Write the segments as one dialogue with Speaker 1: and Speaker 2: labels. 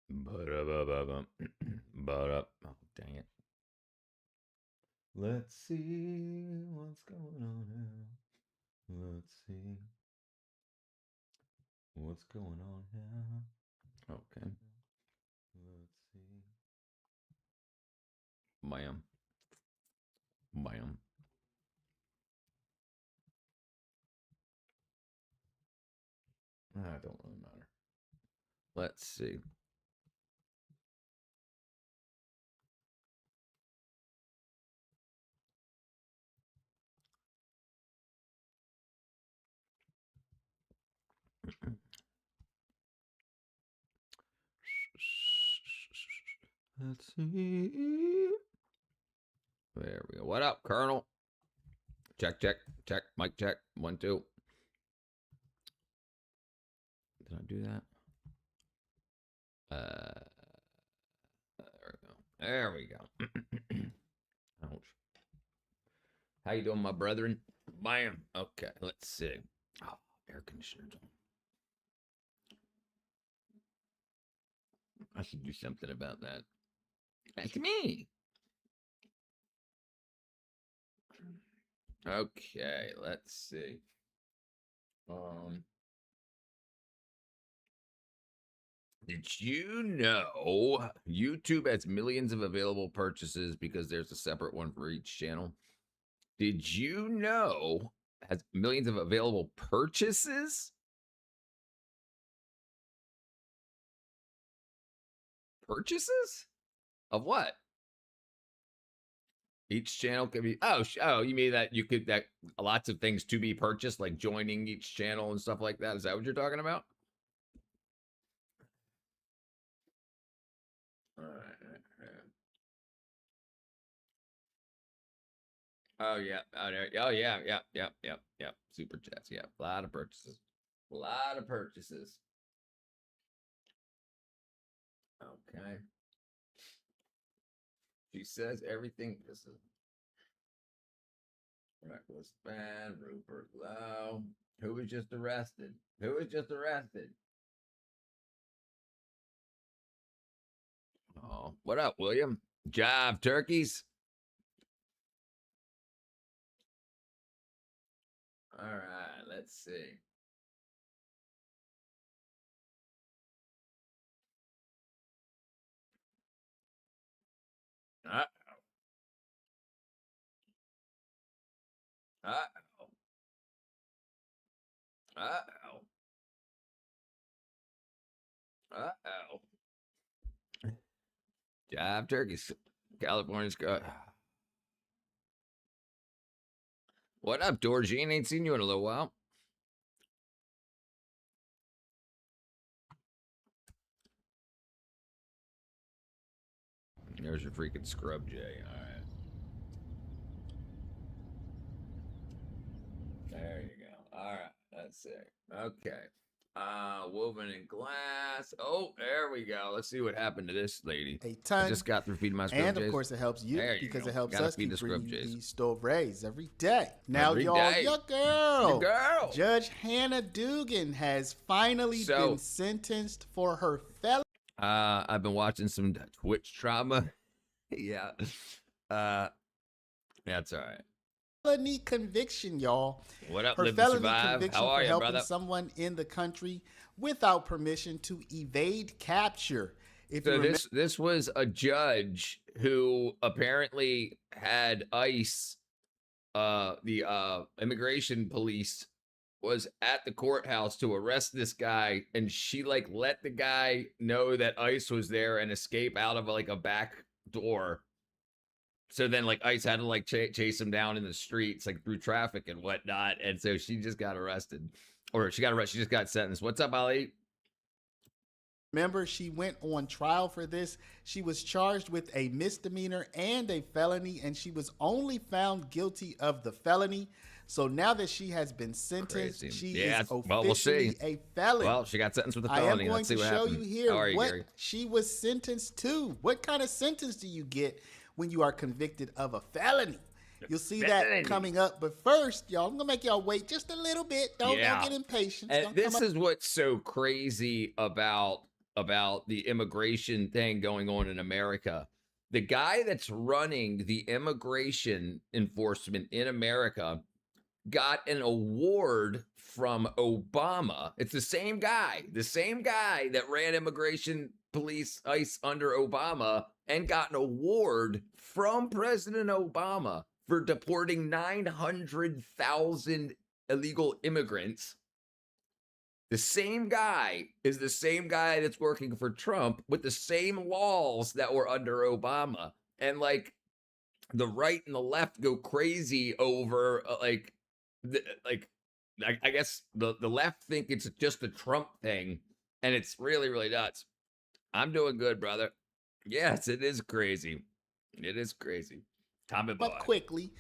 Speaker 1: But oh, dang it. Let's see what's going on now. Let's see what's going on now. Okay. Let's see. Bam. Bam. Don't really matter. Let's see. Let's see. There we go. What up, Colonel? Check, check, check. Mic check. 1, 2. Did I do that? There we go. There we go. Ouch. How you doing, my brethren? Bam. Okay, let's see. Oh, air conditioner's on. I should do something about that. That's me. Okay, let's see. Did you know YouTube has millions of available purchases because there's a separate one for each channel? Did you know has millions of available purchases? Purchases? Of what? Each channel could be oh, you mean that you could that lots of things to be purchased, like joining each channel and stuff like that? Is that what you're talking about? All right. Oh yeah. Oh yeah. Yep. Super chats. Yeah. A lot of purchases. A lot of purchases. Okay. She says everything is reckless ban, Rupert Lowe. Who was just arrested? Who was just arrested? Oh, what up, William? Jive turkeys. All right, let's see. Uh-oh. Uh-oh. Uh-oh. Uh-oh. Jive turkeys. California's got. What up, Dorjean? Ain't seen you in a little while. There's your freaking scrub Jay. All right. There you go. All right. Let's see. Okay. Woven in glass. Oh, there we go. Let's see what happened to this lady.
Speaker 2: A ton.
Speaker 1: I just got through feeding my scrub
Speaker 2: and
Speaker 1: jays.
Speaker 2: Of course, it helps you because it helps
Speaker 1: Gotta
Speaker 2: us
Speaker 1: feed
Speaker 2: keep
Speaker 1: the scrub
Speaker 2: bringing you
Speaker 1: jays.
Speaker 2: these stories every day. Now,
Speaker 1: Every
Speaker 2: y'all,
Speaker 1: day.
Speaker 2: your girl,
Speaker 1: Your girl,
Speaker 2: Judge Hannah Dugan, has finally been sentenced for her felony.
Speaker 1: I've been watching some Twitch trauma. Yeah. That's all right.
Speaker 2: Felony conviction, y'all.
Speaker 1: What up,
Speaker 2: her
Speaker 1: Live
Speaker 2: felony
Speaker 1: to Survive?
Speaker 2: conviction
Speaker 1: How are
Speaker 2: for
Speaker 1: you,
Speaker 2: helping
Speaker 1: brother?
Speaker 2: someone in the country without permission to evade capture.
Speaker 1: So this was a judge who apparently had ICE, the immigration police, was at the courthouse to arrest this guy, and she like let the guy know that ICE was there and escape out of like a back door. So then like ICE had to like chase him down in the streets, like through traffic and whatnot. And so she just got arrested, or she got arrested. She just got sentenced. What's up, Ali?
Speaker 2: Remember, she went on trial for this. She was charged with a misdemeanor and a felony, and she was only found guilty of the felony. So now that she has been sentenced, she is officially a felon.
Speaker 1: Well, she got sentenced with a felony.
Speaker 2: I am going
Speaker 1: Let's see
Speaker 2: to
Speaker 1: what
Speaker 2: show
Speaker 1: happened.
Speaker 2: you here what
Speaker 1: Gary?
Speaker 2: she was sentenced to. What kind of sentence do you get when you are convicted of a felony? You'll see that coming up. But first, y'all, I'm going to make y'all wait just a little bit. Don't get impatient.
Speaker 1: And this is what's so crazy about about the immigration thing going on in America. The guy that's running the immigration enforcement in America got an award from Obama. It's the same guy that ran immigration police ICE under Obama and got an award from President Obama for deporting 900,000 illegal immigrants. The same guy is the same guy that's working for Trump with the same laws that were under Obama. And like the right and the left go crazy over I guess the left think it's just a Trump thing, and it's really, really nuts. I'm doing good, brother. Yes, it is crazy. It is crazy. Tommy boy.
Speaker 2: But quickly.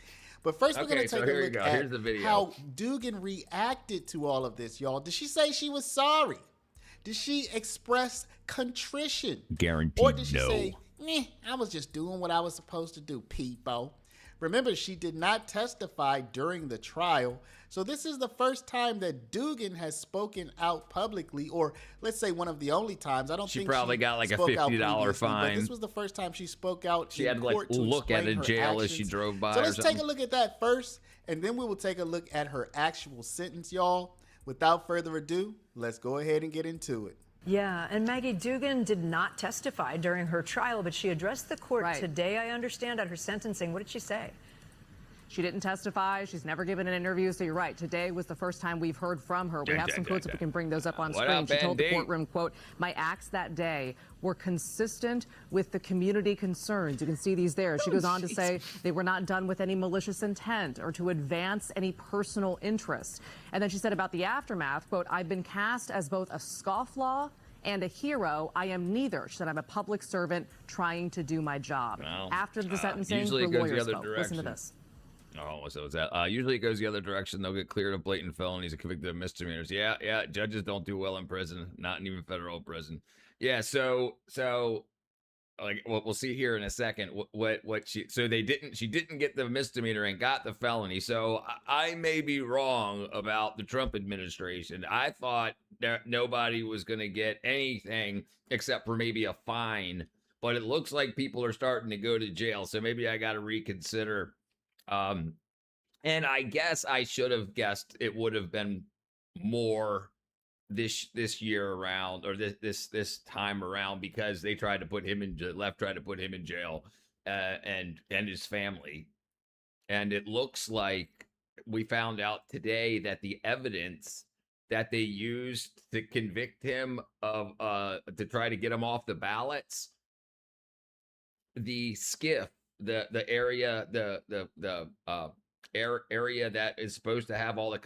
Speaker 2: But first, we're going to take a look at
Speaker 1: Here's the video.
Speaker 2: how Dugan reacted to all of this, y'all. Did she say she was sorry? Did she express contrition?
Speaker 1: Guaranteed
Speaker 2: Or did she
Speaker 1: no.
Speaker 2: say, I was just doing what I was supposed to do, peepo? Remember, she did not testify during the trial. So this is the first time that Dugan has spoken out publicly, or let's say one of the only times. I don't think she
Speaker 1: probably got like a $50 fine.
Speaker 2: But this was the first time she spoke out.
Speaker 1: She had to like look at a jail as she drove by.
Speaker 2: So let's take a look at that first, and then we will take a look at her actual sentence, y'all. Without further ado, let's go ahead and get into it.
Speaker 3: Yeah, and Maggie Dugan did not testify during her trial, but she addressed the court today, I understand, at her sentencing. What did she say?
Speaker 4: She didn't testify. She's never given an interview. So you're right. Today was the first time we've heard from her. We have some quotes if we can bring those up on screen. She told the courtroom, quote, "My acts that day were consistent with the community concerns." You can see these there. She goes on to say they were not done with any malicious intent or to advance any personal interest. And then she said about the aftermath, quote, "I've been cast as both a scofflaw and a hero. I am neither." She said, "I'm a public servant trying to do my job."
Speaker 1: Well,
Speaker 4: after the sentencing,
Speaker 1: usually
Speaker 4: her
Speaker 1: it goes the
Speaker 4: lawyers
Speaker 1: other
Speaker 4: spoke.
Speaker 1: direction.
Speaker 4: Listen to this.
Speaker 1: Oh, so is that usually it goes the other direction. They'll get cleared of blatant felonies and convicted of misdemeanors. Yeah. Judges don't do well in prison, not even federal prison. Yeah. So like we'll see here in a second what she. So she didn't get the misdemeanor and got the felony. So I may be wrong about the Trump administration. I thought that nobody was going to get anything except for maybe a fine, but it looks like people are starting to go to jail. So maybe I got to reconsider. And I guess I should have guessed it would have been more this year around, or this time around, because they tried to put him in jail, and his family. And it looks like we found out today that the evidence that they used to convict him of to try to get him off the ballots, the skiff, the area, area that is supposed to have all the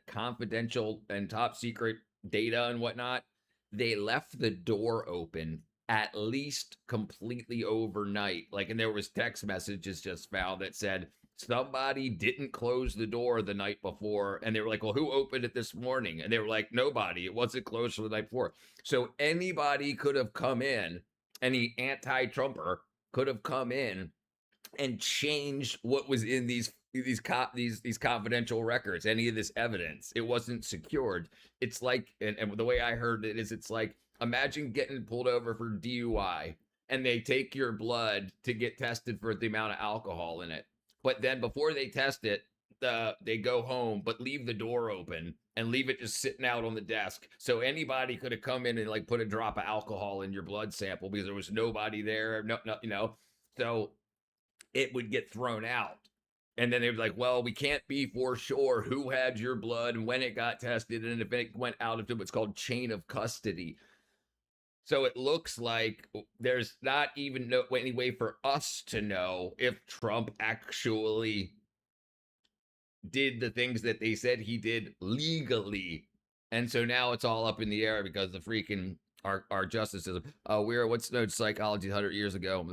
Speaker 1: confidential and top secret data and whatnot, they left the door open at least completely overnight. Like, and there was text messages just found that said somebody didn't close the door the night before, and they were like, well, who opened it this morning? And they were like, nobody, it wasn't closed for the night before. So anybody could have come in, any anti-Trumper could have come in and changed what was in these confidential records, any of this evidence. It wasn't secured. It's like, and the way I heard it is, it's like, imagine getting pulled over for DUI and they take your blood to get tested for the amount of alcohol in it. But then before they test it, they go home, but leave the door open and leave it just sitting out on the desk. So anybody could have come in and like put a drop of alcohol in your blood sample because there was nobody there. No, so it would get thrown out. And then they were like, well, we can't be for sure who had your blood and when it got tested. And if it went out of what's called chain of custody. So it looks like there's not even any way for us to know if Trump actually did the things that they said he did legally. And so now it's all up in the air because the freaking our justice system. We're what's known psychology 100 years ago.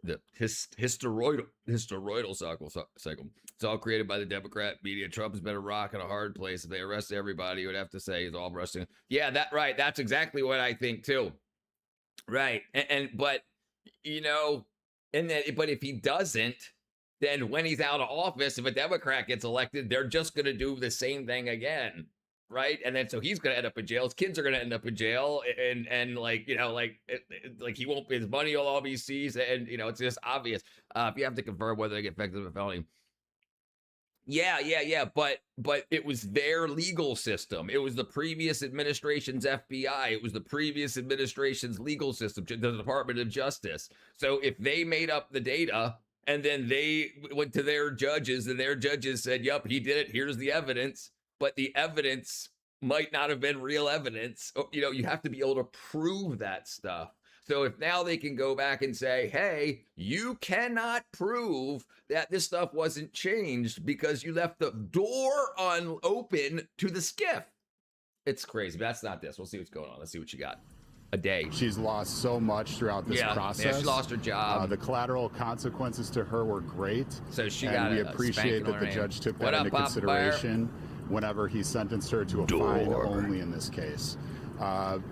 Speaker 1: The hysteroidal cycle. It's all created by the Democrat media. Trump has been a rock and a hard place. If they arrest everybody, you would have to say he's all arresting. Yeah, that's exactly what I think too. Right, but but if he doesn't, then when he's out of office, if a Democrat gets elected, they're just going to do the same thing again. right? And then so he's gonna end up in jail. His kids are gonna end up in jail, and like like he won't. His money will all be seized, and it's just obvious. If you have to confirm whether they get affected with a felony. Yeah. But it was their legal system. It was the previous administration's FBI. It was the previous administration's legal system, the Department of Justice. So if they made up the data and then they went to their judges and their judges said, "Yep, he did it. Here's the evidence," but the evidence might not have been real evidence. You have to be able to prove that stuff. So if now they can go back and say, hey, you cannot prove that this stuff wasn't changed because you left the door open to the skiff. It's crazy, but that's not this. We'll see what's going on. Let's see what you got. A day.
Speaker 5: She's lost so much throughout this process.
Speaker 1: Yeah, she lost her job.
Speaker 5: The collateral consequences to her were great.
Speaker 1: So she
Speaker 5: and
Speaker 1: got
Speaker 5: we appreciate that the judge took that into consideration whenever he sentenced her to a fine only in this case.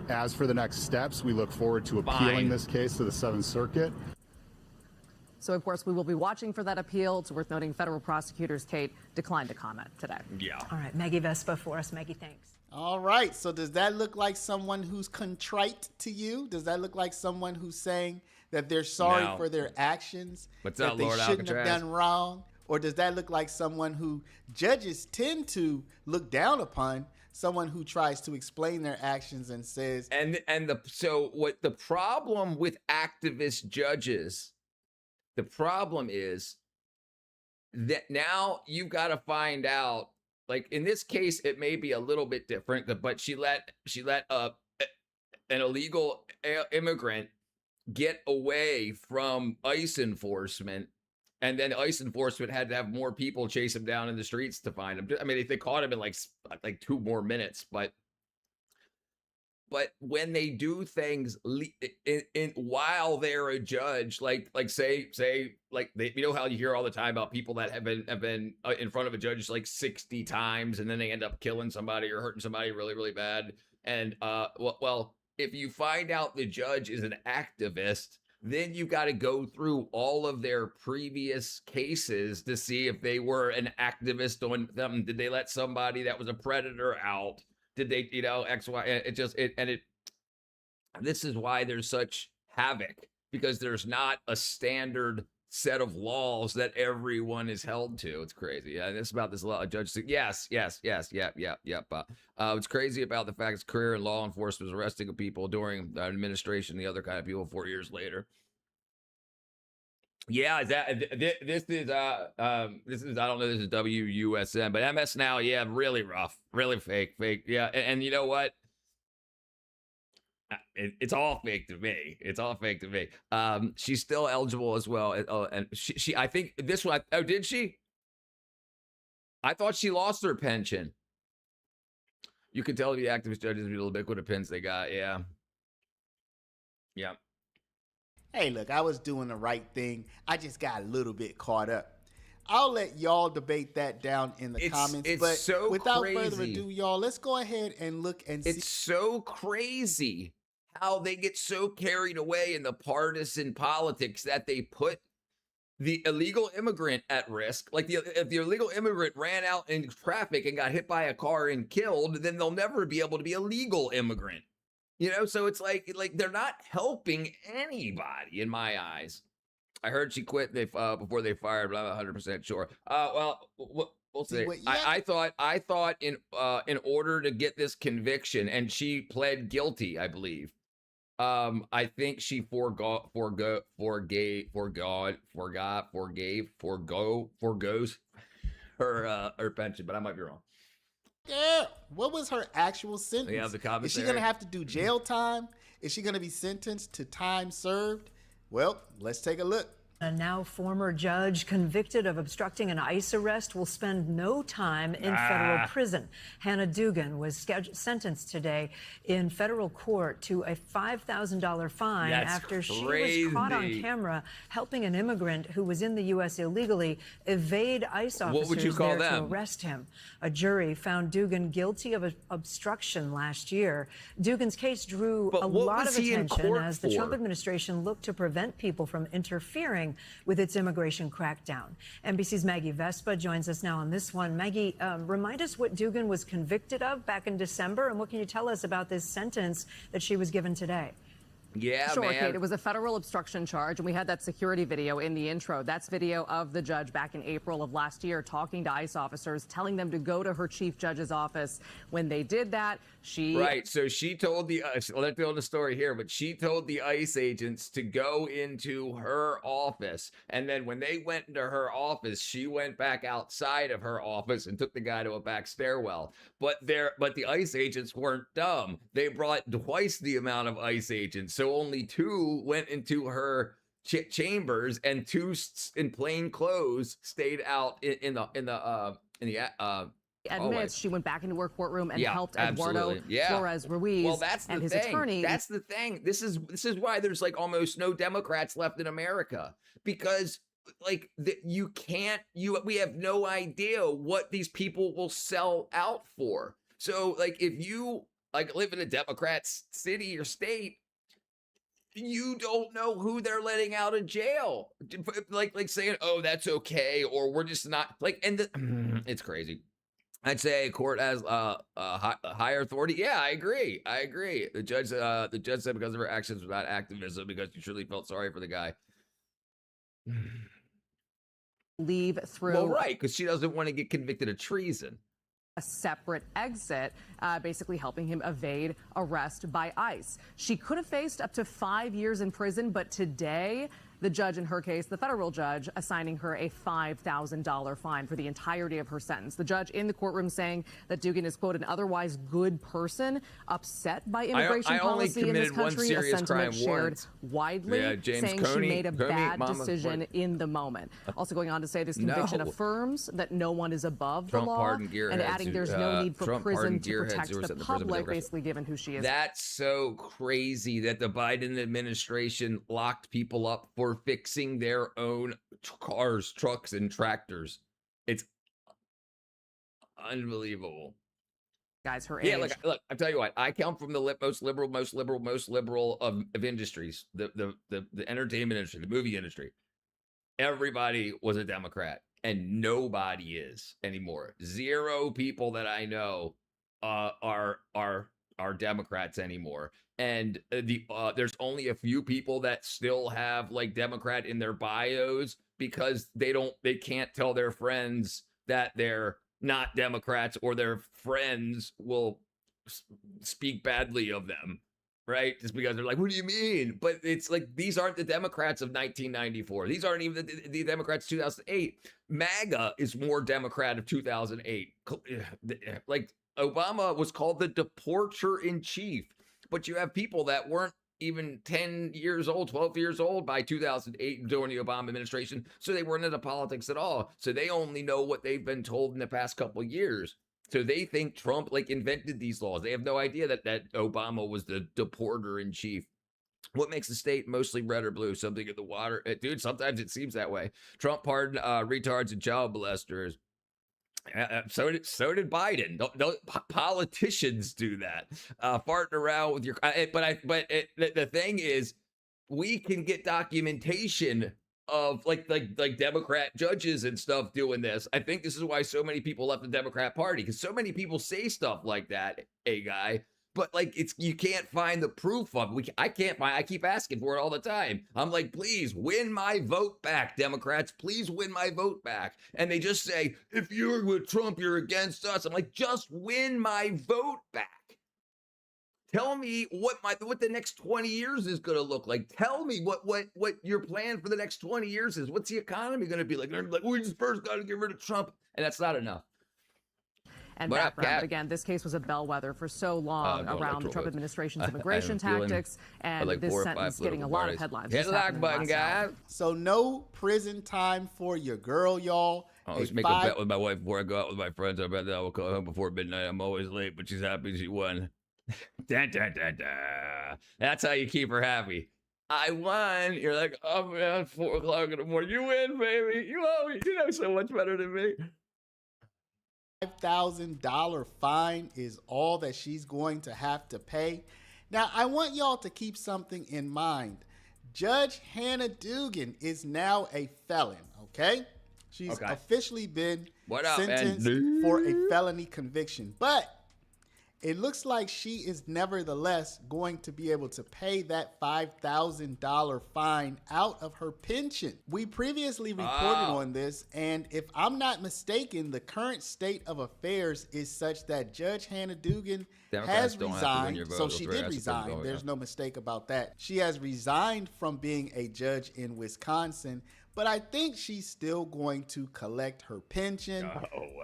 Speaker 5: As for the next steps, we look forward to appealing this case to the 7th Circuit.
Speaker 4: So, of course, we will be watching for that appeal. It's worth noting federal prosecutors, Kate, declined to comment today.
Speaker 1: Yeah.
Speaker 3: All right, Maggie Vespa for us. Maggie, thanks.
Speaker 2: All right. So does that look like someone who's contrite to you? Does that look like someone who's saying that they're sorry for their actions,
Speaker 1: that
Speaker 2: they
Speaker 1: Lord
Speaker 2: shouldn't
Speaker 1: Alcatraz?
Speaker 2: have done wrong? Or does that look like someone who judges tend to look down upon, someone who tries to explain their actions and says,
Speaker 1: so what the problem with activist judges, the problem is that now you've got to find out, like in this case, it may be a little bit different, but she let an illegal immigrant get away from ICE enforcement. And then ICE enforcement had to have more people chase him down in the streets to find him. I mean, they caught him in like 2 more minutes, but when they do things while they're a judge, like say like they, how you hear all the time about people that have been in front of a judge like 60 times and then they end up killing somebody or hurting somebody really, really bad. And well, if you find out the judge is an activist, then you got to go through all of their previous cases to see if they were an activist on them. Did they let somebody that was a predator out? Did they, X, Y? This is why there's such havoc, because there's not a standard set of laws that everyone is held to. It's crazy. Yeah, it's about this law. Judge said, yes. It's crazy about the fact his career in law enforcement was arresting people during the administration, the other kind of people 4 years later. Yeah, this is I don't know, this is WUSN, but MS Now, yeah, really rough, really fake, yeah, and you know what? It's all fake to me. It's all fake to me. She's still eligible as well, and she I think this one. Oh, did she? I thought she lost her pension. You can tell the activist judges the ubiquitous pins they got. Yeah.
Speaker 2: hey, look, I was doing the right thing. I just got a little bit caught up. I'll let y'all debate that down in the comments. But
Speaker 1: so
Speaker 2: without
Speaker 1: crazy.
Speaker 2: further ado, y'all, let's go ahead and look and see.
Speaker 1: It's so crazy how they get so carried away in the partisan politics that they put the illegal immigrant at risk. Like if the illegal immigrant ran out in traffic and got hit by a car and killed, then they'll never be able to be a legal immigrant. So it's like they're not helping anybody in my eyes. I heard she quit before they fired, but I'm 100% sure. Well, we'll see. I thought in order to get this conviction, and she pled guilty, I believe. I think she forgoes her pension, but I might be wrong.
Speaker 2: Yeah, what was her actual sentence?
Speaker 1: Yeah, the comments.
Speaker 2: Is she gonna have to do jail time? Is she gonna be sentenced to time served? Well, let's take a look.
Speaker 3: A now former judge convicted of obstructing an ICE arrest will spend no time in federal prison. Hannah Dugan was sentenced today in federal court to a $5,000 fine after she was caught on camera helping an immigrant who was in the U.S. illegally evade ICE officers there to arrest him. A jury found Dugan guilty of obstruction last year. Dugan's case drew a lot of attention as the Trump administration looked to prevent people from interfering interfering with its immigration crackdown. NBC's Maggie Vespa joins us now on this one. Maggie, remind us what Dugan was convicted of back in December, and what can you tell us about this sentence that she was given today?
Speaker 1: Yeah,
Speaker 4: sure,
Speaker 1: man.
Speaker 4: Kate. It was a federal obstruction charge, and we had that security video in the intro. That's video of the judge back in April of last year talking to ICE officers, telling them to go to her chief judge's office. When they did that,
Speaker 1: Right, so she told the, let's tell the story here, but she told the ICE agents to go into her office, and then when they went into her office, she went back outside of her office and took the guy to a back stairwell. But the ICE agents weren't dumb. They brought twice the amount of ICE agents, so only 2 went into her chambers, and 2 in plain clothes stayed out in the
Speaker 4: admits she went back into her courtroom and helped
Speaker 1: absolutely.
Speaker 4: Eduardo Flores Ruiz and his attorney.
Speaker 1: That's the thing. This is why there's like almost no Democrats left in America, because like we have no idea what these people will sell out for. So like if you like live in a Democrat city or state, you don't know who they're letting out of jail. Like saying, oh, that's okay, or we're just not like, and it's crazy. I'd say a court has higher authority. Yeah, I agree. The judge said because of her actions was not activism, because she truly felt sorry for the guy.
Speaker 4: Leave through.
Speaker 1: Well, right, because she doesn't want to get convicted of treason.
Speaker 4: A separate exit, basically helping him evade arrest by ICE. She could have faced up to 5 years in prison, but today, the judge in her case, the federal judge, assigning her a $5,000 fine for the entirety of her sentence. The judge in the courtroom saying that Dugan is, quote, an otherwise good person, upset by immigration policy in this country, a sentiment shared widely, saying she made a bad decision in the moment. Also going on to say this conviction affirms that no one is above the law, and adding there's no need for prison to protect the public, basically given who she is.
Speaker 1: That's so crazy that the Biden administration locked people up for fixing their own cars, trucks, and tractors. It's unbelievable.
Speaker 4: Guys, her age.
Speaker 1: Yeah, look, I'll tell you what. I come from the most liberal of industries, the entertainment industry, the movie industry. Everybody was a Democrat, and nobody is anymore. 0 people that I know are Democrats anymore. And there's only a few people that still have like Democrat in their bios, because they can't tell their friends that they're not Democrats, or their friends will speak badly of them, right? Just because they're like, what do you mean? But it's like, these aren't the Democrats of 1994. These aren't even the Democrats 2008. MAGA is more Democrat of 2008. Like, Obama was called the deporter in chief, but you have people that weren't even 10 years old, 12 years old by 2008 during the Obama administration, so they weren't into politics at all. So they only know what they've been told in the past couple of years. So they think Trump like invented these laws. They have no idea that Obama was the deporter in chief. What makes the state mostly red or blue? Something in the water? Dude, sometimes it seems that way. Trump pardoned retards and child molesters. So did Biden. Politicians do that. Farting around with your. The thing is, we can get documentation of like Democrat judges and stuff doing this. I think this is why so many people left the Democrat Party, because so many people say stuff like that. A guy. But like, you can't find the proof of it. I keep asking for it all the time. I'm like, please win my vote back, Democrats. Please win my vote back. And they just say, if you're with Trump, you're against us. I'm like, just win my vote back. Tell me what the next 20 years is going to look like. Tell me what your plan for the next 20 years is. What's the economy going to be like? They're like, we just first got to get rid of Trump, and that's not enough.
Speaker 4: And background, again, this case was a bellwether for so long around the Trump administration's immigration tactics, and this sentence getting a lot of headlines.
Speaker 1: Hit the like button, guys.
Speaker 2: So no prison time for your girl, y'all.
Speaker 1: I always make a bet with my wife before I go out with my friends. I bet that I will come home before midnight. I'm always late, but she's happy she won. Da, da, da, da. That's how you keep her happy. I won. You're like, oh man, 4 o'clock in the morning. You win, baby. You know so much better than me.
Speaker 2: $5,000 fine is all that she's going to have to pay. Now, I want y'all to keep something in mind. Judge Hannah Dugan is now a felon, okay? She's officially been sentenced for a felony conviction. But it looks like she is nevertheless going to be able to pay that $5,000 fine out of her pension. We previously reported on this, and if I'm not mistaken, the current state of affairs is such that Judge Hannah Dugan has resigned. So she did resign. There's no mistake about that. She has resigned from being a judge in Wisconsin, but I think she's still going to collect her pension,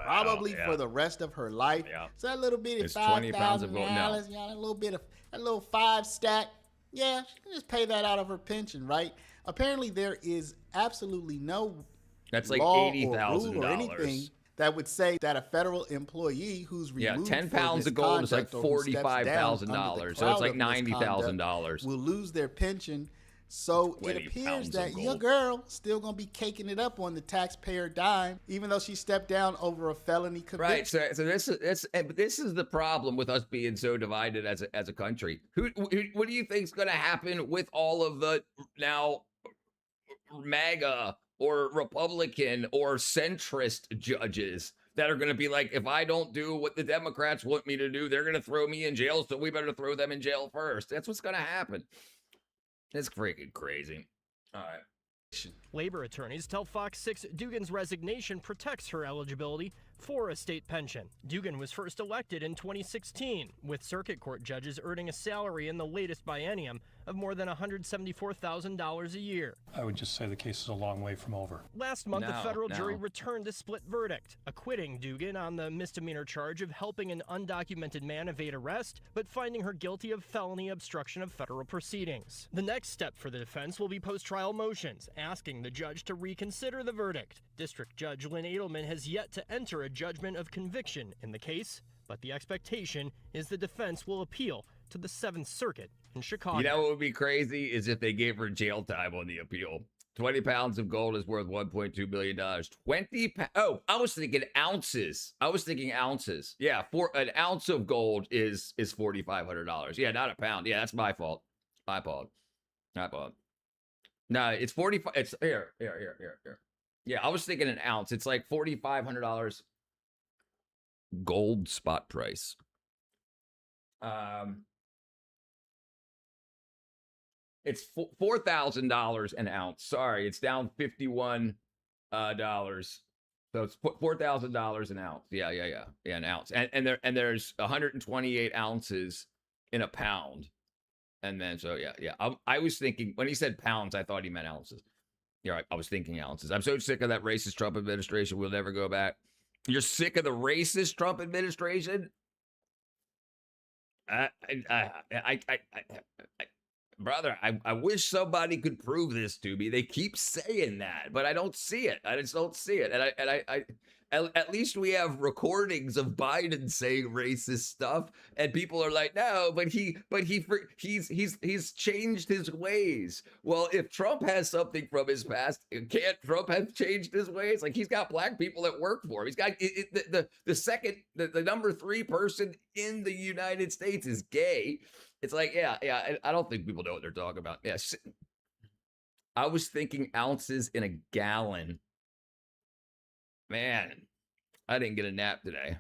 Speaker 2: probably for the rest of her life. So that little bit of $5,000, a little 5 stack, she can just pay that out of her pension, right? Apparently, there is absolutely no law $80,000 or anything that would say that a federal employee who's removed
Speaker 1: 10 pounds of gold is like $45,000, so it's like $90,000
Speaker 2: will lose their pension. So it appears that your girl still gonna be caking it up on the taxpayer dime, even though she stepped down over a felony conviction.
Speaker 1: Right. So this is the problem with us being so divided as a country. What do you think is going to happen with all of the now MAGA or Republican or centrist judges that are going to be like, if I don't do what the Democrats want me to do, they're going to throw me in jail, so we better throw them in jail first. That's what's going to happen. It's freaking crazy. All right.
Speaker 6: Labor attorneys tell Fox 6 Dugan's resignation protects her eligibility for a state pension. Dugan was first elected in 2016, with circuit court judges earning a salary in the latest biennium of more than $174,000 a year.
Speaker 7: I would just say the case is a long way from over.
Speaker 6: Last month, the federal jury returned a split verdict, acquitting Dugan on the misdemeanor charge of helping an undocumented man evade arrest, but finding her guilty of felony obstruction of federal proceedings. The next step for the defense will be post-trial motions, asking the judge to reconsider the verdict. District Judge Lynn Edelman has yet to enter a judgment of conviction in the case, but the expectation is the defense will appeal to the 7th Circuit in Chicago.
Speaker 1: You know what would be crazy is if they gave her jail time on the appeal. 20 pounds of gold is worth $1.2 billion. 20 oh, I was thinking ounces. Yeah, for an ounce of gold is $4,500. Yeah, not a pound. Yeah, that's my fault. My fault. No, it's 45. It's here. Yeah, I was thinking an ounce. It's like $4,500 gold spot price. It's $4,000 an ounce. Sorry, it's down $51 dollars. So it's $4,000 an ounce. Yeah, an ounce. And there's 128 ounces in a pound. And then so yeah. I was thinking when he said pounds, I thought he meant ounces. Yeah, I was thinking ounces. I'm so sick of that racist Trump administration. We'll never go back. You're sick of the racist Trump administration? Brother, I wish somebody could prove this to me. They keep saying that, but I don't see it. I just don't see it. And at least we have recordings of Biden saying racist stuff, and people are like, no, but he's changed his ways. Well, if Trump has something from his past, can't Trump have changed his ways? Like, he's got black people that work for him. He's got the number 3 person in the United States is gay. It's like, yeah. I don't think people know what they're talking about. Yeah, I was thinking ounces in a gallon. Man, I didn't get a nap today.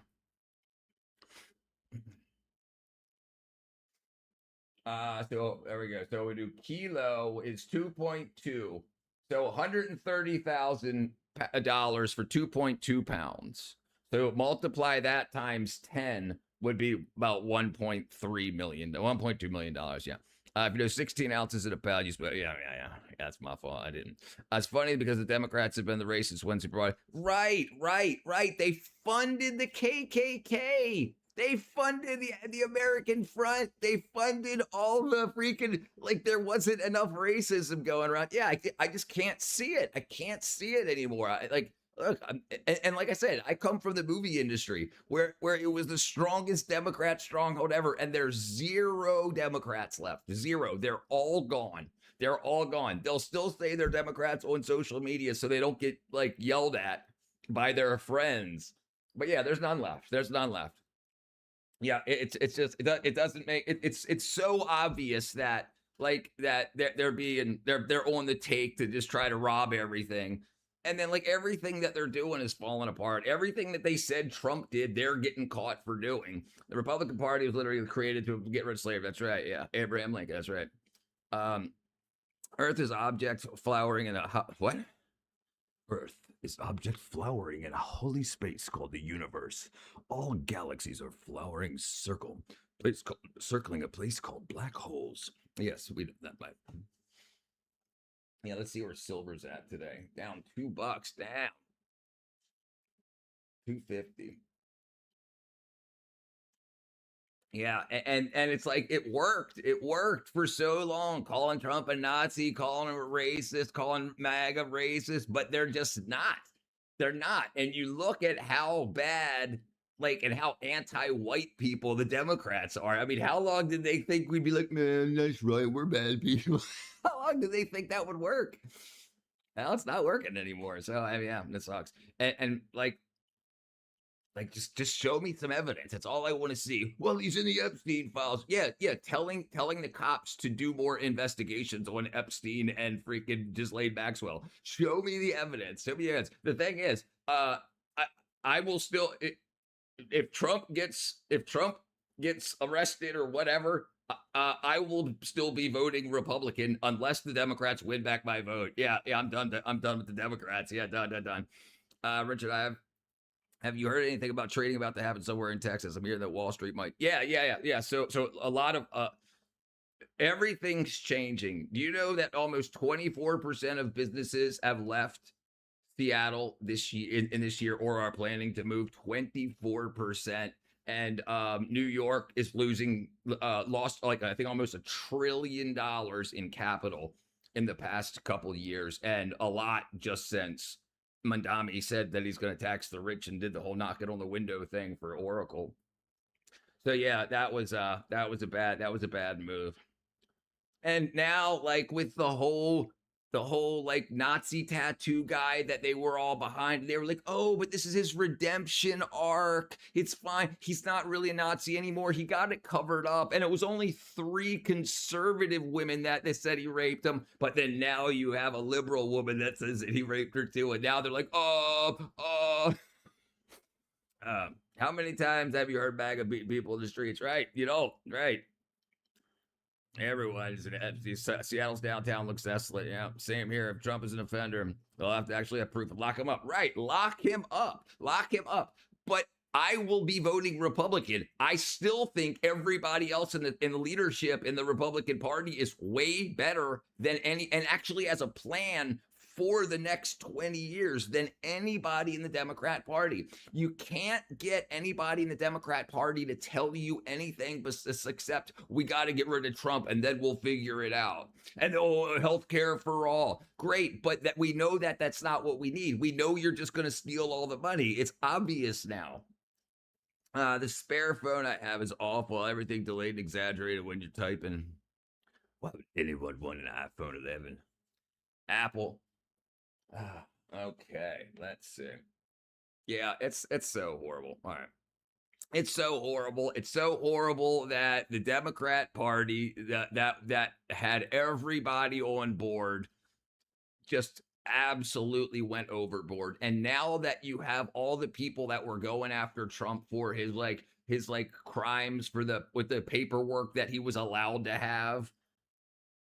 Speaker 1: So there we go. So we do kilo is 2.2. So $130,000 for 2.2 pounds. So multiply that times 10 would be about $1.3 million, $1.2 million. Yeah. If you do 16 ounces in a pound, you spend, yeah. That's my fault. I didn't. It's funny because the Democrats have been the racist ones who brought it. Right. They funded the KKK. They funded the American Front. They funded all the freaking, like, there wasn't enough racism going around. Yeah, I just can't see it. I can't see it anymore. Look, and like I said, I come from the movie industry where it was the strongest Democrat stronghold ever, and there's 0 Democrats left. 0. They're all gone. They'll still say they're Democrats on social media so they don't get, like, yelled at by their friends. But yeah, there's none left. Yeah, it's just, it doesn't make, it's so obvious that like that they're on the take to just try to rob everything. And then like everything that they're doing is falling apart. Everything that they said Trump did, they're getting caught for doing. The Republican Party was literally created to get rid of slavery. That's right. Yeah. Abraham Lincoln. That's right. Earth is object flowering in a what? Earth is object flowering in a holy space called the universe. All galaxies are flowering circling a place called black holes. Yes, we did that. But yeah, let's see where silver's at today. Down $2. Down 250. Yeah, and it's like it worked. It worked for so long, calling Trump a Nazi, calling him a racist, calling MAGA racist, but they're just not. They're not. And you look at how bad, like, and how anti-white people the Democrats are. I mean, how long did they think we'd be like, man, that's right, we're bad people? How long did they think that would work? Well, it's not working anymore. So, I mean, yeah, that sucks. And like just show me some evidence. That's all I want to see. Well, he's in the Epstein files. Yeah. Telling the cops to do more investigations on Epstein and freaking Ghislaine Maxwell. Show me the evidence. Show me the evidence. The thing is, I will still if Trump gets arrested or whatever, I will still be voting Republican unless the Democrats win back my vote. Yeah, I'm done. I'm done with the Democrats. Yeah, done. Richard, have you heard anything about trading about to happen somewhere in Texas? I'm hearing that Wall Street might. Yeah. So a lot of everything's changing. Do you know that almost 24% of businesses have left Seattle this year in this year or are planning to move? 24%. And New York is lost like I think almost $1 trillion in capital in the past couple of years, and a lot just since Mandami said that he's going to tax the rich and did the whole knock it on the window thing for Oracle. So yeah, that was a bad move. And now, like with the whole like Nazi tattoo guy that they were all behind, they were like, oh, but this is his redemption arc. It's fine. He's not really a Nazi anymore. He got it covered up. And it was only 3 conservative women that they said he raped him. But then now you have a liberal woman that says that he raped her too. And now they're like, how many times have you heard MAGA beat people in the streets? Right. You know, right. Everyone's Seattle's downtown looks desolate. Yeah, same here. If Trump is an offender, they'll have to actually have proof. Lock him up. Right, lock him up. But I will be voting Republican. I still think everybody else in the leadership in the Republican Party is way better than and actually has a plan for the next 20 years than anybody in the Democrat Party. You can't get anybody in the Democrat Party to tell you anything except we got to get rid of Trump and then we'll figure it out. And healthcare for all. Great, but that we know that that's not what we need. We know you're just going to steal all the money. It's obvious now. The spare phone I have is awful. Everything delayed and exaggerated when you're typing. Why would anyone want an iPhone 11? Apple. Okay, let's see. Yeah, it's so horrible. All right. It's so horrible. It's so horrible that the Democrat Party that had everybody on board just absolutely went overboard. And now that you have all the people that were going after Trump for his crimes with the paperwork that he was allowed to have,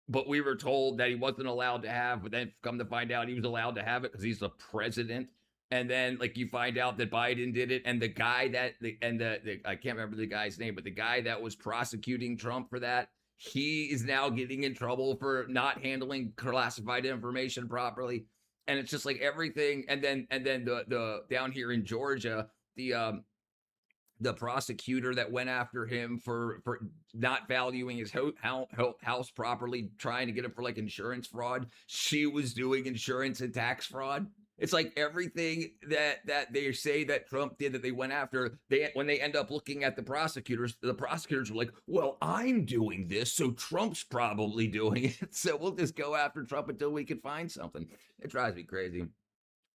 Speaker 1: but we were told that he wasn't allowed to have, but then come to find out he was allowed to have it because he's the president. And then like you find out that Biden did it, and the guy that I can't remember the guy's name, but the guy that was prosecuting Trump for that, he is now getting in trouble for not handling classified information properly. And it's just like everything. And then the down here in Georgia, the prosecutor that went after him for not valuing his house properly, trying to get him for like insurance fraud. She was doing insurance and tax fraud. It's like everything that they say that Trump did that they went after, when they end up looking at the prosecutors were like, well, I'm doing this, so Trump's probably doing it. So we'll just go after Trump until we can find something. It drives me crazy.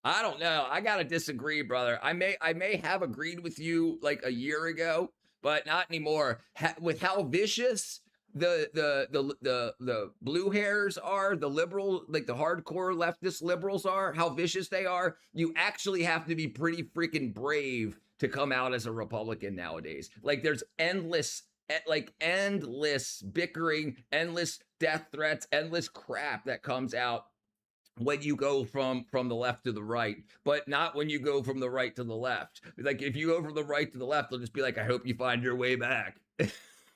Speaker 1: I don't know. I gotta disagree, brother. I may have agreed with you like a year ago, but not anymore. With how vicious the blue hairs are, the liberal, like the hardcore leftist liberals are, how vicious they are, you actually have to be pretty freaking brave to come out as a Republican nowadays. Like there's endless bickering, endless death threats, endless crap that comes out when you go from the left to the right, but not when you go from the right to the left. Like if you go from the right to the left, they'll just be like, I hope you find your way back.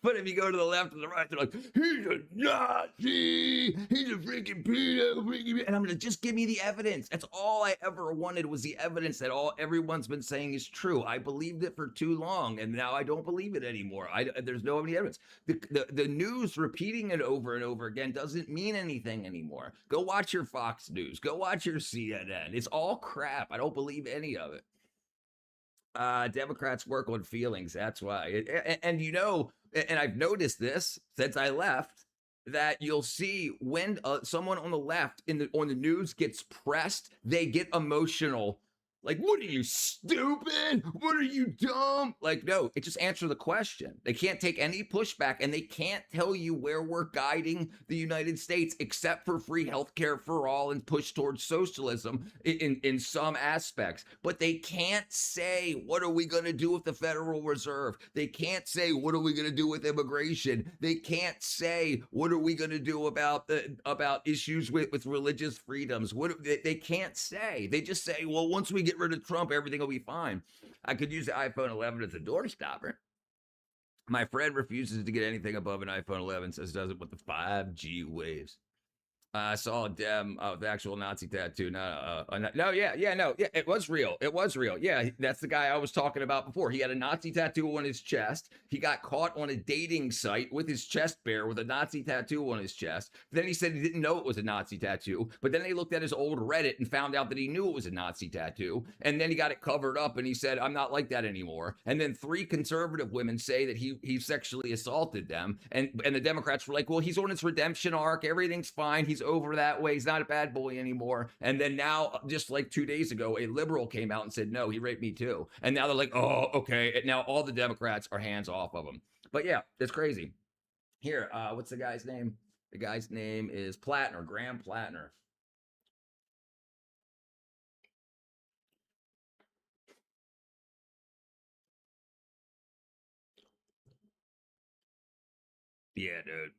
Speaker 1: But if you go to the left and the right, they're like, he's a Nazi, he's a freaking pedo, and I'm gonna just give me the evidence. That's all I ever wanted, was the evidence that everyone's been saying is true. I believed it for too long, and now I don't believe it anymore. There's no evidence. The news repeating it over and over again doesn't mean anything anymore. Go watch your Fox News. Go watch your CNN. It's all crap. I don't believe any of it. Democrats work on feelings. That's why. And you know, and I've noticed this since I left, that you'll see when someone on the left on the news gets pressed, they get emotional. Like, what are you, stupid? What are you, dumb? Like, no, it just answer the question. They can't take any pushback, and they can't tell you where we're guiding the United States except for free healthcare for all and push towards socialism in some aspects. But they can't say, what are we going to do with the Federal Reserve? They can't say, what are we going to do with immigration? They can't say, what are we going to do about issues with religious freedoms? They can't say. They just say, well, once we get rid of Trump, everything will be fine. I could use the iPhone 11 as a door stopper. My friend refuses to get anything above an iPhone 11, says does it with the 5G waves. I saw Dem the actual Nazi tattoo. It was real. It was real. Yeah, that's the guy I was talking about before. He had a Nazi tattoo on his chest. He got caught on a dating site with his chest bare with a Nazi tattoo on his chest. Then he said he didn't know it was a Nazi tattoo. But then they looked at his old Reddit and found out that he knew it was a Nazi tattoo. And then he got it covered up and he said, I'm not like that anymore. And then 3 conservative women say that he sexually assaulted them. And the Democrats were like, well, he's on his redemption arc. Everything's fine. He's over that way. He's not a bad boy anymore. And then now, just like 2 days ago, a liberal came out and said, no, he raped me too. And now they're like, oh, okay. And now all the Democrats are hands off of him. But yeah, it's crazy. Here, what's the guy's name? The guy's name is Plattner, Graham Plattner. Yeah, dude.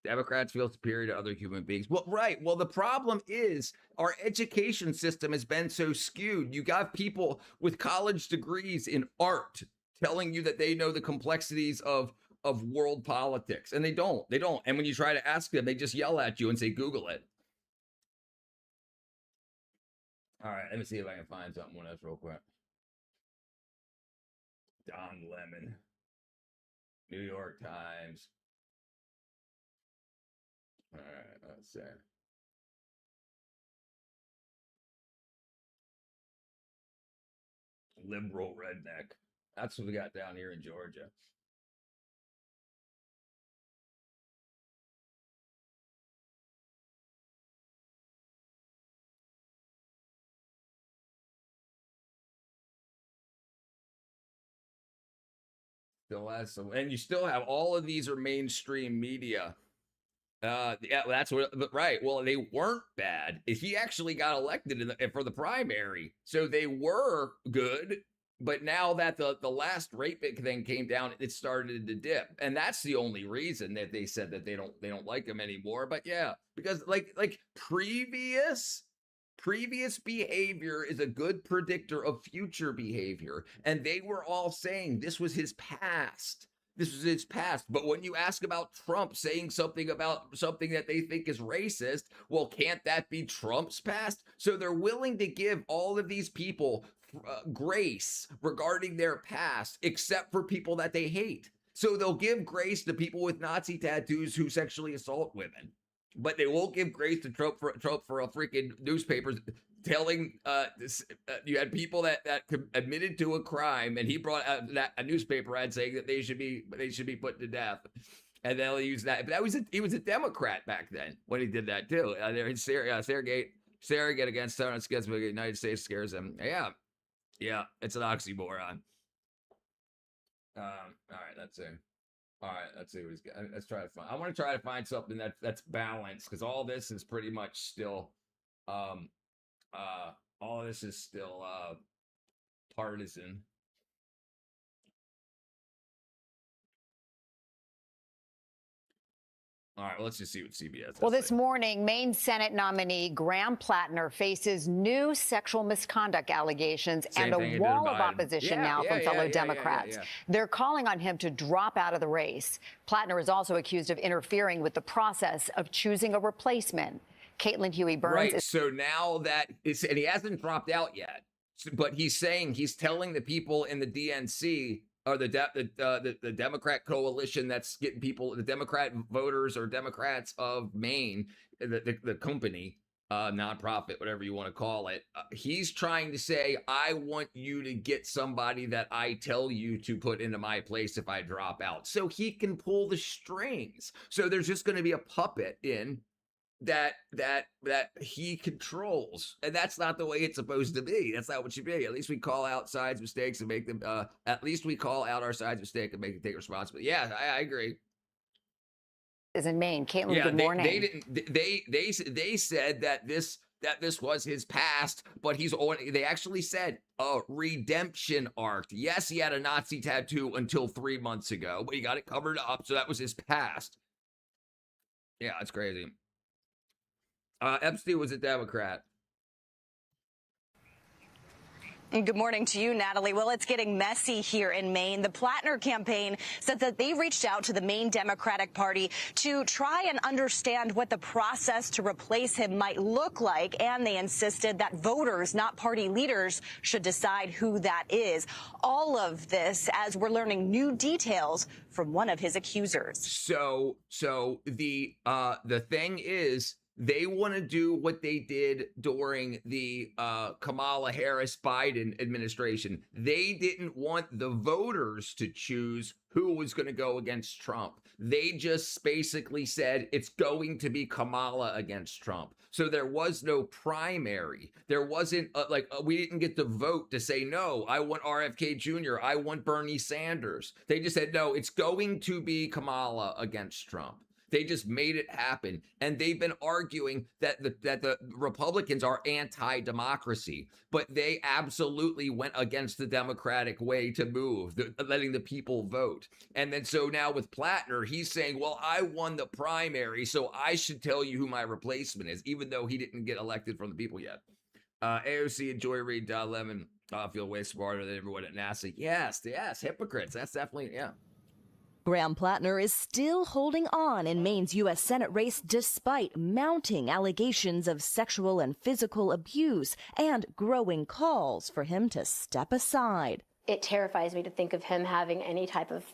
Speaker 1: Democrats feel superior to other human beings. Well, right. Well, the problem is our education system has been so skewed. You got people with college degrees in art telling you that they know the complexities of world politics, and they don't. They don't. And when you try to ask them, they just yell at you and say, Google it. All right, let me see if I can find something on this real quick. Don Lemon, New York Times. All right, let's see. Liberal redneck. That's what we got down here in Georgia. Still has some, and you still have all of these are mainstream media. Yeah, that's what. Right. Well, they weren't bad. He actually got elected for the primary, so they were good. But now that the last rape thing came down, it started to dip, and that's the only reason that they said that they don't like him anymore. But yeah, because like previous behavior is a good predictor of future behavior, and they were all saying this was his past. This was his past. But when you ask about Trump saying something about something that they think is racist, well, can't that be Trump's past? So they're willing to give all of these people grace regarding their past, except for people that they hate. So they'll give grace to people with Nazi tattoos who sexually assault women, but they won't give grace to Trump for a freaking newspapers telling you had people that admitted to a crime, and he brought a newspaper ad saying that they should be put to death, and they'll use that. But he was a Democrat back then when he did that too. Surrogate against the United States scares him. Yeah, it's an oxymoron. All right, let's see. All right, let's see what he's got. Let's try to find. I want to try to find something that's balanced, because all this is pretty much still, all this is still partisan. All right, well, let's just see what CBS has.
Speaker 8: Well, this morning, Maine Senate nominee Graham Plattner faces new sexual misconduct allegations and a wall of opposition now from fellow Democrats. They're calling on him to drop out of the race. Plattner is also accused of interfering with the process of choosing a replacement. Caitlin Huey-Burns.
Speaker 1: Right, so now that is, and he hasn't dropped out yet, but he's telling the people in the DNC, or the Democrat coalition that's getting people, the Democrat voters or Democrats of Maine, the company, nonprofit, whatever you want to call it. He's trying to say, I want you to get somebody that I tell you to put into my place if I drop out, so he can pull the strings. So there's just going to be a puppet in that he controls, and that's not the way it's supposed to be. That's not what should be. At least we call out sides' mistakes and make them. At least we call out our side's mistake and make them take responsibility. Yeah, I agree.
Speaker 8: Is in Maine. Caitlin, good morning.
Speaker 1: They said that this was his past, but they actually said a redemption arc. Yes, he had a Nazi tattoo until 3 months ago, but he got it covered up, so that was his past. Yeah, it's crazy. Epstein was a Democrat.
Speaker 9: Good morning to you, Natalie. Well, it's getting messy here in Maine. The Plattner campaign said that they reached out to the Maine Democratic Party to try and understand what the process to replace him might look like, and they insisted that voters, not party leaders, should decide who that is. All of this as we're learning new details from one of his accusers.
Speaker 1: So the thing is, they want to do what they did during the Kamala Harris-Biden administration. They didn't want the voters to choose who was going to go against Trump. They just basically said it's going to be Kamala against Trump. So there was no primary. There wasn't we didn't get the vote to say, no, I want RFK Jr., I want Bernie Sanders. They just said, no, it's going to be Kamala against Trump. They just made it happen. And they've been arguing that the Republicans are anti-democracy, but they absolutely went against the Democratic way to move, letting the people vote. And then so now with Plattner, he's saying, well, I won the primary, so I should tell you who my replacement is, even though he didn't get elected from the people yet. AOC and Joy Reid, Lemon feel way smarter than everyone at NASA. Yes, hypocrites. That's definitely, yeah.
Speaker 10: Graham Plattner is still holding on in Maine's U.S. Senate race despite mounting allegations of sexual and physical abuse and growing calls for him to step aside.
Speaker 11: It terrifies me to think of him having any type of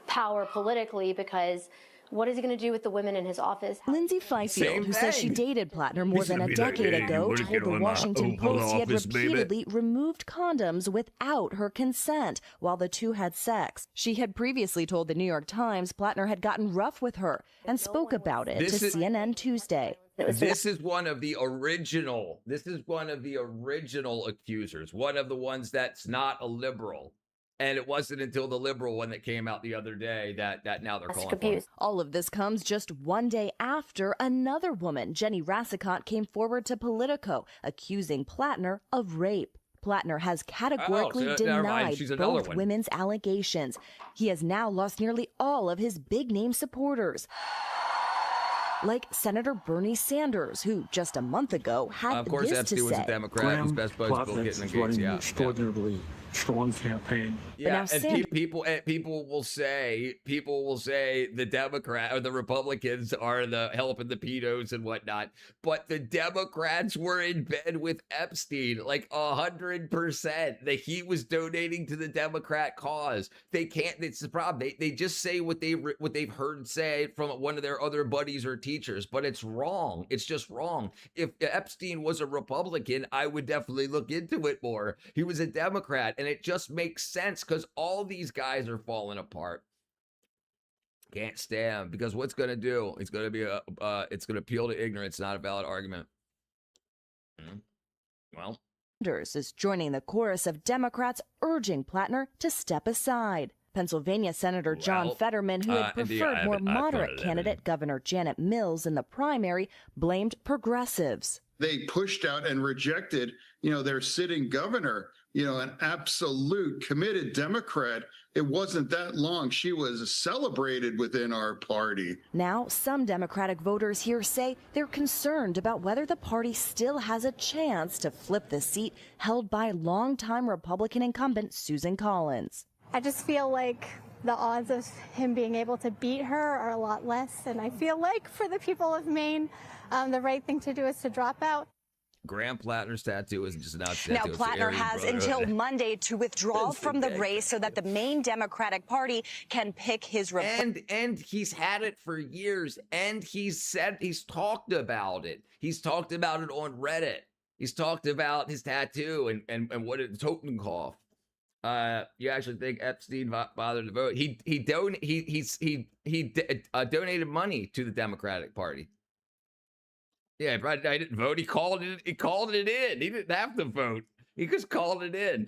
Speaker 11: power politically, because what is he going to do with the women in his office?
Speaker 10: Lindsay Fifield, who says she dated Plattner more than a decade ago, told the Washington Post he had repeatedly removed condoms without her consent while the two had sex. She had previously told the New York Times Plattner had gotten rough with her and spoke about it to CNN Tuesday.
Speaker 1: This is one of the original accusers, one of the ones that's not a liberal. And it wasn't until the liberal one that came out the other day that now they're calling for.
Speaker 10: All of this comes just one day after another woman, Jenny Rassicot, came forward to Politico accusing Plattner of rape. Plattner has categorically denied both women's allegations. He has now lost nearly all of his big-name supporters, like Senator Bernie Sanders, who just a month ago had
Speaker 1: this
Speaker 10: to
Speaker 1: Epstein
Speaker 10: say.
Speaker 1: was a Democrat whose best buddy was getting engaged. Yeah,
Speaker 12: extraordinarily strong campaign.
Speaker 1: Yeah, and people will say the Democrat or the Republicans are helping the pedos and whatnot, but the Democrats were in bed with Epstein like 100%. That he was donating to the Democrat cause. They can't. It's the problem. They just say what they've heard say from one of their other buddies or teachers, but it's wrong. It's just wrong. If Epstein was a Republican, I would definitely look into it more. He was a Democrat. And it just makes sense because all these guys are falling apart. Can't stand, because what's going to do? It's going to be it's going to appeal to ignorance, not a valid argument. Well,
Speaker 10: Sanders is joining the chorus of Democrats urging Plattner to step aside. Pennsylvania Senator John Fetterman, who had preferred more moderate candidate Governor Janet Mills in the primary, blamed progressives.
Speaker 13: They pushed out and rejected, their sitting governor, an absolute committed Democrat. It wasn't that long. She was celebrated within our party.
Speaker 10: Now, some Democratic voters here say they're concerned about whether the party still has a chance to flip the seat held by longtime Republican incumbent Susan Collins.
Speaker 14: I just feel like the odds of him being able to beat her are a lot less. And I feel like for the people of Maine, the right thing to do is to drop out.
Speaker 1: Graham Plattner's tattoo isn't just an tattoo.
Speaker 9: Now, Plattner has until Monday to withdraw from the race so that the Maine Democratic Party can pick his
Speaker 1: and he's had it for years, and he's talked about it. He's talked about it on Reddit. He's talked about his tattoo and what it's Totenkopf. You actually think Epstein bothered to vote? He donated money to the Democratic Party. Yeah, but I didn't vote. He called it in. He didn't have to vote. He just called it in.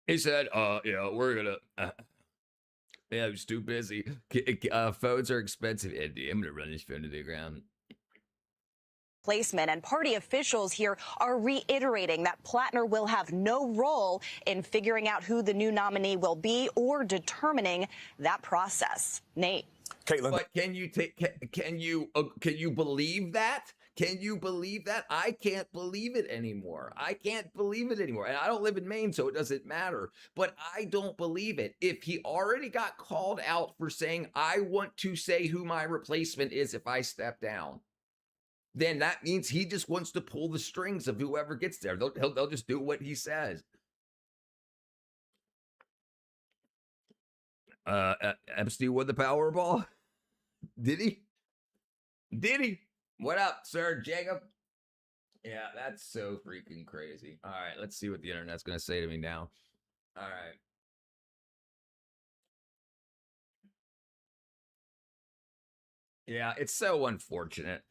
Speaker 1: He said, we're gonna I'm just too busy. Phones are expensive, Andy. I'm gonna run this phone to the ground.
Speaker 9: Placement, and party officials here are reiterating that Plattner will have no role in figuring out who the new nominee will be or determining that process. Nate.
Speaker 1: Caitlin. But can you believe that? Can you believe that? I can't believe it anymore. And I don't live in Maine, so it doesn't matter. But I don't believe it. If he already got called out for saying, I want to say who my replacement is if I step down, then that means he just wants to pull the strings of whoever gets there. They'll just do what he says. Epstein won the Powerball? Did he? What up, Sir Jacob? Yeah, that's so freaking crazy. All right, let's see what the internet's going to say to me now. All right. Yeah, it's so unfortunate.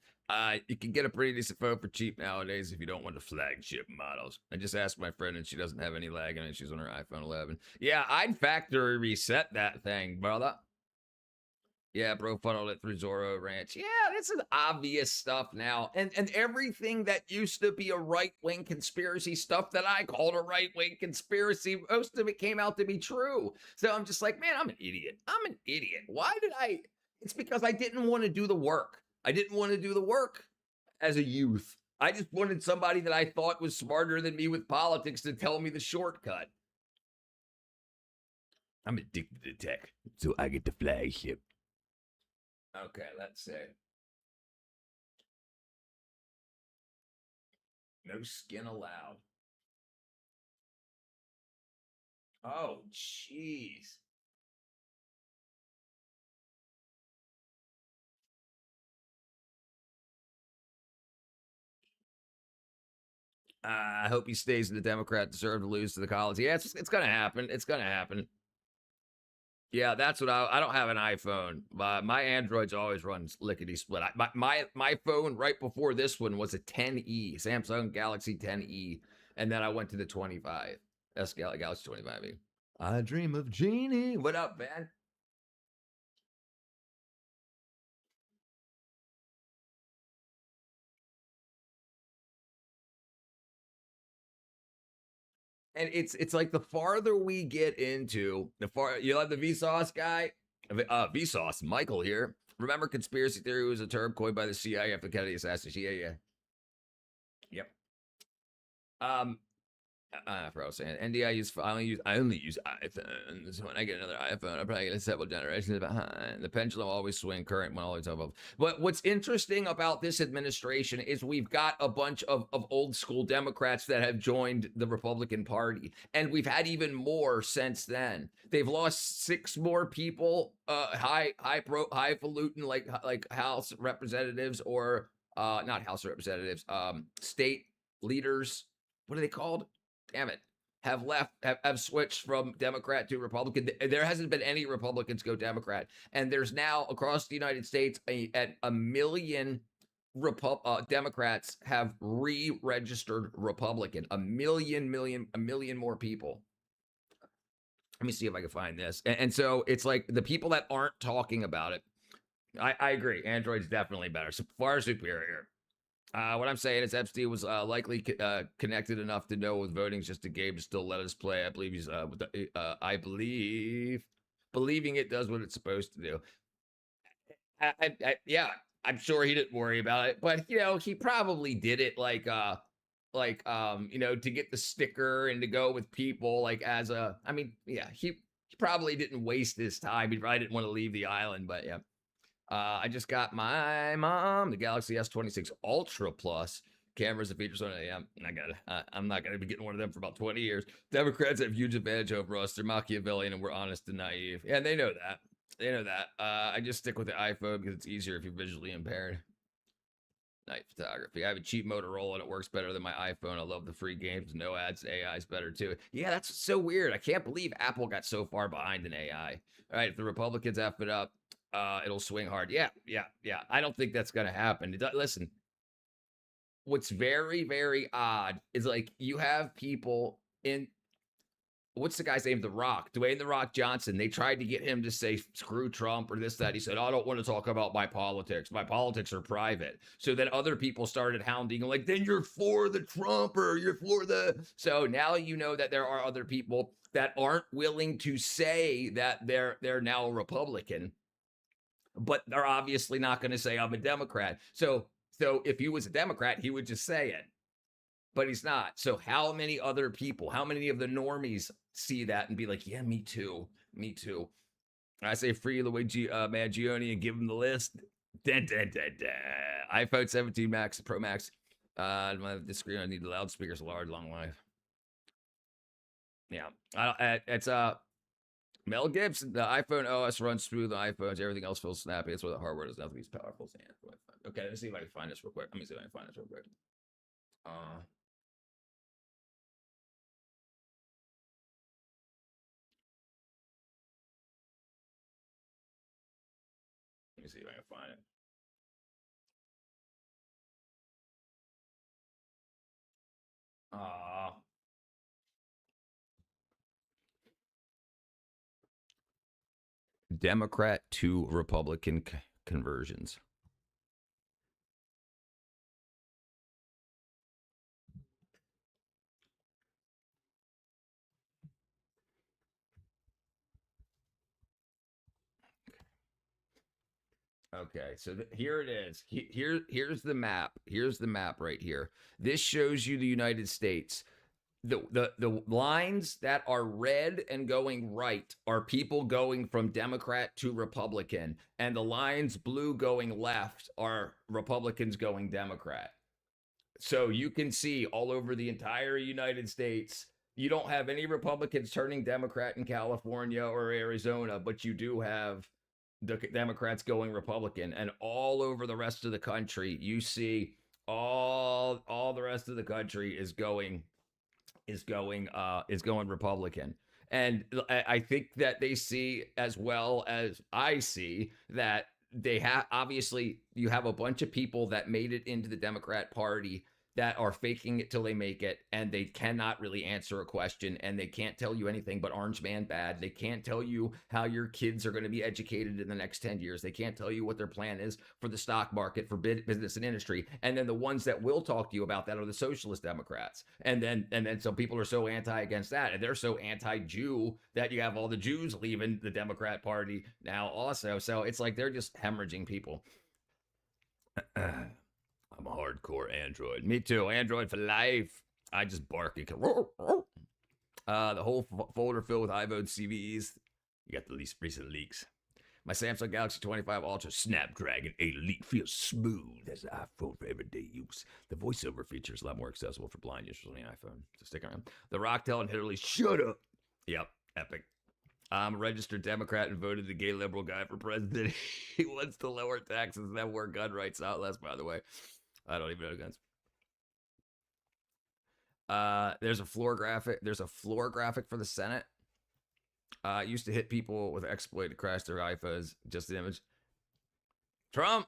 Speaker 1: You can get a pretty decent phone for cheap nowadays if you don't want the flagship models. I just asked my friend and she doesn't have any lag in it. She's on her iPhone 11. Yeah, I'd factory reset that thing, brother. Yeah, bro, funneled it through Zorro Ranch. Yeah, this is obvious stuff now. And everything that used to be a right-wing conspiracy stuff that I called a right-wing conspiracy, most of it came out to be true. So I'm just like, man, I'm an idiot. Why did I? It's because I didn't want to do the work. I didn't want to do the work as a youth. I just wanted somebody that I thought was smarter than me with politics to tell me the shortcut. I'm addicted to tech, so I get the flagship. Okay, let's see. No skin allowed. Oh, jeez. I hope he stays in the Democrat, deserve to lose to the college. Yeah, it's going to happen. It's going to happen. Yeah, that's what I don't have an iPhone. My Androids always runs lickety split. My phone right before this one was a 10E, Samsung Galaxy 10E, and then I went to the 25. That's Galaxy 25E. I dream of Jeannie. What up, man? And it's like the farther we get into, you love the Vsauce guy? Vsauce, Michael here. Remember conspiracy theory was a term coined by the CIA after Kennedy assassination? Yeah. Yep. For I was saying, I only use iPhones. When I get another iPhone, I'm probably get several generations behind. The pendulum always swing current when always above. But what's interesting about this administration is we've got a bunch of old school Democrats that have joined the Republican Party, and we've had even more since then. They've lost 6 more people, highfalutin like House representatives or not House representatives, state leaders. What are they called? Damn it, have switched from Democrat to Republican. There hasn't been any Republicans go Democrat. And there's now across the United States, a million Democrats have re-registered Republican. A million more people. Let me see if I can find this. And so it's like the people that aren't talking about it. I agree. Android's definitely better. So far superior. What I'm saying is Epstein was likely connected enough to know with voting just a game to still let us play. I believe he's believing it does what it's supposed to do. Yeah, I'm sure he didn't worry about it, but you know, he probably did it like you know, to get the sticker and to go with people like as a, I mean, yeah, he probably didn't waste his time. He probably didn't want to leave the island, but yeah. I just got my mom the Galaxy S26 Ultra Plus. Cameras and features on it. Yeah, I'm not gonna be getting one of them for about 20 years. Democrats have huge advantage over us. They're Machiavellian and we're honest and naive. Yeah, and they know that. They know that. I just stick with the iPhone because it's easier if you're visually impaired. Night photography. I have a cheap Motorola and it works better than my iPhone. I love the free games, no ads. AI is better too. Yeah, that's so weird. I can't believe Apple got so far behind in AI. All right, if the Republicans F it up, it'll swing hard. Yeah. I don't think that's gonna happen. Listen, what's very, very odd is like you have people in, what's the guy's name? The Rock, Dwayne The Rock Johnson. They tried to get him to say screw Trump or this, that. He said, I don't want to talk about my politics. My politics are private. So then other people started hounding him like, then you're for the Trump or you're for the. So now you know that there are other people that aren't willing to say that they're now a Republican, but they're obviously not going to say I'm a Democrat. So if he was a Democrat, he would just say it. But he's not. So how many other people, how many of the normies see that and be like, yeah, me too. Me too. I say free Luigi Mangione and give him the list. iPhone 17 Max, Pro Max. This screen, I need the loudspeakers, large, long life. Yeah. It's Mel Gibson, the iPhone OS runs smooth on iPhones. Everything else feels snappy. That's why the hardware does nothing as powerful as the Android. Okay, let me see if I can find this real quick. Let me find this real quick. Find it. Democrat to Republican conversions. Okay, so here it is. Here's the map. Here's the map right here. This shows you the United States. The lines that are red and going right are people going from Democrat to Republican, and the lines blue going left are Republicans going Democrat. So you can see all over the entire United States, you don't have any Republicans turning Democrat in California or Arizona, but you do have the Democrats going Republican. And all over the rest of the country, you see all the rest of the country is going Republican. And I think that they see, as well as I see, that they have, obviously you have a bunch of people that made it into the Democrat Party that are faking it till they make it, and they cannot really answer a question, and they can't tell you anything but orange man bad. They can't tell you how your kids are going to be educated in the next 10 years. They can't tell you what their plan is for the stock market, for business and industry. And then the ones that will talk to you about that are the socialist Democrats. And then some people are so anti against that, and they're so anti-Jew that you have all the Jews leaving the Democrat Party now also. So it's like they're just hemorrhaging people. I'm a hardcore Android. Me too. Android for life. I just bark. The whole folder filled with iPhone CVEs. You got the least recent leaks. My Samsung Galaxy 25 Ultra Snapdragon 8 Elite feels smooth as an iPhone for everyday use. The voiceover feature is a lot more accessible for blind users on the iPhone. So stick around. The Rock telling Hillary, shut up. Yep, epic. I'm a registered Democrat and voted the gay liberal guy for president. He wants to lower taxes and have more gun rights out less, by the way. I don't even know guns. There's a floor graphic. There's a floor graphic for the Senate. Used to hit people with an exploit to crash their iPhones. Just an image. Trump,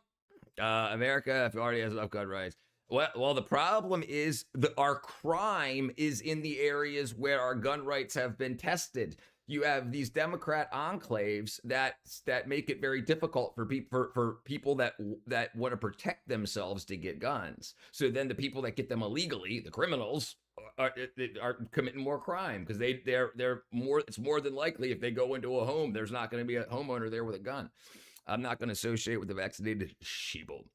Speaker 1: America, if it already has enough gun rights. Well, the problem is that our crime is in the areas where our gun rights have been tested. you have these Democrat enclaves that make it very difficult for people that want to protect themselves to get guns. So then the people that get them illegally, the criminals, are committing more crime because they're more. It's more than likely if they go into a home, there's not going to be a homeowner there with a gun. I'm not going to associate with the vaccinated sheeple.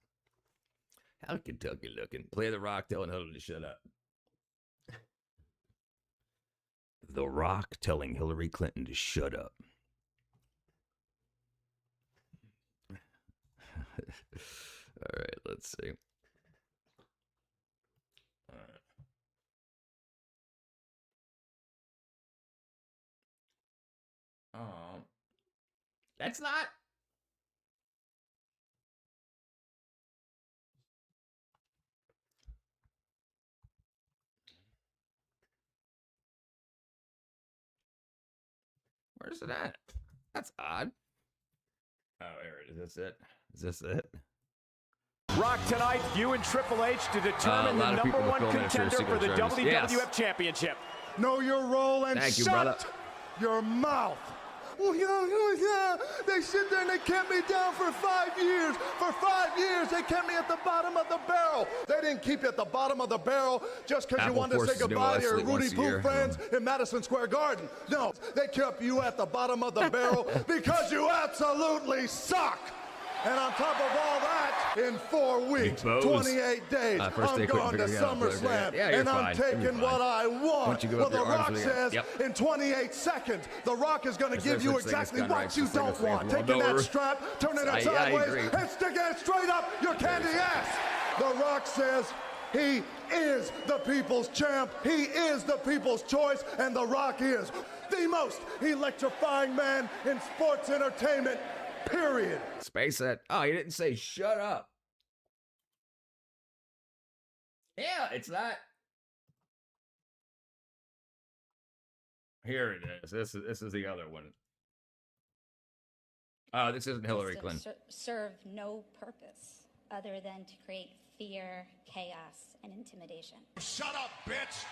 Speaker 1: How Kentucky looking? Play The Rock telling Hillary to shut up. The Rock telling Hillary Clinton to shut up. All right, let's see. All right. That's not. Where's it at? That's odd. Oh, here it is. Is this it? Is this it?
Speaker 15: Rock tonight, you and Triple H to determine the number one contender for the WWF Championship.
Speaker 16: Know your role and
Speaker 1: Thank you,
Speaker 16: shut
Speaker 1: brother.
Speaker 16: your mouth. Oh, yeah. They sit there and they kept me down for 5 years. For 5 years, they kept me at the bottom of the barrel. They didn't keep you at the bottom of the barrel just because you wanted to say goodbye to your Rudy Poo friends in Madison Square Garden. No, they kept you at the bottom of the barrel because you absolutely suck. And on top of all that, in 4 weeks, 28 days, I'm going to SummerSlam, and I'm taking what I want. Well, The Rock says in 28 seconds, The Rock is going to give you exactly what you don't want. Taking that strap, turning it sideways, and sticking it straight up your candy ass. The Rock says he is the people's champ. He is the people's choice, and The Rock is the most electrifying man in sports entertainment. Period.
Speaker 1: Space it. Oh, he didn't say shut up. Yeah, it's not. Here it is. This is the other one. Oh, this isn't Hillary Clinton.
Speaker 17: Serve no purpose other than to create fear, chaos, and intimidation.
Speaker 16: Shut up, bitch.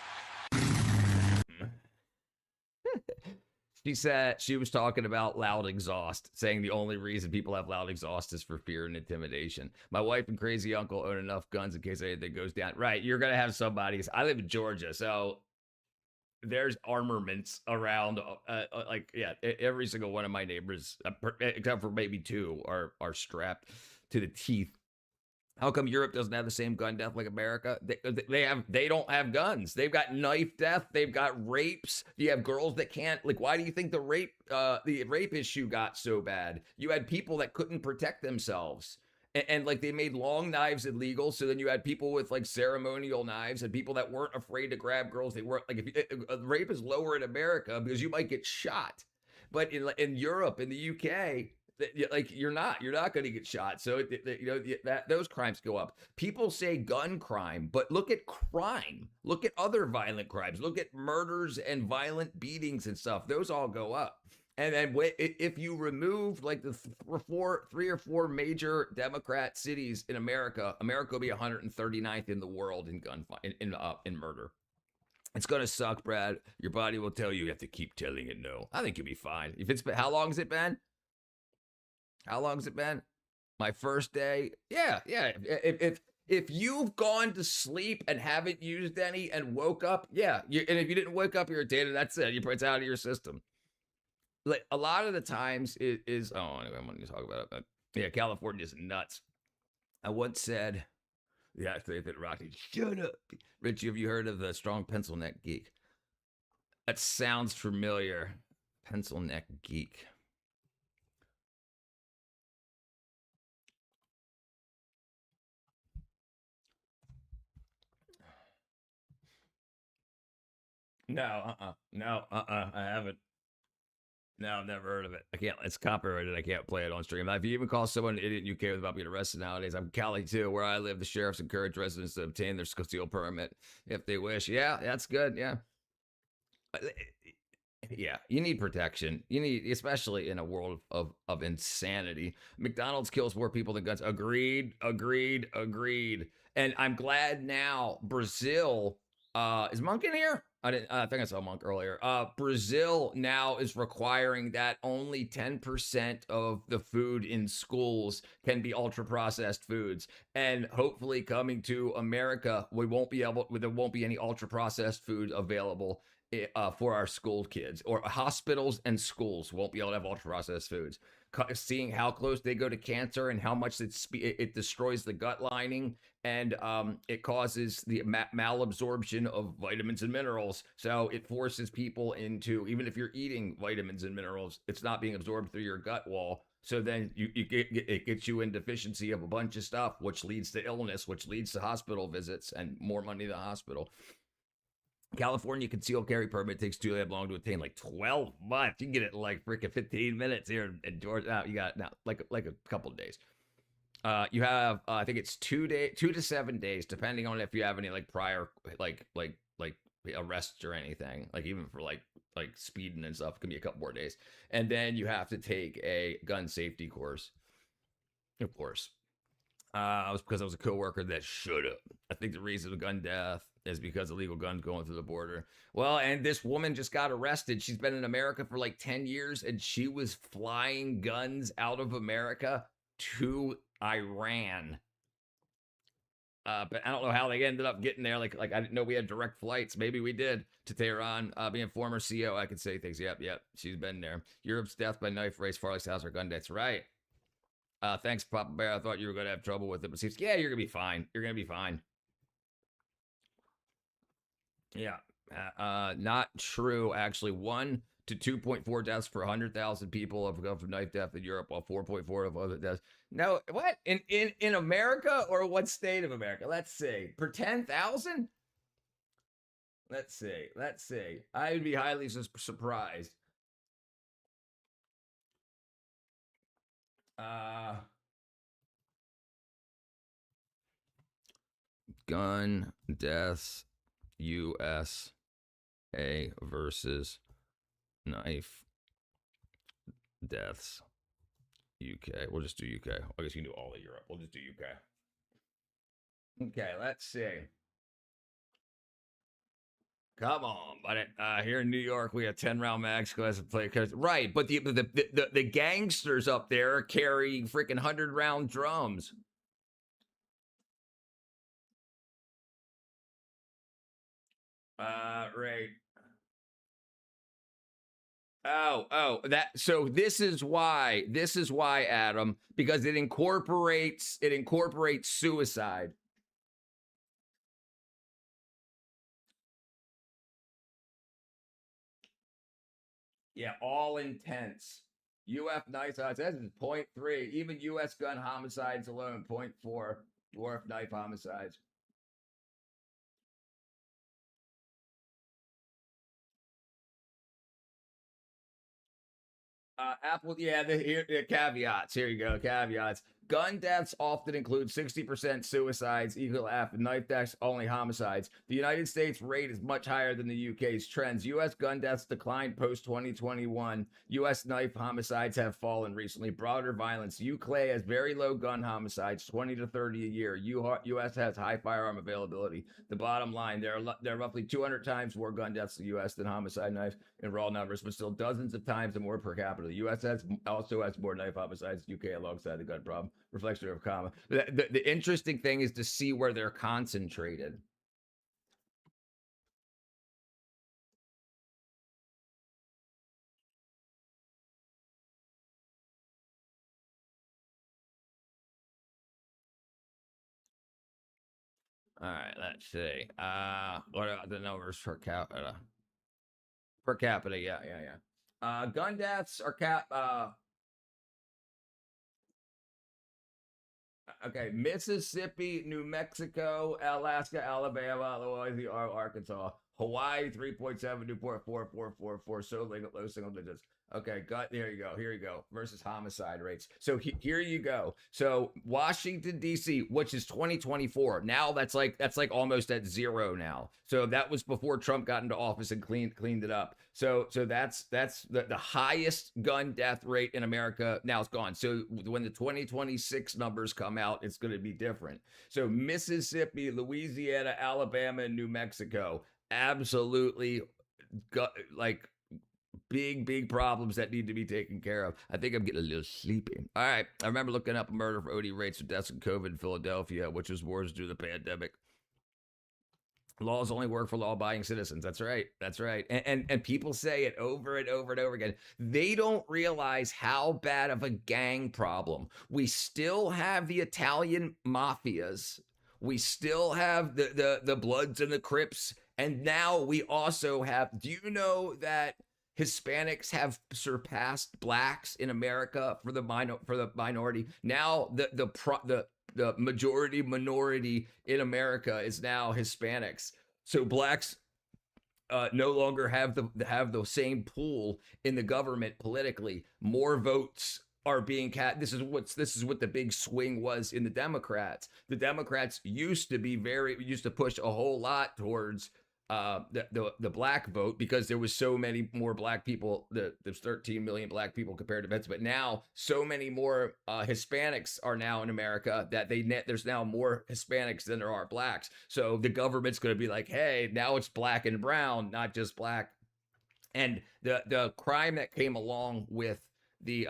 Speaker 1: She said she was talking about loud exhaust, saying the only reason people have loud exhaust is for fear and intimidation. My wife and crazy uncle own enough guns in case anything goes down. Right, you're going to have somebody's. I live in Georgia, so there's armaments around. Every single one of my neighbors, except for maybe 2, are strapped to the teeth. How come Europe doesn't have the same gun death like America? They don't have guns. They've got knife death. They've got rapes. You have girls that can't. Like, why do you think the rape issue got so bad? You had people that couldn't protect themselves, and like they made long knives illegal. So then you had people with like ceremonial knives and people that weren't afraid to grab girls. They weren't like rape is lower in America because you might get shot, but in Europe, in the UK. Like you're not going to get shot. So those crimes go up. People say gun crime, but look at crime. Look at other violent crimes. Look at murders and violent beatings and stuff. Those all go up. And then if you remove like the 3 or 4 major Democrat cities in America, America will be 139th in the world in in murder. It's going to suck, Brad. Your body will tell you have to keep telling it no. I think you'll be fine. How long has it been? How long has it been? My first day? Yeah. If you've gone to sleep and haven't used any and woke up, and if you didn't wake up irritated, that's it. It's out of your system. Like a lot of the times it is. Oh, anyway, I'm going to talk about it. Yeah, California is nuts. I once said, Rocky, shut up. Richie, have you heard of the strong pencil neck geek? That sounds familiar. Pencil neck geek. No, I haven't. No, I've never heard of it. I can't. It's copyrighted. I can't play it on stream. If you even call someone an idiot in UK without being arrested nowadays, I'm Cali too. Where I live, the sheriffs encourage residents to obtain their conceal permit if they wish. Yeah, that's good. Yeah, you need protection. You need, especially in a world of insanity. McDonald's kills more people than guns. Agreed. And I'm glad now Brazil Is Monk in here? I think I saw Monk earlier. Brazil now is requiring that only 10% of the food in schools can be ultra processed foods, and hopefully coming to America, there won't be any ultra processed food available for our school kids, or hospitals and schools won't be able to have ultra processed foods. Seeing how close they go to cancer and how much it destroys the gut lining, and it causes the malabsorption of vitamins and minerals. So it forces people into, even if you're eating vitamins and minerals, it's not being absorbed through your gut wall. So then it gets you in deficiency of a bunch of stuff, which leads to illness, which leads to hospital visits and more money to the hospital. California concealed carry permit takes too long to attain, like 12 months. You can get it in like freaking 15 minutes here in Georgia. You got it now, like a couple of days. You have I think it's 2 to 7 days, depending on if you have any like prior like arrests or anything. Like even for like speeding and stuff, it can be a couple more days. And then you have to take a gun safety course, of course. Because I was a coworker that should have. I think the reason of gun death is because illegal guns going through the border. Well, and this woman just got arrested. She's been in America for like 10 years, and she was flying guns out of America to Iran. But I don't know how they ended up getting there. Like I didn't know we had direct flights. Maybe we did to Tehran. Being former CO, I could say things. Yep. She's been there. Europe's death by knife race far less house or gun deaths. Right. Thanks, Papa Bear. I thought you were going to have trouble with it, but seems, yeah, you're going to be fine. You're going to be fine. Yeah. Not true, actually. 1 to 2.4 deaths per 100,000 people have come from knife death in Europe, while 4.4 of other deaths. No, what? In America, or what state of America? Let's see. Per 10,000? Let's see. I would be highly surprised. Gun deaths, USA versus knife deaths, UK. We'll just do UK. I guess you can do all of Europe. We'll just do UK. Okay, let's see. Come on, but here in New York, we have 10-round mags class of play cards. Right, but the gangsters up there carry freaking 100-round drums. Right. Oh, so this is why, Adam, because it incorporates suicide. Yeah, all intense. UF knife size, that is 0.3. Even US gun homicides alone, 0.4. Dwarf knife homicides. Apple, yeah, the caveats. Here you go, caveats. Gun deaths often include 60% suicides, equal half. Knife deaths, only homicides. The United States rate is much higher than the UK's trends. U.S. gun deaths declined post-2021. U.S. knife homicides have fallen recently. Broader violence. UK has very low gun homicides, 20 to 30 a year. U.S. has high firearm availability. The bottom line, there are roughly 200 times more gun deaths in the U.S. than homicide knives in raw numbers, but still dozens of times more per capita. The U.S. also has more knife homicides than UK alongside the gun problem. Reflection of comma. The interesting thing is to see where they're concentrated. All right, let's see. What are the numbers per capita? Per capita, yeah. Gun deaths are okay, Mississippi, New Mexico, Alaska, Alabama, Illinois, Arkansas, Hawaii 3.7, Newport 4.444. So low single digits. Okay, there you go. Here you go. Versus homicide rates. So here you go. So Washington D.C., which is 2024. Now that's like almost at zero now. So that was before Trump got into office and cleaned it up. So that's the highest gun death rate in America. Now it's gone. So when the 2026 numbers come out, it's going to be different. So Mississippi, Louisiana, Alabama, and New Mexico, absolutely like big problems that need to be taken care of. I think I'm getting a little sleepy. All right. I remember looking up murder for OD rates of deaths in COVID in Philadelphia, which was worse due to the pandemic. Laws only work for law-abiding citizens. That's right. That's right. And people say it over and over and over again. They don't realize how bad of a gang problem. We still have the Italian mafias. We still have the Bloods and the Crips. And now we also have, do you know that Hispanics have surpassed blacks in America for the minority? Now the majority minority in America is now Hispanics. So blacks no longer have the same pool in the government politically. More votes are being cast. This is what the big swing was in the Democrats. The Democrats used to push a whole lot towards the black vote because there was so many more black people. There's 13 million black people compared to vets, but now so many more Hispanics are now in America that there's now more Hispanics than there are blacks. So the government's going to be like, hey, now it's black and brown, not just black. And the crime that came along with the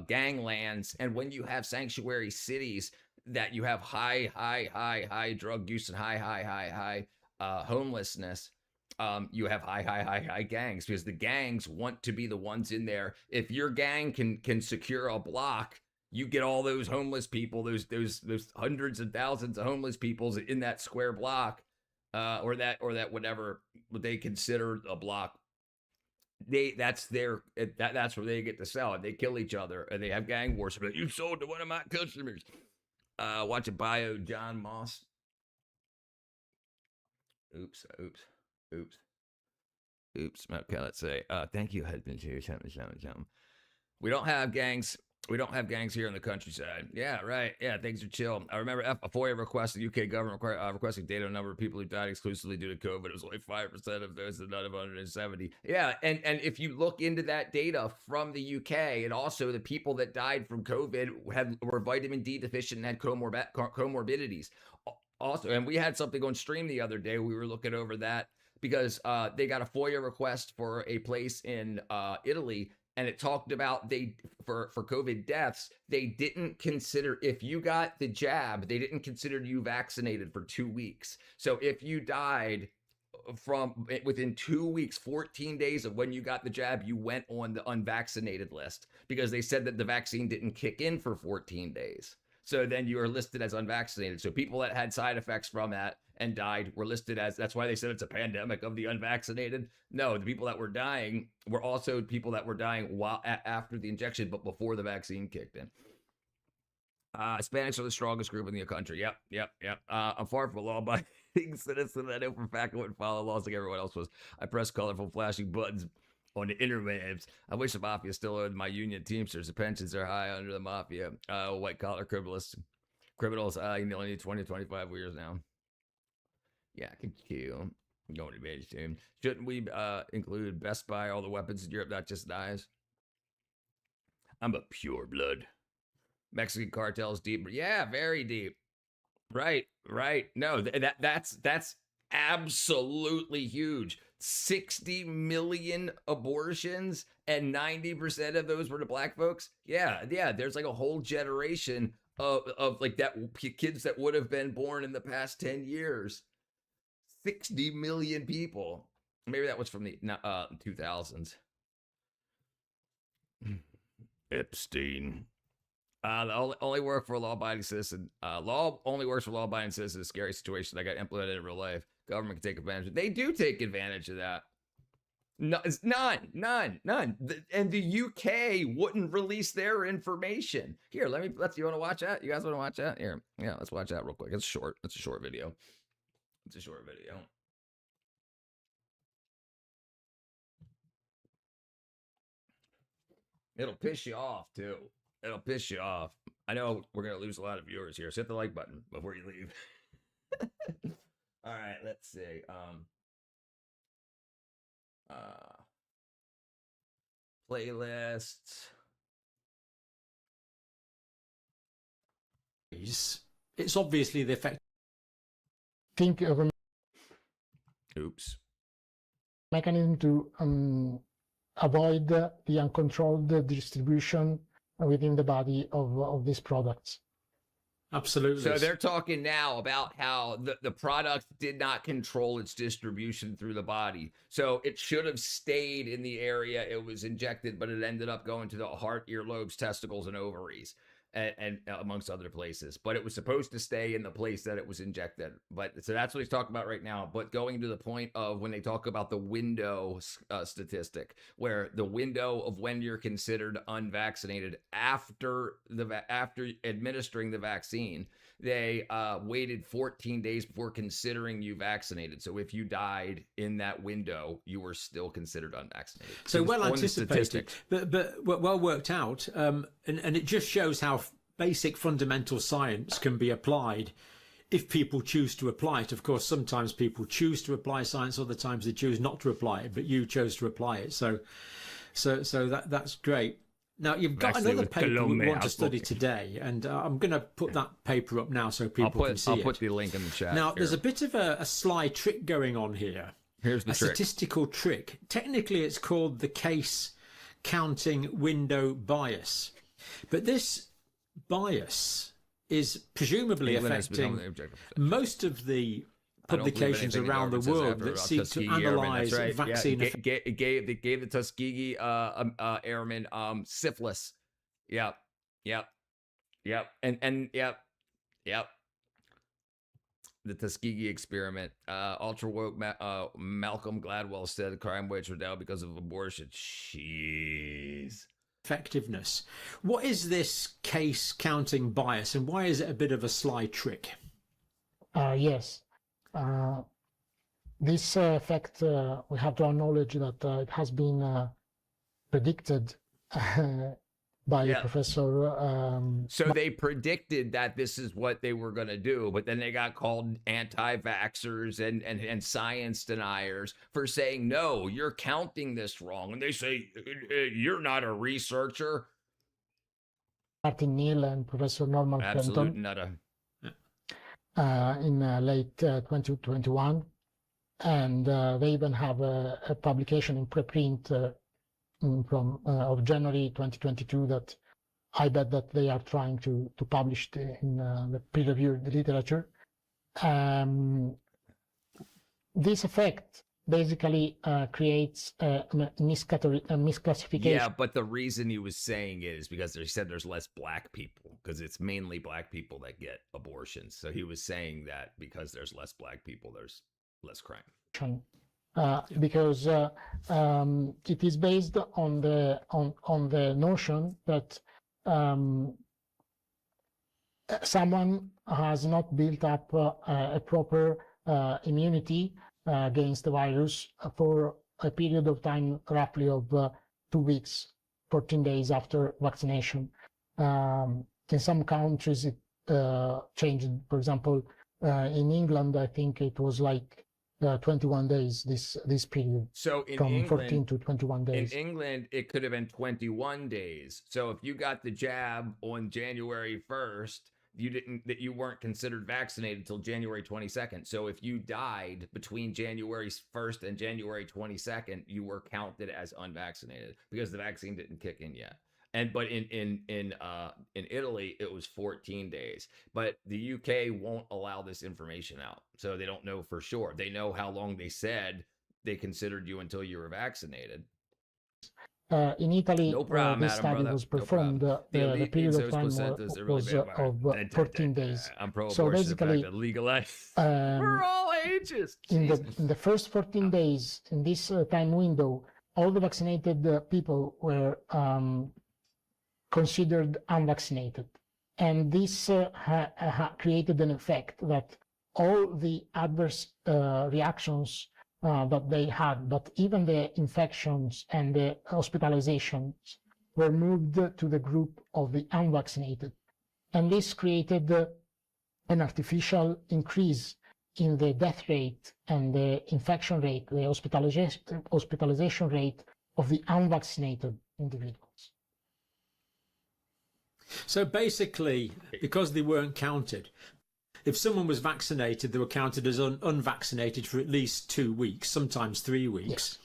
Speaker 1: ganglands, and when you have sanctuary cities that you have high drug use and high homelessness, you have high gangs, because the gangs want to be the ones in there. If your gang can secure a block, you get all those homeless people, those hundreds of thousands of homeless people in that square block, or that whatever they consider a block. That's where they get to sell it. They kill each other and they have gang wars. But you sold to one of my customers. Watch a bio, John Moss. Oops. Okay, let's say, thank you, husband. We don't have gangs. We don't have gangs here in the countryside. Yeah, right. Yeah, things are chill. I remember a FOIA request, the UK government requesting data on the number of people who died exclusively due to COVID. It was only 5% of those, and none of 170. Yeah, and if you look into that data from the UK, and also the people that died from COVID were vitamin D deficient and had comorbidities. Also, and we had something on stream the other day. We were looking over that because they got a FOIA request for a place in Italy. And it talked about for COVID deaths, they didn't consider, if you got the jab, they didn't consider you vaccinated for 2 weeks. So if you died from within 2 weeks, 14 days of when you got the jab, you went on the unvaccinated list because they said that the vaccine didn't kick in for 14 days. So then you are listed as unvaccinated. So people that had side effects from that and died were listed as, that's why they said it's a pandemic of the unvaccinated. No, the people that were dying were also people that were dying after the injection, but before the vaccine kicked in. Hispanics are the strongest group in the country. Yep. I'm far from a law-abiding citizen. I know for a fact I wouldn't follow laws like everyone else was. I press colorful flashing buttons on the interwebs. I wish the mafia still owed my union teamsters. The pensions are high under the mafia. White collar criminals, you only need 20 to 25 years now. Yeah, I can kill. I'm going to bed soon. Shouldn't we include Best Buy, all the weapons in Europe, not just knives? I'm a pure blood. Mexican cartels deep. Yeah, very deep. Right. No, that's absolutely huge. 60 million abortions, and 90% of those were to black folks. Yeah. There's like a whole generation of like that kids that would have been born in the past 10 years. 60 million people. Maybe that was from the 2000s. Epstein. Only work for a law-abiding citizen. Law only works for law-abiding citizens. A scary situation that got implemented in real life. Government can take advantage of it. They do take advantage of that. No, it's none. And the UK wouldn't release their information. Here, you want to watch that? You guys want to watch that? Here, yeah, let's watch that real quick. It's short. It's a short video. It'll piss you off too. It'll piss you off. I know we're gonna lose a lot of viewers here. So hit the like button before you leave. All right, let's see. Playlists.
Speaker 18: It's obviously the effect.
Speaker 19: Think of a mechanism to avoid the uncontrolled distribution within the body of these products.
Speaker 18: Absolutely.
Speaker 1: So they're talking now about how the product did not control its distribution through the body. So it should have stayed in the area it was injected, but it ended up going to the heart, earlobes, testicles, and ovaries. And amongst other places, but it was supposed to stay in the place that it was injected. But so that's what he's talking about right now. But going to the point of when they talk about the window statistic, where the window of when you're considered unvaccinated after administering the vaccine, they waited 14 days before considering you vaccinated. So if you died in that window, you were still considered unvaccinated.
Speaker 18: So well anticipated, but well worked out, and it just shows how basic fundamental science can be applied if people choose to apply it. Of course, sometimes people choose to apply science, other times they choose not to apply it, but you chose to apply it. So that's great. Now, you've got another paper we want to study today, and I'm going to put that paper up now so people can see it.
Speaker 1: I'll put the link in the chat.
Speaker 18: Now, there's a bit of a sly trick going on here.
Speaker 1: Here's the trick.
Speaker 18: Statistical trick. Technically, it's called the case counting window bias. But this bias is presumably affecting most of the publications around the world that seek to analyze vaccine.
Speaker 1: They gave the Tuskegee airmen syphilis. Yep. And the Tuskegee experiment. Ultra woke Malcolm Gladwell said crime rates are down because of abortion. Jeez.
Speaker 18: Effectiveness. What is this case counting bias, and why is it a bit of a sly trick?
Speaker 19: Yes. This effect, we have to acknowledge that it has been predicted by Professor.
Speaker 1: So they predicted that this is what they were going to do, but then they got called anti-vaxxers and science deniers for saying, no, you're counting this wrong. And they say, you're not a researcher.
Speaker 19: Martin Neal and Professor Norman
Speaker 1: Absolute
Speaker 19: Fenton.
Speaker 1: Nutter.
Speaker 19: In late 2021, and they even have a publication in preprint from of January 2022 that I bet that they are trying to publish in the peer-reviewed literature. This effect basically creates a misclassification.
Speaker 1: Yeah, but the reason he was saying it is because he said there's less black people, because it's mainly black people that get abortions. So he was saying that because there's less black people, there's less crime.
Speaker 19: Because it is based on the notion that someone has not built up a proper immunity against the virus for a period of time roughly of 2 weeks, 14 days after vaccination. In some countries it changed. For example, in England, I think it was like 21 days, this period.
Speaker 1: So in
Speaker 19: from
Speaker 1: England,
Speaker 19: 14 to 21 days.
Speaker 1: In England, it could have been 21 days. So if you got the jab on January 1st, you weren't considered vaccinated until January 22nd. So if you died between January 1st and January 22nd, you were counted as unvaccinated because the vaccine didn't kick in yet. But in Italy, it was 14 days. But the UK won't allow this information out, so they don't know for sure. They know how long they said they considered you until you were vaccinated.
Speaker 19: In Italy, this study was performed. The period of time was of 14 days.
Speaker 1: I'm pro
Speaker 19: so basically,
Speaker 1: legalize for all ages.
Speaker 19: In the first 14 days, in this time window, all the vaccinated people were considered unvaccinated, and this created an effect that all the adverse reactions that they had, but even the infections and the hospitalizations were moved to the group of the unvaccinated. And this created an artificial increase in the death rate and the infection rate, the hospitalization rate of the unvaccinated individuals.
Speaker 18: So basically, because they weren't counted, if someone was vaccinated, they were counted as unvaccinated for at least 2 weeks, sometimes 3 weeks. Yes.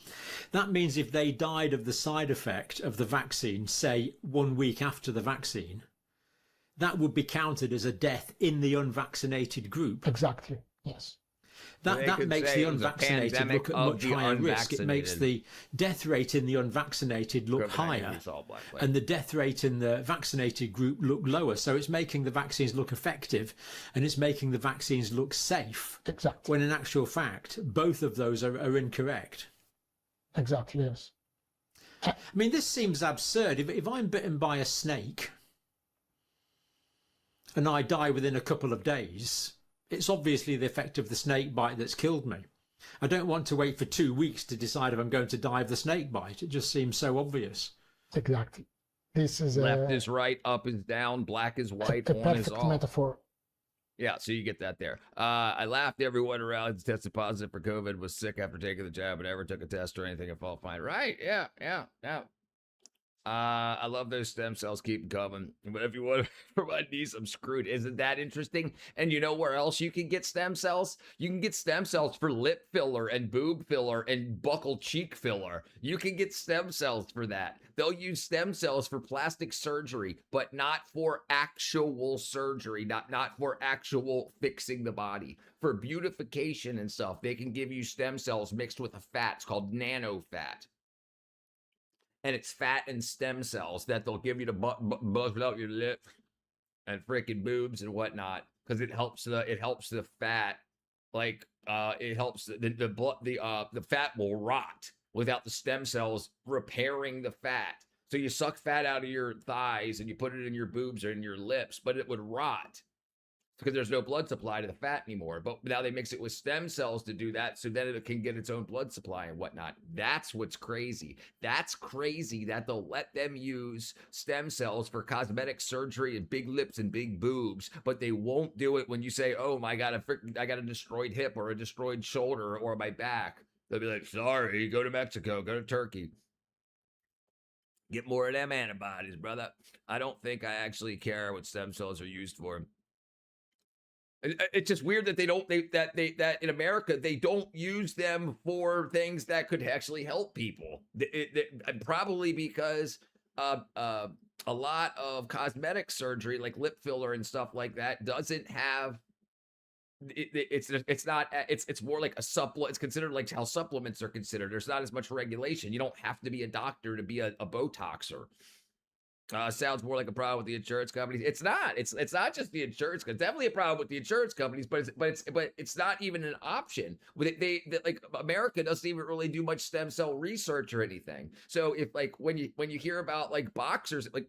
Speaker 18: That means if they died of the side effect of the vaccine, say 1 week after the vaccine, that would be counted as a death in the unvaccinated group.
Speaker 19: Exactly, yes.
Speaker 18: That makes the unvaccinated look at much higher risk. It makes the death rate in the unvaccinated look higher, and the death rate in the vaccinated group look lower. So it's making the vaccines look effective, and it's making the vaccines look safe.
Speaker 19: Exactly.
Speaker 18: When in actual fact, both of those are incorrect.
Speaker 19: Exactly, yes.
Speaker 18: I mean, this seems absurd. If I'm bitten by a snake and I die within a couple of days, it's obviously the effect of the snake bite that's killed me. I don't want to wait for 2 weeks to decide if I'm going to die of the snake bite. It just seems so obvious.
Speaker 19: Exactly. This is
Speaker 1: left is right, up is down, black is white, on is off.
Speaker 19: Perfect metaphor.
Speaker 1: Yeah, so you get that there. I laughed. Everyone around tested positive for COVID, was sick after taking the jab, but never took a test or anything and felt fine. Right? Yeah. I love those stem cells. Keep coming. But if you want for my niece, I'm screwed. Isn't that interesting? And you know where else you can get stem cells? You can get stem cells for lip filler and boob filler and buccal cheek filler. You can get stem cells for that. They'll use stem cells for plastic surgery, but not for actual surgery, not for actual fixing the body. For beautification and stuff, they can give you stem cells mixed with a fat. It's called nano fat. And it's fat and stem cells that they'll give you to buff out your lip and freaking boobs and whatnot, because it helps the fat, like it helps the fat will rot without the stem cells repairing the fat. So you suck fat out of your thighs and you put it in your boobs or in your lips, but it would rot because there's no blood supply to the fat anymore. But now they mix it with stem cells to do that, so then it can get its own blood supply and whatnot. That's what's crazy. That's crazy that they'll let them use stem cells for cosmetic surgery and big lips and big boobs, but they won't do it when you say, oh, I got a destroyed hip or a destroyed shoulder or my back. They'll be like, sorry, go to Mexico, go to Turkey. Get more of them antibodies, brother. I don't think I actually care what stem cells are used for. It's just weird that that in America they don't use them for things that could actually help people. Probably because a lot of cosmetic surgery, like lip filler and stuff like that, doesn't have. It's more like a supplement. It's considered like how supplements are considered. There's not as much regulation. You don't have to be a doctor to be a Botoxer. Sounds more like a problem with the insurance companies. It's not. It's not just the insurance. It's definitely a problem with the insurance companies, but it's not even an option. They like America doesn't even really do much stem cell research or anything. So if like when you hear about like boxers, like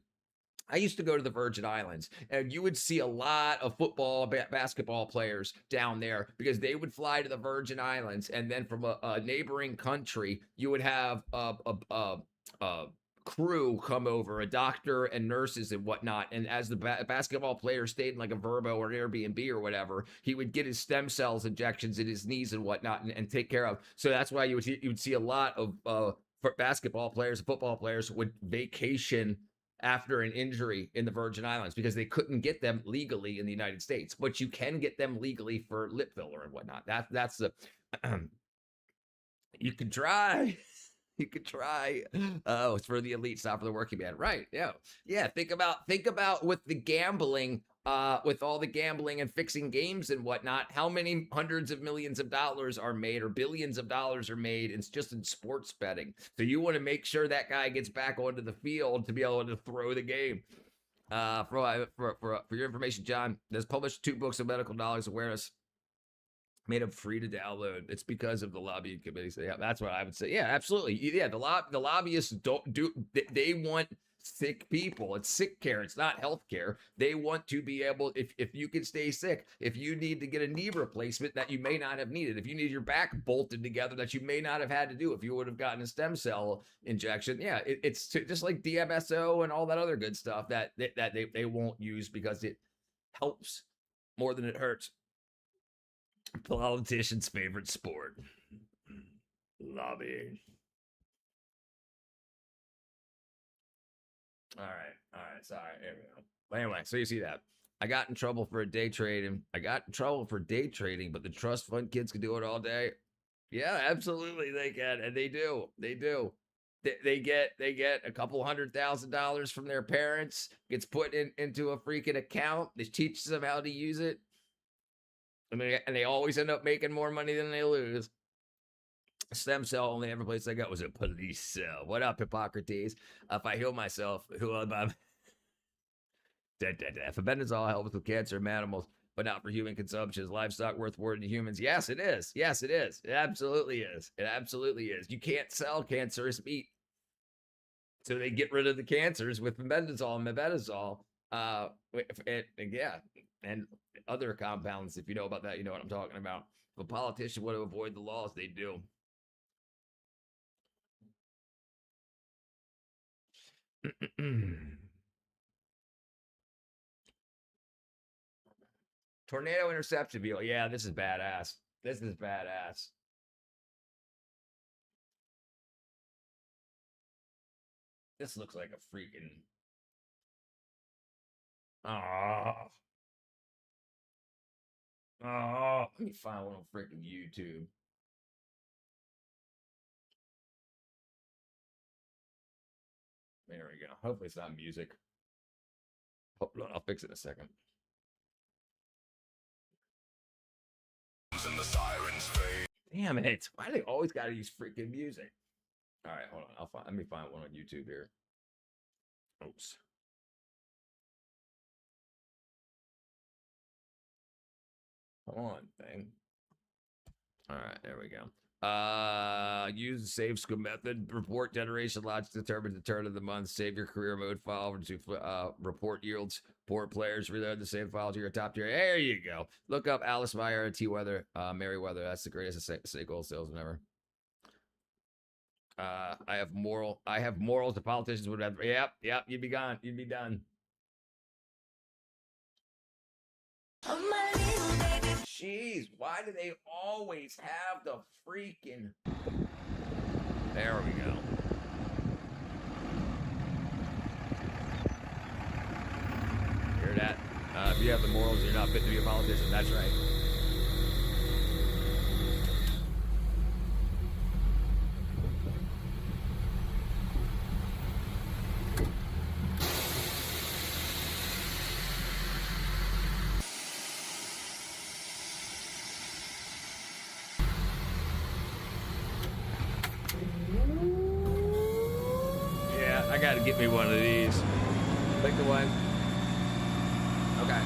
Speaker 1: I used to go to the Virgin Islands, and you would see a lot of football, basketball players down there because they would fly to the Virgin Islands, and then from a neighboring country, you would have a crew come over, a doctor and nurses and whatnot, and as the basketball player stayed in like a Verbo or an Airbnb or whatever, he would get his stem cells injections in his knees and whatnot and take care of. So that's why you would see a lot of basketball players and football players would vacation after an injury in the Virgin Islands because they couldn't get them legally in the United States, but you can get them legally for lip filler and whatnot. That's the you could try. You could try. Oh, it's for the elite, it's not for the working man. Right. Yeah. Think about with the gambling, with all the gambling and fixing games and whatnot, how many hundreds of millions of dollars are made or billions of dollars are made. It's just in sports betting. So you want to make sure that guy gets back onto the field to be able to throw the game. For your information, John, there's published 2 books of medical knowledge awareness. Made them free to download. It's because of the lobbying committee. So yeah, that's what I would say. Yeah, absolutely. Yeah, the lobbyists don't do. They want sick people. It's sick care. It's not health care. They want to be able, if you can stay sick, if you need to get a knee replacement that you may not have needed, if you need your back bolted together that you may not have had to do, if you would have gotten a stem cell injection, yeah, it's just like DMSO and all that other good stuff that they won't use because it helps more than it hurts. Politicians' favorite sport. Lobbying. All right, sorry, here we go. But anyway, so you see that. I got in trouble for day trading. But the trust fund kids can do it all day. Yeah, absolutely they can, and they do. They do. They get a couple $100,000 from their parents, gets put into a freaking account. They teach them how to use it. And they always end up making more money than they lose. Stem cell, only every place I got was a police cell. What up, Hippocrates? If I heal myself, who am I? Febendazole helps with cancer in animals, but not for human consumption. Is livestock worth more than humans? Yes, it is. Yes, it is. It absolutely is. It absolutely is. You can't sell cancerous meat. So they get rid of the cancers with febendazole and mebendazole. And other compounds. If you know about that, you know what I'm talking about. If a politician want to avoid the laws, they do. Tornado interception vehicle. Yeah, this is badass. This is badass. This looks like a freaking... Oh, let me find one on freaking YouTube. There we go. Hopefully it's not music. Hold on, I'll fix it in a second. And the sirens fade. Damn it. Why do they always gotta use freaking music? Alright, hold on. Let me find one on YouTube here. Oops. Come on, thing. Alright, there we go. Use the save scoop method. Report generation logic determine the turn of the month. Save your career mode file to report yields. Poor players reload the save file to your top tier. There you go. Look up Alice Meyer, T Weather, Merriweather. That's the greatest gold salesman ever. I have morals. The politicians would have. Yep. You'd be gone. You'd be done. Jeez, why do they always have the freaking... There we go. Hear that? If you have the morals, you're not fit to be a politician. That's right. Gotta get me one of these. Pick the one. Okay.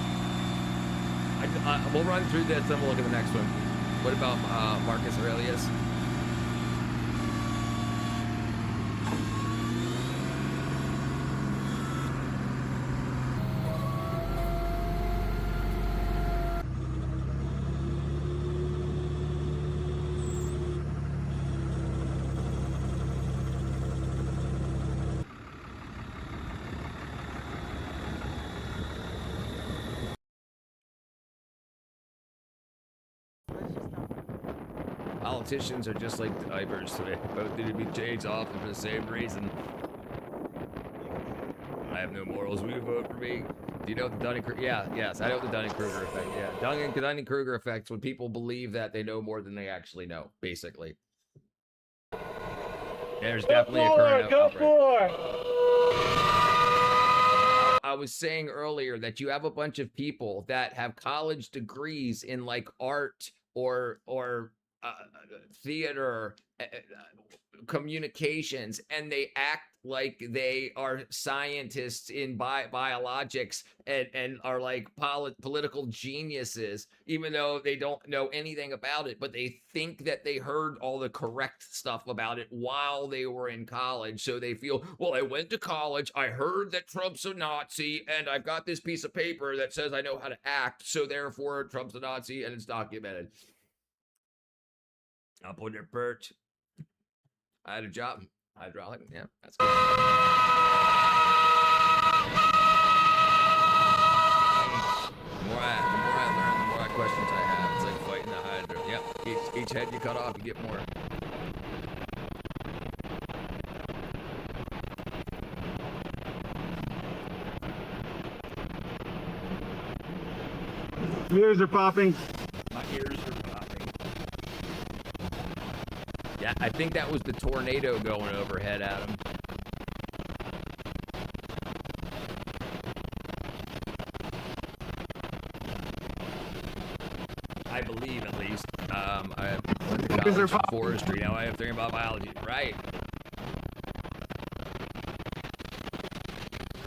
Speaker 1: We'll run through this, then we'll look at the next one. What about Marcus Aurelius? Politicians are just like divers, so they both need to be changed often for the same reason. I have no morals. Will you vote for me? Do you know what the Dunning-Kruger? Yes, I know what the Dunning-Kruger effect. Yeah, Dunning-Kruger effects when people believe that they know more than they actually know, basically. There's definitely a current outbreak. I was saying earlier that you have a bunch of people that have college degrees in like art or theater, communications, and they act like they are scientists in biologics and are like political geniuses, even though they don't know anything about it, but they think that they heard all the correct stuff about it while they were in college. So they feel, well, I went to college, I heard that Trump's a Nazi, and I've got this piece of paper that says I know how to act, so therefore Trump's a Nazi, and it's documented. Up on their perch. I had a job. Hydraulic. Yeah, that's good. The more I learn, the more questions I have. It's like fighting the hydra. Yep. Each head you cut off, you get more.
Speaker 20: Ears are popping.
Speaker 1: My ears are popping. Yeah, I think that was the tornado going overhead, Adam. I believe, at least. I went to college for forestry. Now I have to think about biology. Right.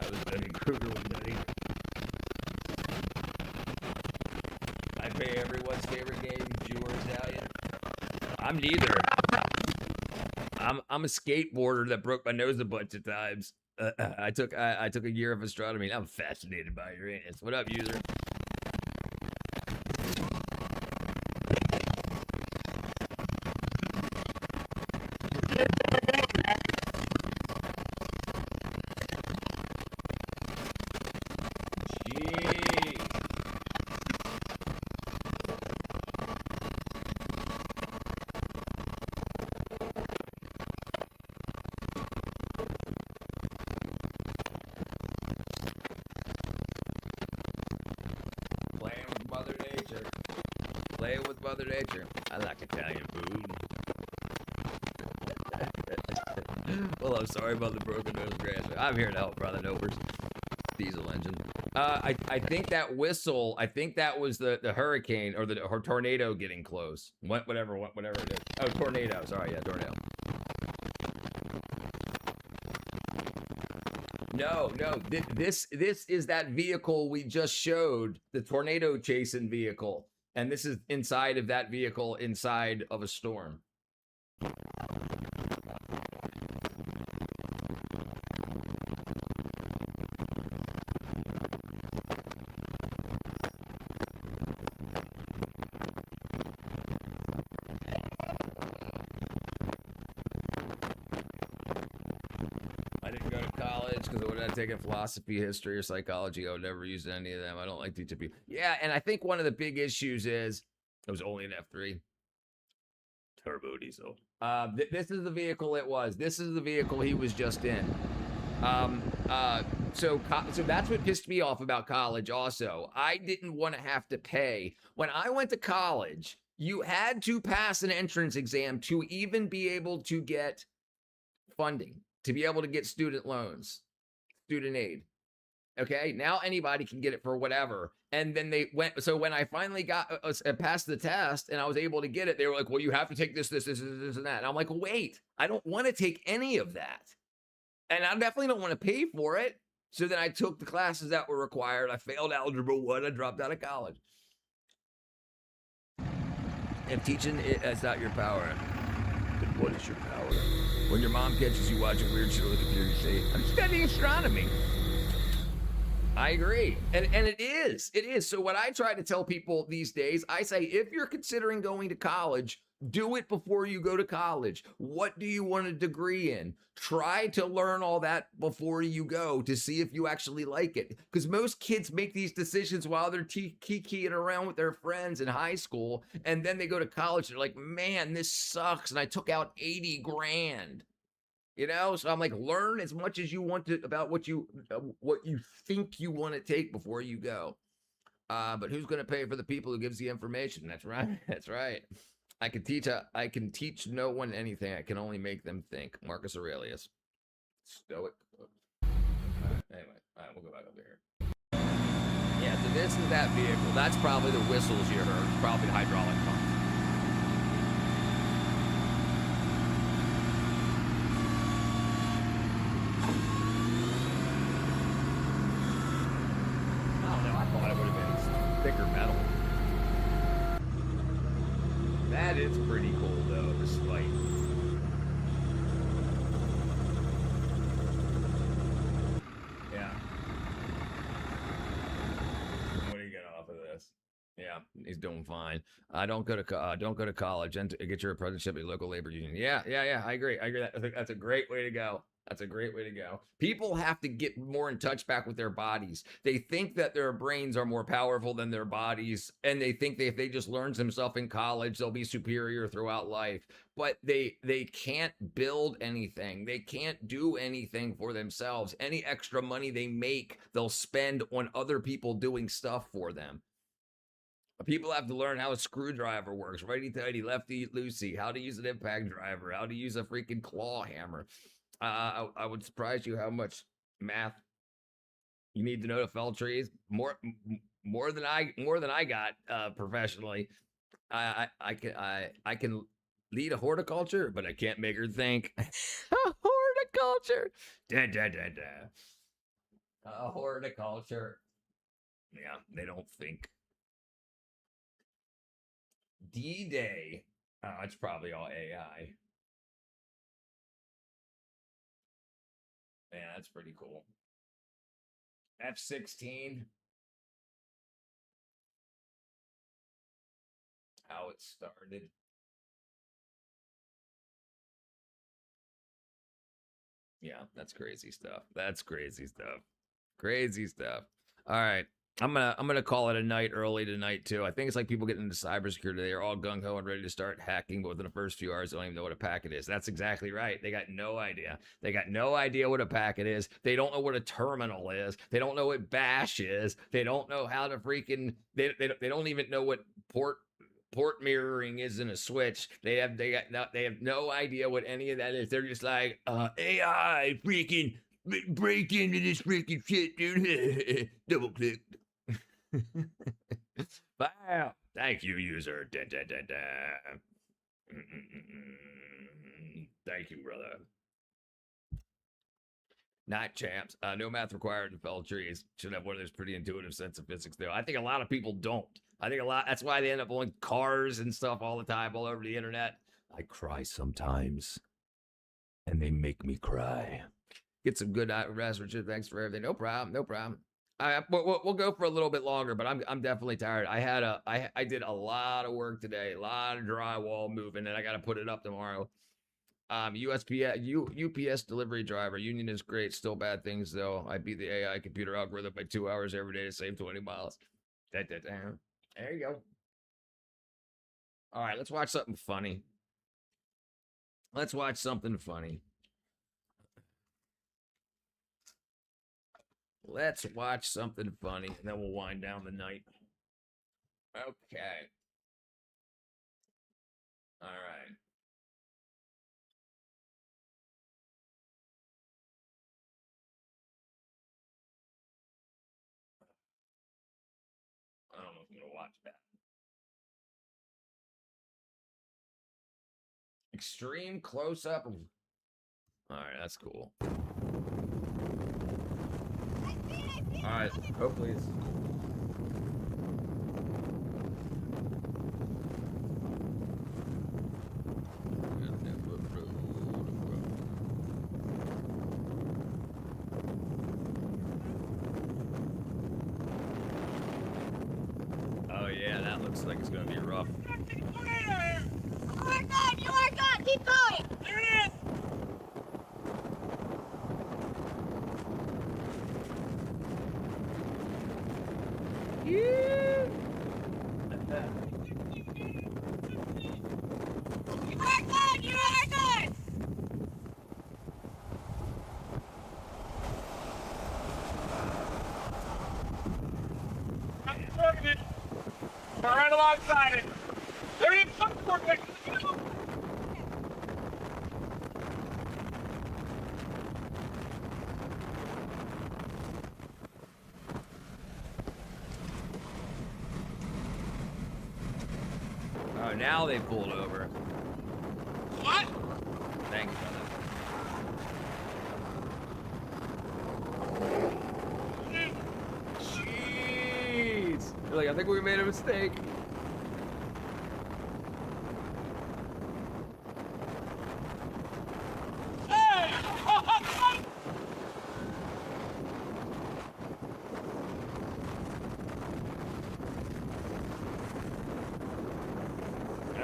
Speaker 1: I was Benny Kruger with Benny. I pay everyone's favorite game, Jew or Italian. I'm neither. I'm a skateboarder that broke my nose a bunch of times. I took a year of astronomy. I'm fascinated by Uranus. What up, user? Playing with Mother Nature. I like Italian food. Well, I'm sorry about the broken nose, Grant. I'm here to help, brother Nopers. Diesel engine. I think that whistle, I think that was the hurricane or the tornado getting close. Whatever it is. Oh, tornado. Sorry, yeah, tornado. No. This is that vehicle we just showed, the tornado chasing vehicle. And this is inside of that vehicle, inside of a storm. I didn't go to college because I would have taken philosophy, history, or psychology. I would never use any of them. I don't like teaching people. Yeah, and I think one of the big issues is it was only an F3. Turbo diesel. This is the vehicle it was. This is the vehicle he was just in. So that's what pissed me off about college also. I didn't want to have to pay. When I went to college, you had to pass an entrance exam to even be able to get funding, to be able to get student loans, student aid. Okay, now anybody can get it for whatever. And then they went, so when I finally got passed the test and I was able to get it, they were like, well, you have to take this, and that. And I'm like, wait, I don't want to take any of that. And I definitely don't want to pay for it. So then I took the classes that were required. I failed Algebra 1. I dropped out of college. If teaching is not your power, then what is your power? When your mom catches you watching weird shit on the computer, you say, I'm studying astronomy. I agree. And it is. It is. So what I try to tell people these days, I say, if you're considering going to college, do it before you go to college. What do you want a degree in? Try to learn all that before you go to see if you actually like it. Because most kids make these decisions while they're kikiing around with their friends in high school. And then they go to college. They're like, man, this sucks. And I took out 80 grand. You know, so I'm like, learn as much as you want to about what you think you want to take before you go. But who's going to pay for the people who gives the information? That's right. That's right. I can teach no one anything. I can only make them think. Marcus Aurelius. Stoic. Anyway, all right, we'll go back over here. Yeah, so this is that vehicle. That's probably the whistles you heard. It's probably the hydraulic pump. is pretty cool, though, despite. Yeah. What do you get off of this? Yeah, he's doing fine. Don't go to college and get your apprenticeship at your local labor union. Yeah. I agree. That's a great way to go. That's a great way to go. People have to get more in touch back with their bodies. They think that their brains are more powerful than their bodies, and they think that if they just learn some stuff in college, they'll be superior throughout life. But they can't build anything. They can't do anything for themselves. Any extra money they make, they'll spend on other people doing stuff for them. People have to learn how a screwdriver works, righty-tighty, lefty-loosey, how to use an impact driver, how to use a freaking claw hammer. I would surprise you how much math you need to know to fell trees. More than I got professionally. I can lead a horticulture, but I can't make her think. Horticulture. Horticulture. Yeah, they don't think. D-Day. Oh, it's probably all AI. Yeah, that's pretty cool. F-16. How it started. Yeah, that's crazy stuff. That's crazy stuff. Crazy stuff. All right. I'm gonna call it a night early tonight too. I think it's like people getting into cybersecurity. They're all gung ho and ready to start hacking, but within the first few hours, they don't even know what a packet is. That's exactly right. They got no idea. They got no idea what a packet is. They don't know what a terminal is. They don't know what bash is. They don't know how to freaking. They don't even know what port mirroring is in a switch. They have no idea what any of that is. They're just like AI freaking break into this freaking shit, dude. Double click. Wow. Thank you, user. Thank you, brother. Not champs. No math required in fell trees. Should have one of those pretty intuitive sense of physics, though. I think a lot of people don't. That's why they end up owning cars and stuff all the time, all over the internet. I cry sometimes, and they make me cry. Get some good rest, Richard. Thanks for everything. No problem. We'll go for a little bit longer, but I'm definitely tired. I did a lot of work today, a lot of drywall moving, and I got to put it up tomorrow. UPS delivery driver. Union is great. Still bad things though. I beat the AI computer algorithm by 2 hours every day to save 20 miles. There you go. All right, let's watch something funny. And then we'll wind down the night. Okay. All right. I don't know if I'm going to watch that. Extreme close-up. All right, that's cool. All right, hopefully it's... Oh yeah, that looks like it's gonna be rough.
Speaker 20: You are good! Keep going! There it is! You are good! We're right alongside it. There it is.
Speaker 1: Oh, now they pulled over.
Speaker 20: What?
Speaker 1: Thanks, brother. Jeez. They're like, I think we made a mistake.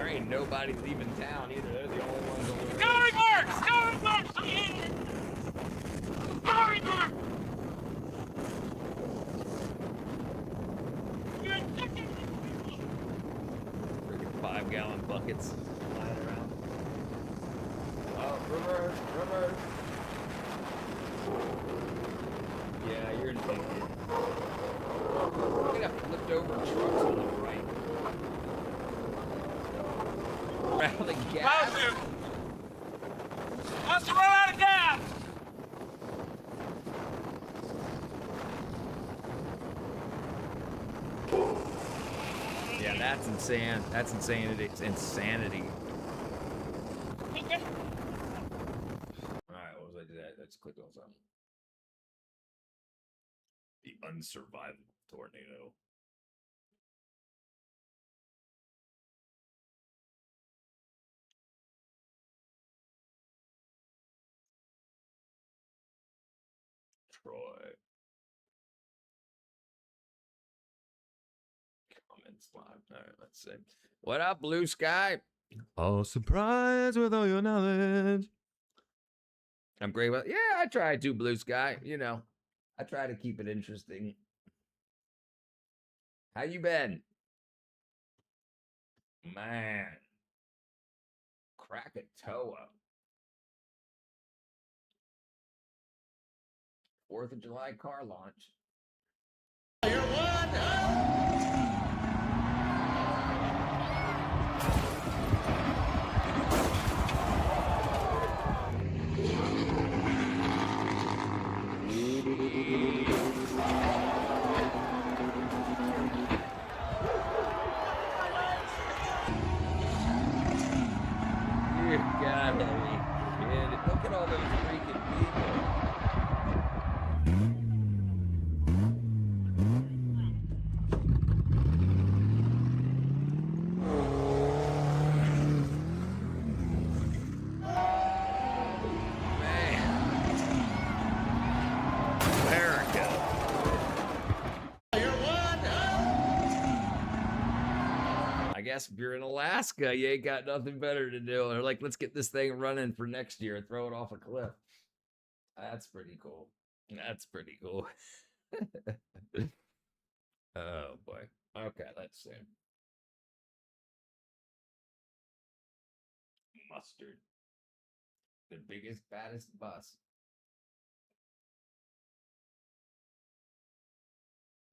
Speaker 1: There ain't nobody leaving town either. They're the only ones on the road.
Speaker 20: Go reverse! Go reverse! Go reverse!
Speaker 1: Freaking 5-gallon buckets flying around. Oh, reverse, reverse. Yeah, you're in big deal. We're gonna have flipped over trucks on the right. Around the gas.
Speaker 20: Let's run out of gas!
Speaker 1: Yeah, that's insane. That's insanity. It's insanity. Alright, what was I doing? Let's click on something. The unsurvivable tornado. Troy. Comments live. Alright, let's see. What up, Blue Sky? Oh, surprise with all your knowledge. I'm great with yeah, I try to, Blue Sky. You know, I try to keep it interesting. How you been? Man. Krakatoa. 4th of July car launch. You gotta be kidding. Look at all those freaking people. Guess if you're in Alaska, you ain't got nothing better to do. They're like, let's get this thing running for next year and throw it off a cliff. That's pretty cool. That's pretty cool. Oh boy. Okay, let's see. Mustard. The biggest, baddest bus.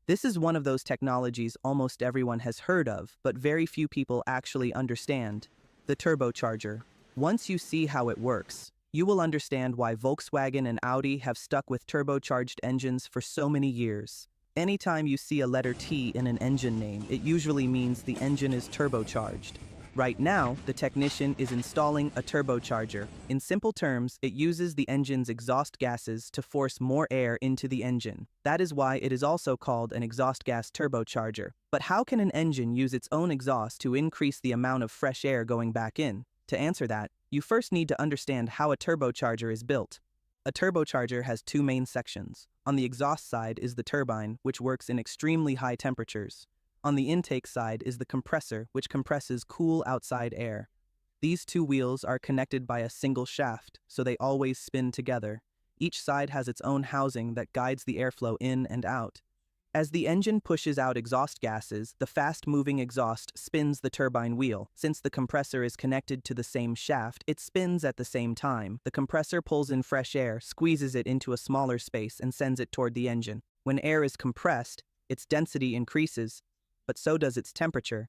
Speaker 21: This is one of those technologies almost everyone has heard of, but very few people actually understand. The turbocharger. Once you see how it works, you will understand why Volkswagen and Audi have stuck with turbocharged engines for so many years. Anytime you see a letter T in an engine name, it usually means the engine is turbocharged. Right now, the technician is installing a turbocharger. In simple terms, it uses the engine's exhaust gases to force more air into the engine. That is why it is also called an exhaust gas turbocharger. But how can an engine use its own exhaust to increase the amount of fresh air going back in? To answer that, you first need to understand how a turbocharger is built. A turbocharger has two main sections. On the exhaust side is the turbine, which works in extremely high temperatures. On the intake side is the compressor, which compresses cool outside air. These two wheels are connected by a single shaft, so they always spin together. Each side has its own housing that guides the airflow in and out. As the engine pushes out exhaust gases, the fast-moving exhaust spins the turbine wheel. Since the compressor is connected to the same shaft, it spins at the same time. The compressor pulls in fresh air, squeezes it into a smaller space, and sends it toward the engine. When air is compressed, its density increases, but so does its temperature.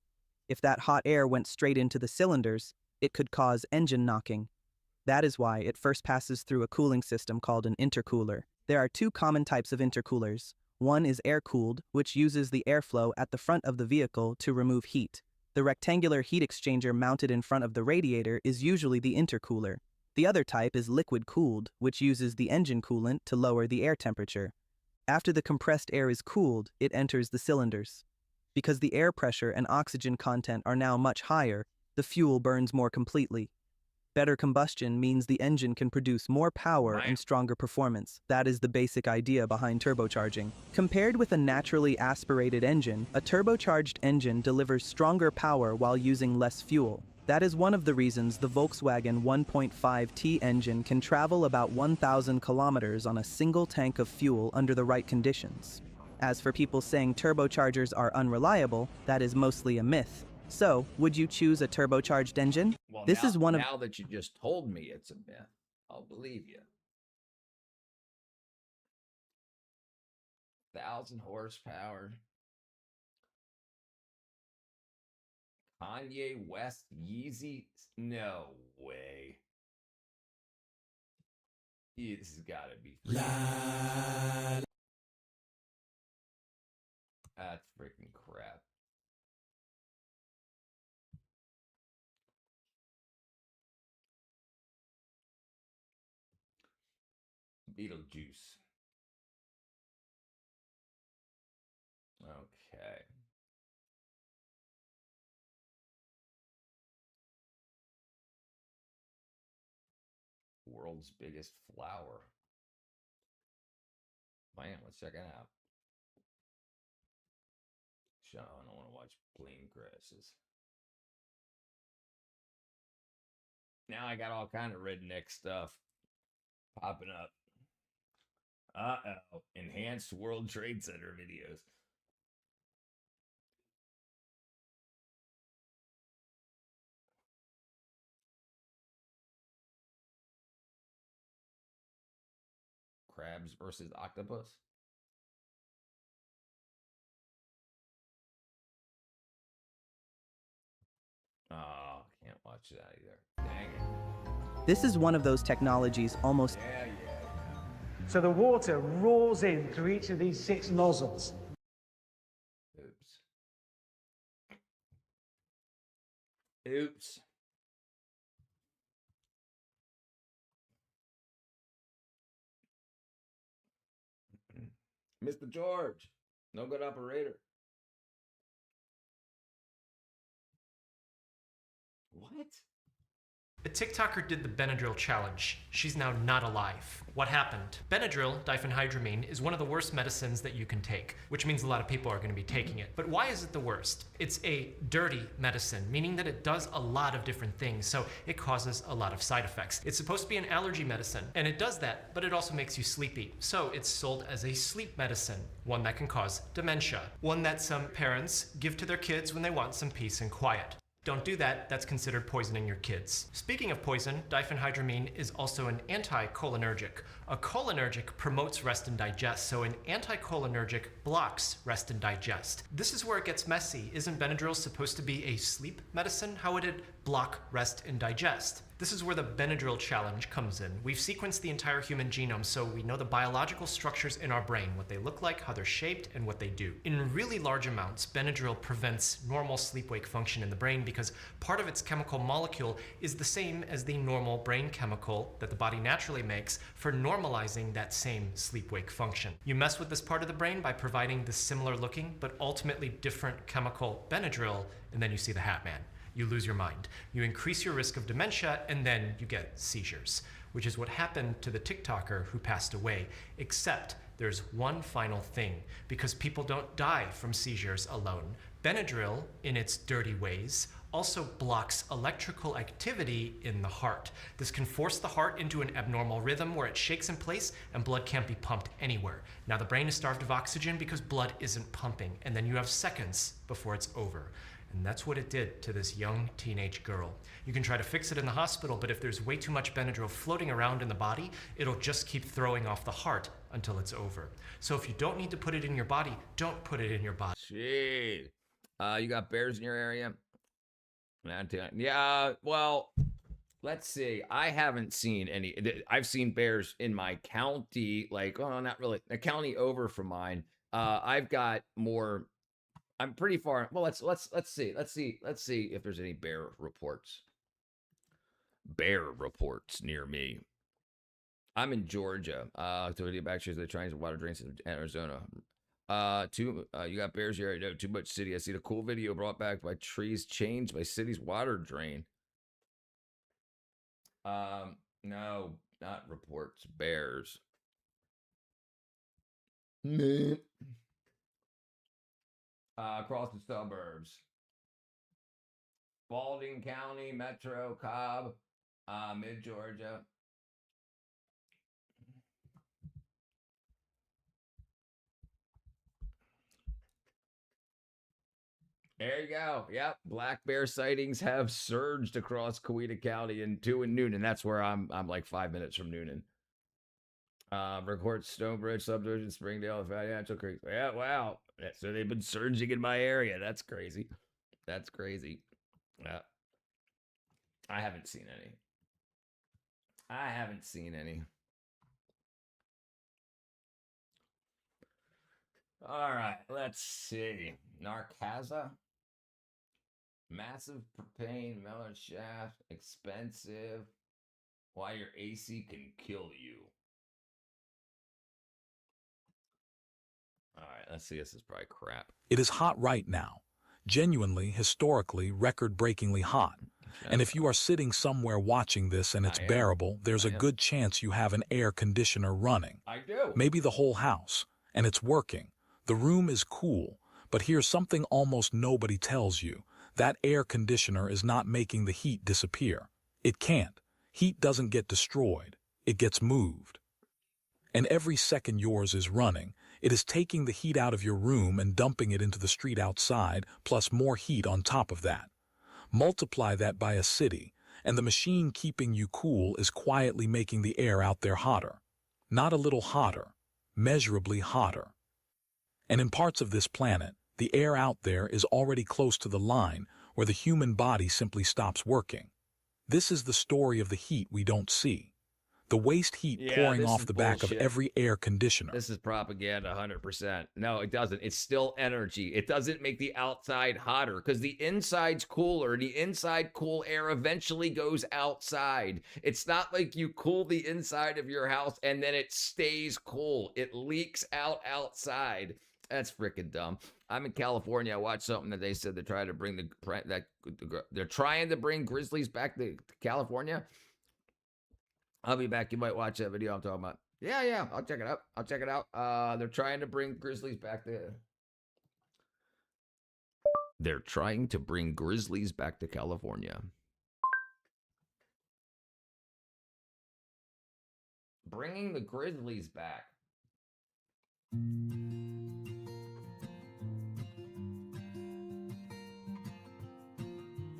Speaker 21: If that hot air went straight into the cylinders, it could cause engine knocking. That is why it first passes through a cooling system called an intercooler. There are two common types of intercoolers. One is air-cooled, which uses the airflow at the front of the vehicle to remove heat. The rectangular heat exchanger mounted in front of the radiator is usually the intercooler. The other type is liquid-cooled, which uses the engine coolant to lower the air temperature. After the compressed air is cooled, it enters the cylinders. Because the air pressure and oxygen content are now much higher, the fuel burns more completely. Better combustion means the engine can produce more power and stronger performance. That is the basic idea behind turbocharging. Compared with a naturally aspirated engine, a turbocharged engine delivers stronger power while using less fuel. That is one of the reasons the Volkswagen 1.5T engine can travel about 1,000 kilometers on a single tank of fuel under the right conditions. As for people saying turbochargers are unreliable, that is mostly a myth. So, would you choose a turbocharged engine?
Speaker 1: Well,
Speaker 21: This is one of
Speaker 1: now that you just told me it's a myth, I'll believe you. 1,000 horsepower. Kanye West Yeezy? No way. Yeah, this has got to be. That's freaking crap. Beetlejuice. Okay. World's biggest flower. Man, let's check it out. Sean, I don't want to watch plain grasses. Now I got all kind of redneck stuff popping up. Uh-oh. Enhanced World Trade Center videos. Crabs versus octopus. Oh, can't watch that either. Dang it.
Speaker 21: This is one of those technologies almost...
Speaker 1: Yeah.
Speaker 5: So the water roars in through each of these 6 nozzles.
Speaker 1: Oops. Mr. George, no good operator. What?
Speaker 22: A TikToker did the Benadryl challenge. She's now not alive. What happened? Benadryl, diphenhydramine, is one of the worst medicines that you can take, which means a lot of people are going to be taking it. But why is it the worst? It's a dirty medicine, meaning that it does a lot of different things, so it causes a lot of side effects. It's supposed to be an allergy medicine, and it does that, but it also makes you sleepy. So it's sold as a sleep medicine, one that can cause dementia, one that some parents give to their kids when they want some peace and quiet. Don't do that, that's considered poisoning your kids. Speaking of poison, diphenhydramine is also an anticholinergic. A cholinergic promotes rest and digest, so an anticholinergic blocks rest and digest. This is where it gets messy. Isn't Benadryl supposed to be a sleep medicine? How would it block rest and digest? This is where the Benadryl challenge comes in. We've sequenced the entire human genome, so we know the biological structures in our brain, what they look like, how they're shaped, and what they do. In really large amounts, Benadryl prevents normal sleep-wake function in the brain because part of its chemical molecule is the same as the normal brain chemical that the body naturally makes for normalizing that same sleep-wake function. You mess with this part of the brain by providing this similar looking, but ultimately different chemical Benadryl, and then you see the Hat Man. You lose your mind. You increase your risk of dementia, and then you get seizures, which is what happened to the TikToker who passed away, except there's one final thing, because people don't die from seizures alone. Benadryl, in its dirty ways, also blocks electrical activity in the heart. This can force the heart into an abnormal rhythm where it shakes in place and blood can't be pumped anywhere. Now the brain is starved of oxygen because blood isn't pumping, and then you have seconds before it's over. And that's what it did to this young teenage girl. You can try to fix it in the hospital, but if there's way too much Benadryl floating around in the body, it'll just keep throwing off the heart until it's over. So if you don't need to put it in your body, don't put it in your body.
Speaker 1: Jeez. You got bears in your area? Yeah, well, let's see. I haven't seen any. I've seen bears in my county, like, oh, not really. A county over from mine. I've got more. I'm pretty far. Well, let's see if there's any bear reports. Bear reports near me. I'm in Georgia. To the back shows the trains and water drains in Arizona. You got bears here. No, too much city. I see the cool video brought back by trees changed by city's water drain. No, not reports. Bears. Across the suburbs. Spalding County, Metro, Cobb, Mid-Georgia. There you go. Yep. Black bear sightings have surged across Coweta County and 2 in Noonan. That's where I'm like 5 minutes from Noonan. Record Stonebridge subdivision, Springdale, Financial Creek. Yeah, wow. So they've been surging in my area. That's crazy. That's crazy. I haven't seen any. All right, let's see. Narcaza. Massive propane melon shaft. Expensive. Why your AC can kill you. All right, let's see. This is probably crap.
Speaker 3: It is hot right now. Genuinely, historically, record-breakingly hot. And if you are sitting somewhere watching this and it's bearable, there's a good chance you have an air conditioner running.
Speaker 1: I do.
Speaker 3: Maybe the whole house. And it's working. The room is cool. But here's something almost nobody tells you. That air conditioner is not making the heat disappear. It can't. Heat doesn't get destroyed. It gets moved. And every second yours is running, it is taking the heat out of your room and dumping it into the street outside, plus more heat on top of that. Multiply that by a city, and the machine keeping you cool is quietly making the air out there hotter. Not a little hotter, measurably hotter. And in parts of this planet, the air out there is already close to the line where the human body simply stops working. This is the story of the heat we don't see. The waste heat pouring off the back of every air conditioner.
Speaker 1: This is propaganda, 100%. No, it doesn't. It's still energy. It doesn't make the outside hotter because the inside's cooler. The inside cool air eventually goes outside. It's not like you cool the inside of your house and then it stays cool. It leaks out outside. That's freaking dumb. I'm in California. I watched something that they said they're trying to bring they're trying to bring grizzlies back to California. I'll be back. You might watch that video I'm talking about. Yeah. I'll check it out. They're trying to bring grizzlies back to. They're trying to bring grizzlies back to California. Bringing the grizzlies back.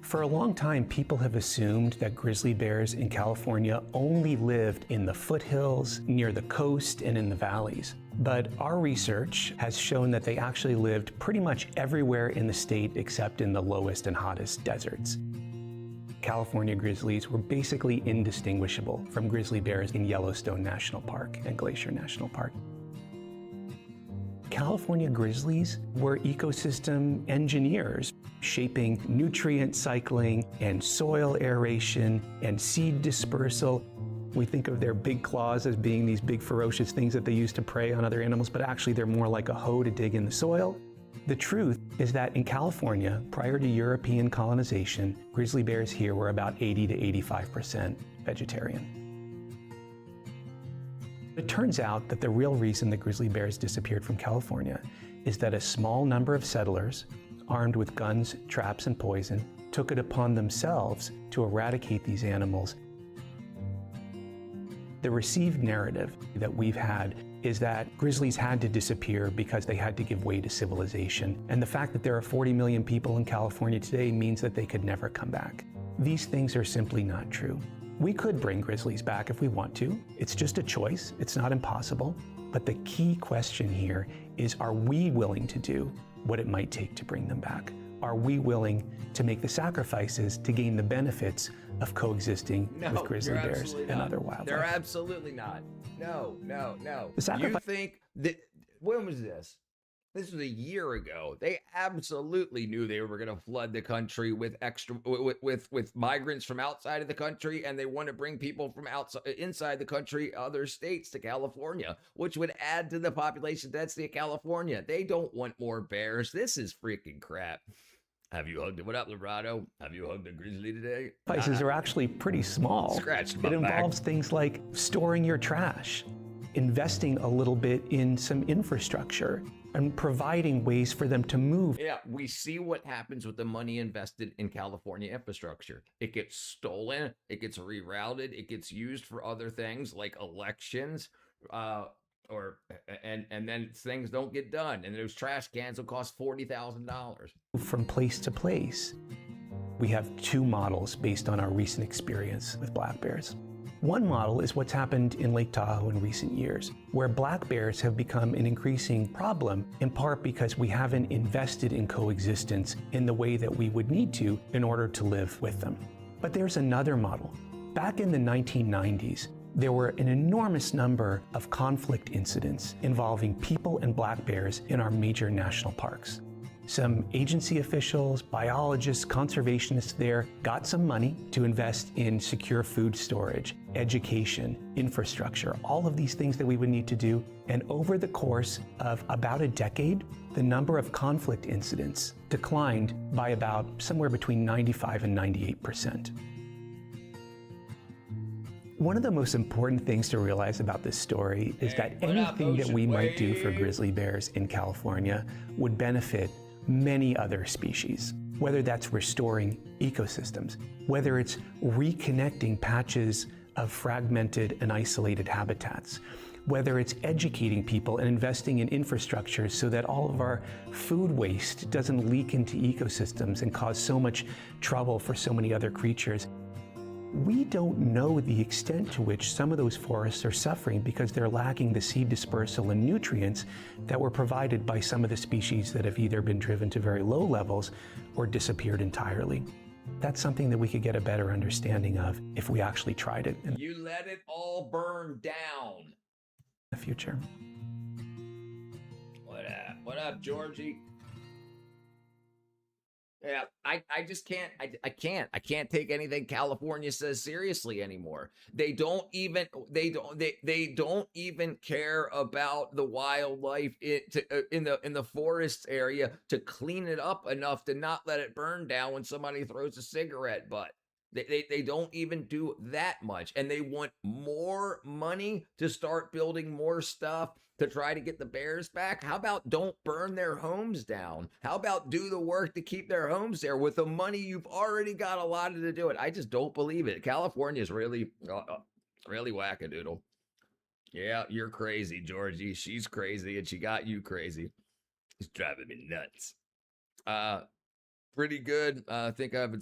Speaker 4: For a long time, people have assumed that grizzly bears in California only lived in the foothills, near the coast, and in the valleys. But our research has shown that they actually lived pretty much everywhere in the state except in the lowest and hottest deserts. California grizzlies were basically indistinguishable from grizzly bears in Yellowstone National Park and Glacier National Park. California grizzlies were ecosystem engineers, shaping nutrient cycling and soil aeration and seed dispersal. We think of their big claws as being these big ferocious things that they use to prey on other animals, but actually they're more like a hoe to dig in the soil. The truth is that in California, prior to European colonization, grizzly bears here were about 80 to 85% vegetarian. It turns out that the real reason the grizzly bears disappeared from California is that a small number of settlers, armed with guns, traps, and poison, took it upon themselves to eradicate these animals. The received narrative that we've had is that grizzlies had to disappear because they had to give way to civilization. And the fact that there are 40 million people in California today means that they could never come back. These things are simply not true. We could bring grizzlies back if we want to. It's just a choice. It's not impossible. But the key question here is, are we willing to do what it might take to bring them back? Are we willing to make the sacrifices to gain the benefits of coexisting with grizzly bears and other wildlife?
Speaker 1: They're absolutely not. No.
Speaker 4: You
Speaker 1: think that, when was this? This was a year ago. They absolutely knew they were going to flood the country with with migrants from outside of the country, and they want to bring people from inside the country, other states, to California, which would add to the population density of California. They don't want more bears. This is freaking crap. Have you hugged it? What up, Librado? Have you hugged a grizzly today?
Speaker 4: Sacrifices are actually pretty small.
Speaker 1: Scratched my
Speaker 4: back. It involves
Speaker 1: back.
Speaker 4: things like storing your trash, investing a little bit in some infrastructure and providing ways for them to move.
Speaker 1: Yeah, we see what happens with the money invested in California infrastructure. It gets stolen, it gets rerouted, it gets used for other things like elections, and then things don't get done, and those trash cans will cost $40,000.
Speaker 4: From place to place. We have two models based on our recent experience with black bears. One model is what's happened in Lake Tahoe in recent years, where black bears have become an increasing problem, in part because we haven't invested in coexistence in the way that we would need to in order to live with them. But there's another model. Back in the 1990s, there were an enormous number of conflict incidents involving people and black bears in our major national parks. Some agency officials, biologists, conservationists there got some money to invest in secure food storage, education, infrastructure, all of these things that we would need to do. And over the course of about a decade, the number of conflict incidents declined by about somewhere between 95 and 98%. One of the most important things to realize about this story is that anything that we might do for grizzly bears in California would benefit many other species, whether that's restoring ecosystems, whether it's reconnecting patches of fragmented and isolated habitats, whether it's educating people and investing in infrastructure so that all of our food waste doesn't leak into ecosystems and cause so much trouble for so many other creatures. We don't know the extent to which some of those forests are suffering because they're lacking the seed dispersal and nutrients that were provided by some of the species that have either been driven to very low levels or disappeared entirely. That's something that we could get a better understanding of if we actually tried it in
Speaker 1: You let it all burn down.
Speaker 4: the future.
Speaker 1: What up? What up, Georgie? Yeah, I just can't, I can't take anything California says seriously anymore. They don't even care about the wildlife in the forest area to clean it up enough to not let it burn down when somebody throws a cigarette butt. They don't even do that much, and they want more money to start building more stuff to try to get the bears back. How about don't burn their homes down? How about do the work to keep their homes there with the money you've already got allotted to do it? I just don't believe it. California is really wackadoodle. Yeah, you're crazy, Georgie. She's crazy, and she got you crazy. It's driving me nuts. Pretty good. I think I've been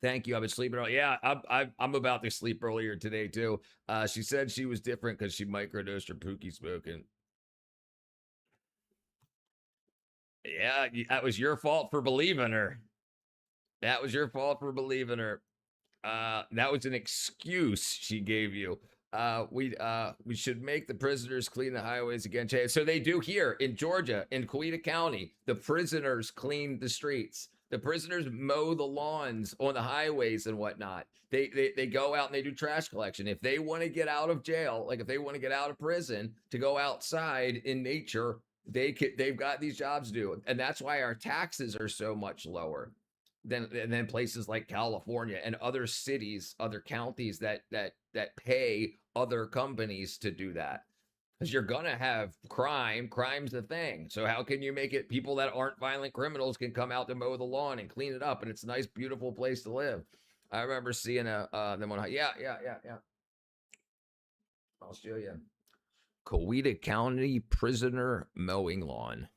Speaker 1: Thank you. I've been sleeping early. Yeah, I'm about to sleep earlier today too. She said she was different because she microdosed her Pookie smoking. Yeah, that was your fault for believing her. That was your fault for believing her. That was an excuse she gave you. We should make the prisoners clean the highways again. So they do here in Georgia, in Coweta County. The prisoners clean the streets. The prisoners mow the lawns on the highways and whatnot. They go out and they do trash collection. If they want to get out of jail, like if they want to get out of prison to go outside in nature, they've got these jobs to do. And that's why our taxes are so much lower than places like California and other cities, other counties that pay other companies to do that. Because you're going to have crime. Crime's the thing. So how can you make it people that aren't violent criminals can come out to mow the lawn and clean it up? And it's a nice, beautiful place to live. I remember seeing them on. Yeah. I'll show you. Coweta County prisoner mowing lawn.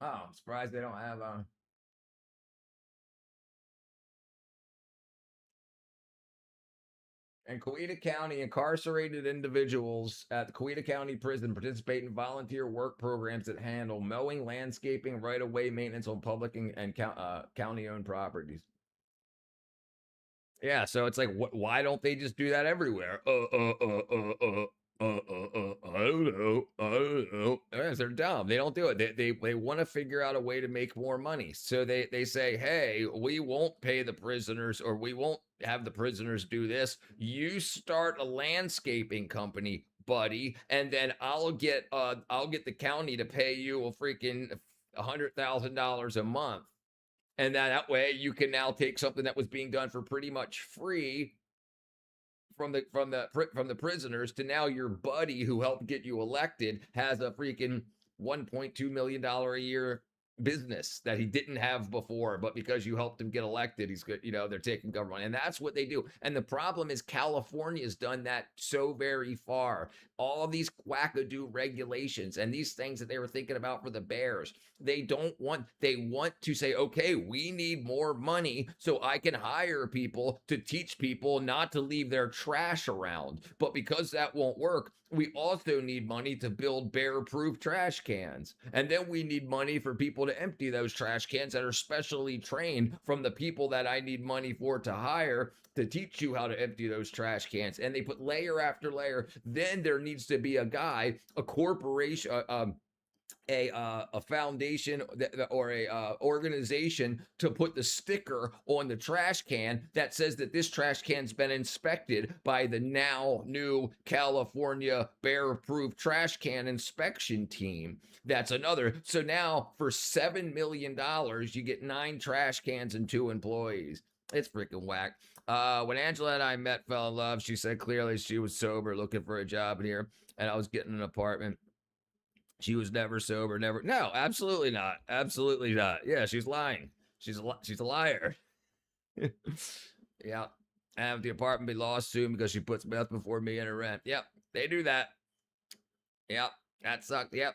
Speaker 1: Oh, I'm surprised they don't have In Coweta County, incarcerated individuals at the Coweta County Prison participate in volunteer work programs that handle mowing, landscaping, right-of-way maintenance on public and county-owned properties. Yeah, so it's like, why don't they just do that everywhere? I don't know. They're dumb. They don't do it. They want to figure out a way to make more money. So they say, hey, we won't pay the prisoners, or we won't have the prisoners do this. You start a landscaping company, buddy, and then I'll get the county to pay you a freaking $100,000 a month. And that way you can now take something that was being done for pretty much free from the prisoners to now your buddy who helped get you elected has a freaking $1.2 million a year business that he didn't have before, but because you helped him get elected, he's good. They're taking government, and that's what they do. And the problem is California's done that so very far. All of these wackadoo regulations and these things that they were thinking about for the Bears, they want to say, okay, we need more money so I can hire people to teach people not to leave their trash around. But because that won't work, we also need money to build bear-proof trash cans. And then we need money for people to empty those trash cans that are specially trained from the people that I need money for to hire to teach you how to empty those trash cans. And they put layer after layer. Then there needs to be a guy, a corporation, a foundation or a organization to put the sticker on the trash can that says that this trash can's been inspected by the now new California bear-proof trash can inspection team. That's another. So now for $7 million, you get 9 trash cans and 2 employees. It's freaking whack. When Angela and I fell in love, she said clearly she was sober, looking for a job here, and I was getting an apartment. She was never sober, never. No, absolutely not. Absolutely not. Yeah, she's lying. She's a liar. Yeah. And the apartment be lost soon because she puts meth before me and her rent. Yep. They do that. Yep. That sucked. Yep.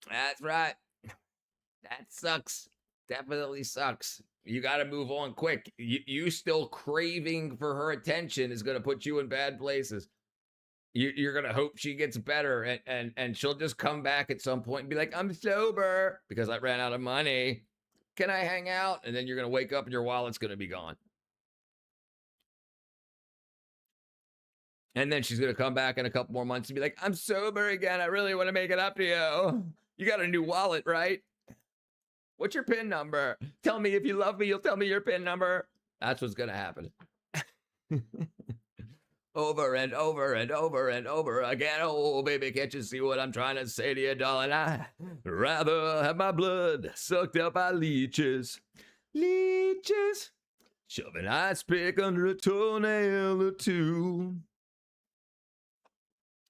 Speaker 1: That's right. That sucks. Definitely sucks. You got to move on quick. You still craving for her attention is going to put you in bad places. You're going to hope she gets better and she'll just come back at some point and be like, I'm sober because I ran out of money. Can I hang out? And then you're going to wake up and your wallet's going to be gone. And then she's going to come back in a couple more months and be like, I'm sober again. I really want to make it up to you. You got a new wallet, right? What's your PIN number? Tell me if you love me, you'll tell me your PIN number. That's what's going to happen. Over and over and over and over again. Oh, baby, can't you see what I'm trying to say to you, darling? I'd rather have my blood sucked up by leeches. Leeches. Shove an ice pick under a toenail or two.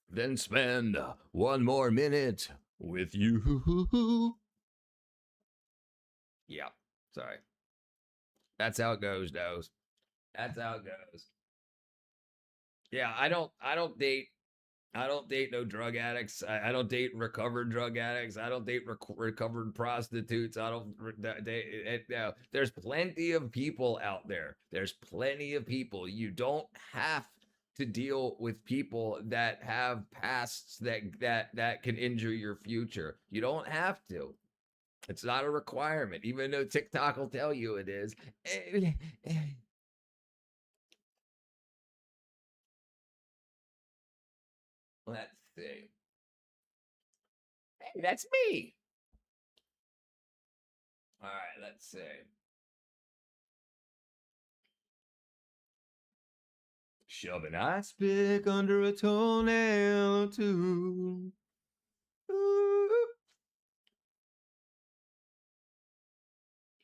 Speaker 1: Then spend one more minute with you. Yeah, sorry. That's how it goes, Doze. That's how it goes. Yeah, I don't date no drug addicts. I don't date recovered drug addicts. I don't date recovered prostitutes. I don't date. No. There's plenty of people out there. There's plenty of people. You don't have to deal with people that have pasts that can injure your future. You don't have to. It's not a requirement, even though TikTok will tell you it is. Let's see. Hey, that's me. All right, let's see. Shove an ice pick under a toenail or two. Ooh.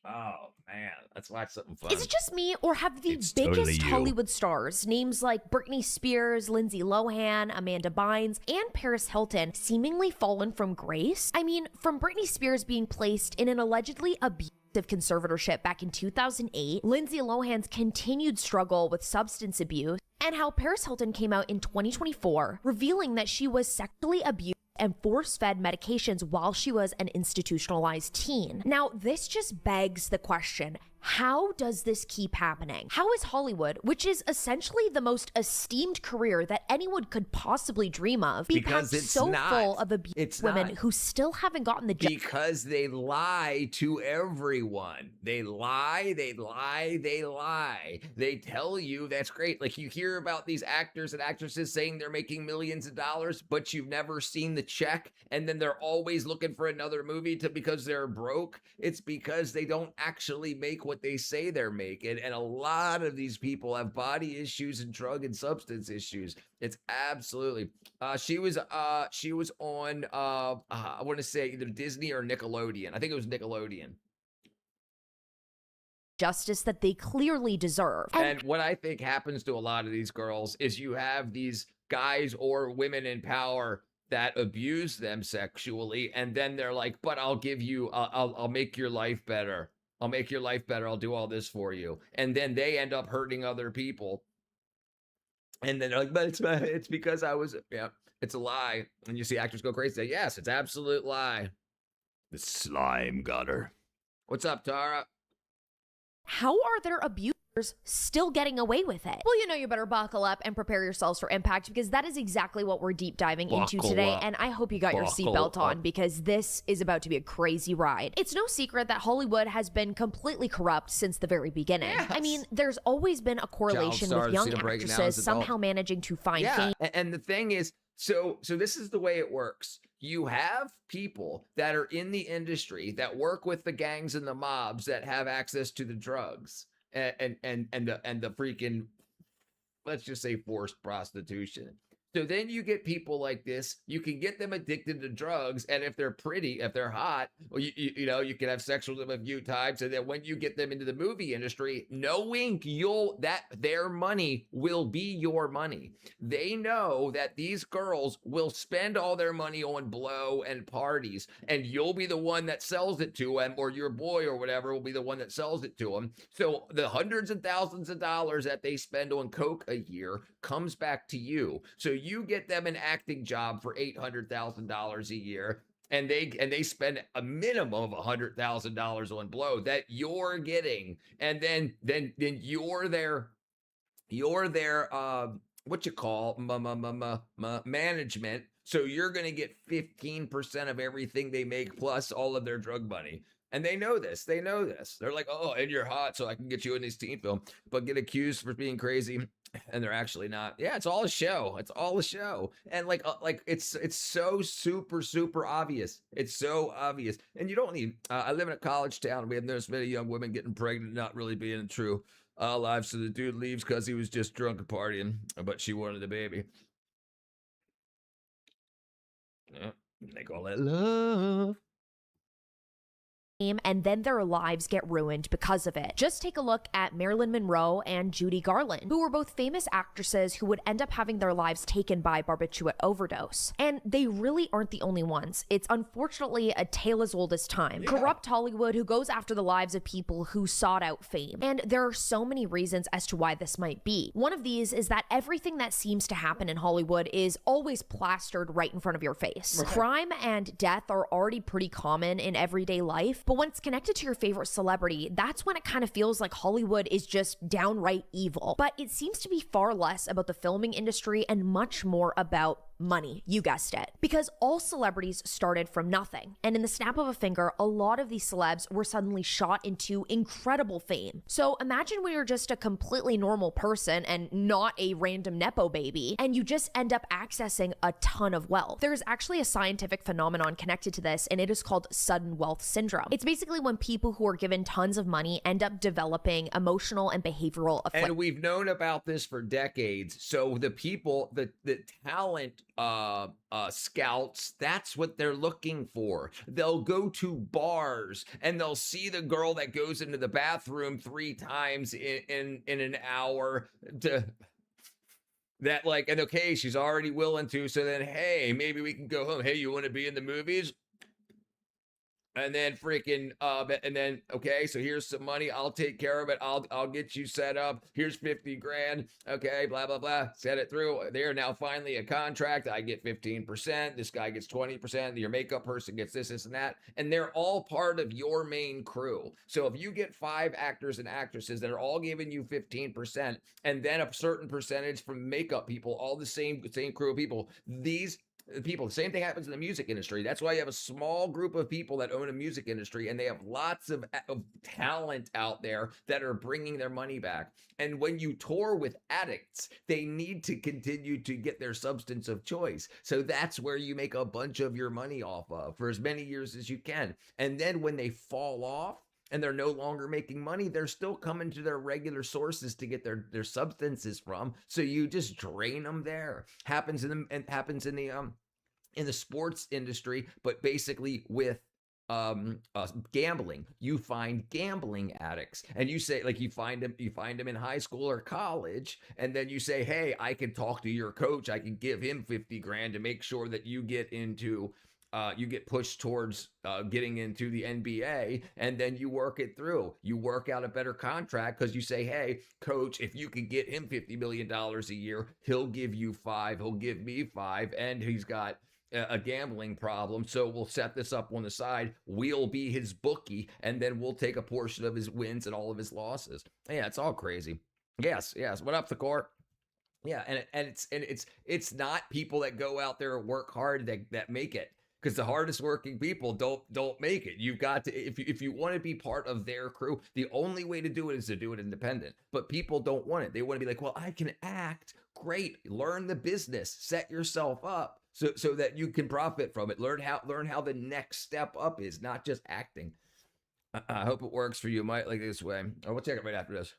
Speaker 1: Oh, man. Let's watch something fun.
Speaker 2: Is it just me, or have the biggest totally Hollywood stars, names like Britney Spears, Lindsay Lohan, Amanda Bynes, and Paris Hilton, seemingly fallen from grace? I mean, from Britney Spears being placed in an allegedly abusive conservatorship back in 2008, Lindsay Lohan's continued struggle with substance abuse, and how Paris Hilton came out in 2024 revealing that she was sexually abused and force-fed medications while she was an institutionalized teen. Now, this just begs the question, how does this keep happening? How is Hollywood, which is essentially the most esteemed career that anyone could possibly dream of, be packed so full of abused women who still haven't gotten the job?
Speaker 1: Because they lie to everyone. They lie, they lie, they lie. They tell you that's great. Like, you hear about these actors and actresses saying they're making millions of dollars, but you've never seen the check, and then they're always looking for another movie because they're broke. It's because they don't actually make what they say they're making, and a lot of these people have body issues and drug and substance issues. It's absolutely she was on I want to say either Disney or Nickelodeon. I think it was Nickelodeon.
Speaker 2: justice that they clearly deserve.
Speaker 1: And what I think happens to a lot of these girls is you have these guys or women in power that abuse them sexually, and then they're like, but I'll give you, I'll make your life better. I'll make your life better. I'll do all this for you. And then they end up hurting other people. And then they're like, but it's because I was, yeah, it's a lie. And you see actors go crazy. Say, yes, it's absolute lie. The slime got her. What's up, Tara?
Speaker 2: How are their abusers still getting away with it? Well, you better buckle up and prepare yourselves for impact, because that is exactly what we're deep diving into today. And I hope you got your seatbelt on, because this is about to be a crazy ride. It's no secret that Hollywood has been completely corrupt since the very beginning. Yes. I mean, there's always been a correlation with young actresses somehow managing to find fame.
Speaker 1: And the thing is, so this is the way it works. You have people that are in the industry that work with the gangs and the mobs that have access to the drugs and the freaking, let's just say, forced prostitution. So then you get people like this. You can get them addicted to drugs, and if they're pretty, if they're hot, well, you can have sex with them a few times, and then when you get them into the movie industry, no wink, their money will be your money. They know that these girls will spend all their money on blow and parties, and you'll be the one that sells it to them, or your boy or whatever will be the one that sells it to them. So the hundreds of thousands of dollars that they spend on coke a year comes back to you. So you get them an acting job for $800,000 a year, and they spend a minimum of $100,000 on blow that you're getting, and then you're their management. So you're going to get 15% of everything they make plus all of their drug money. And they know this. They're like, oh, and you're hot, so I can get you in this teen film, but get accused for being crazy, and they're actually not. Yeah, it's all a show. It's all a show. And like it's so super obvious. It's so obvious. And you don't need. I live in a college town. We have noticed many young women getting pregnant, not really being true lives. So the dude leaves because he was just drunk and partying, but she wanted a baby. Yeah, they call that love.
Speaker 2: And then their lives get ruined because of it. Just take a look at Marilyn Monroe and Judy Garland, who were both famous actresses who would end up having their lives taken by barbiturate overdose. And they really aren't the only ones. It's unfortunately a tale as old as time. Yeah. Corrupt Hollywood who goes after the lives of people who sought out fame. And there are so many reasons as to why this might be. One of these is that everything that seems to happen in Hollywood is always plastered right in front of your face. Right. Crime and death are already pretty common in everyday life, but when it's connected to your favorite celebrity, that's when it kind of feels like Hollywood is just downright evil. But it seems to be far less about the filming industry and much more about money. You guessed it. Because all celebrities started from nothing. And in the snap of a finger, a lot of these celebs were suddenly shot into incredible fame. So imagine when you're just a completely normal person and not a random Nepo baby, and you just end up accessing a ton of wealth. There's actually a scientific phenomenon connected to this, and it is called sudden wealth syndrome. It's basically when people who are given tons of money end up developing emotional and behavioral affliction.
Speaker 1: And we've known about this for decades. So the people, the talent scouts, that's what they're looking for. They'll go to bars and they'll see the girl that goes into the bathroom 3 times in an hour to that, like, and okay, she's already willing to, so then, hey, maybe we can go home. Hey, you want to be in the movies? And then freaking, and then, okay, so here's some money. I'll take care of it. I'll get you set up. Here's 50 grand. Okay, blah, blah, blah. Set it through. There, now finally a contract. I get 15%. This guy gets 20%. Your makeup person gets this, and that. And they're all part of your main crew. So if you get 5 actors and actresses that are all giving you 15%, and then a certain percentage from makeup people, all the same crew of people, these people, the same thing happens in the music industry. That's why you have a small group of people that own a music industry, and they have lots of talent out there that are bringing their money back. And when you tour with addicts, they need to continue to get their substance of choice. So that's where you make a bunch of your money off of for as many years as you can. And then when they fall off and they're no longer making money, they're still coming to their regular sources to get their substances from. So you just drain them there. Happens in the sports industry, but basically with gambling. You find gambling addicts, and you say, like, you find them in high school or college, and then you say, hey, I can talk to your coach, I can give him 50 grand to make sure that you get into you get pushed towards getting into the NBA, and then you work it through. You work out a better contract because you say, hey, coach, if you can get him $50 million a year, he'll give you 5, he'll give me 5, and he's got a gambling problem, so we'll set this up on the side. We'll be his bookie, and then we'll take a portion of his wins and all of his losses. Yeah, it's all crazy. Yes. What up, the court? Yeah, and it's not people that go out there and work hard that make it, because the hardest working people don't make it. You've got to, if you want to be part of their crew, the only way to do it is to do it independent. But people don't want it. They want to be like, well, I can act. Great. Learn the business. Set yourself up so that you can profit from it. Learn how the next step up is, not just acting. I hope it works for you. Might like this way. We'll check it right after this.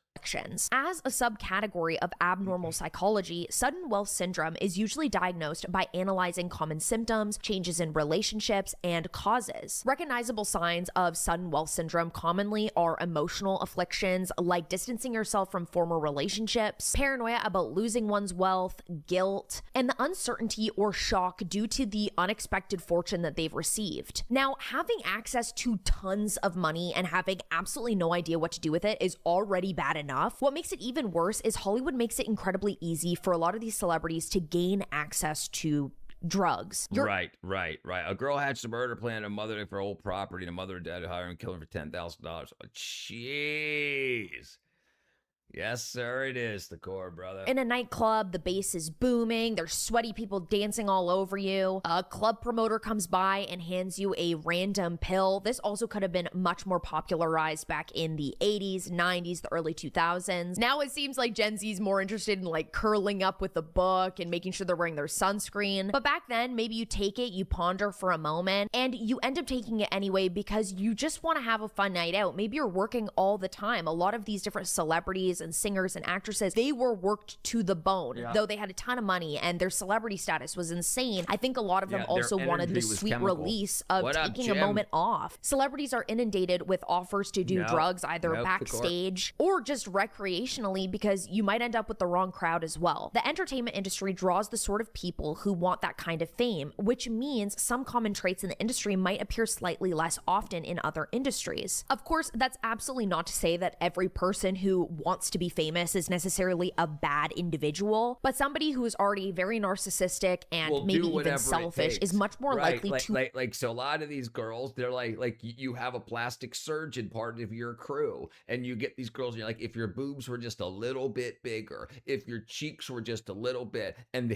Speaker 2: As a subcategory of abnormal psychology, sudden wealth syndrome is usually diagnosed by analyzing common symptoms, changes in relationships, and causes. Recognizable signs of sudden wealth syndrome commonly are emotional afflictions like distancing yourself from former relationships, paranoia about losing one's wealth, guilt, and the uncertainty or shock due to the unexpected fortune that they've received. Now, having access to tons of money and having absolutely no idea what to do with it is already bad enough. What makes it even worse is Hollywood makes it incredibly easy for a lot of these celebrities to gain access to drugs.
Speaker 1: Right. A girl hatched a murder plan, a mother for old property, and a mother died, hiring and killing for $10,000. Oh, jeez. Yes, sir, it is the core, brother.
Speaker 2: In a nightclub, the bass is booming, there's sweaty people dancing all over you. A club promoter comes by and hands you a random pill. This also could have been much more popularized back in the 80s, 90s, the early 2000s. Now it seems like Gen Z is more interested in like curling up with a book and making sure they're wearing their sunscreen. But back then, maybe you take it, you ponder for a moment, and you end up taking it anyway because you just want to have a fun night out. Maybe you're working all the time. A lot of these different celebrities and singers and actresses, they were worked to the bone, though they had a ton of money and their celebrity status was insane. I think a lot of them also wanted the sweet release of taking a moment off. Celebrities are inundated with offers to do drugs, either backstage or just recreationally, because you might end up with the wrong crowd as well. The entertainment industry draws the sort of people who want that kind of fame, which means some common traits in the industry might appear slightly less often in other industries. Of course, that's absolutely not to say that every person who wants to be famous is necessarily a bad individual, but somebody who is already very narcissistic and maybe even selfish is much more likely to
Speaker 1: so a lot of these girls, they're like you have a plastic surgeon part of your crew, and you get these girls and you're like, if your boobs were just a little bit bigger, if your cheeks were just a little bit, and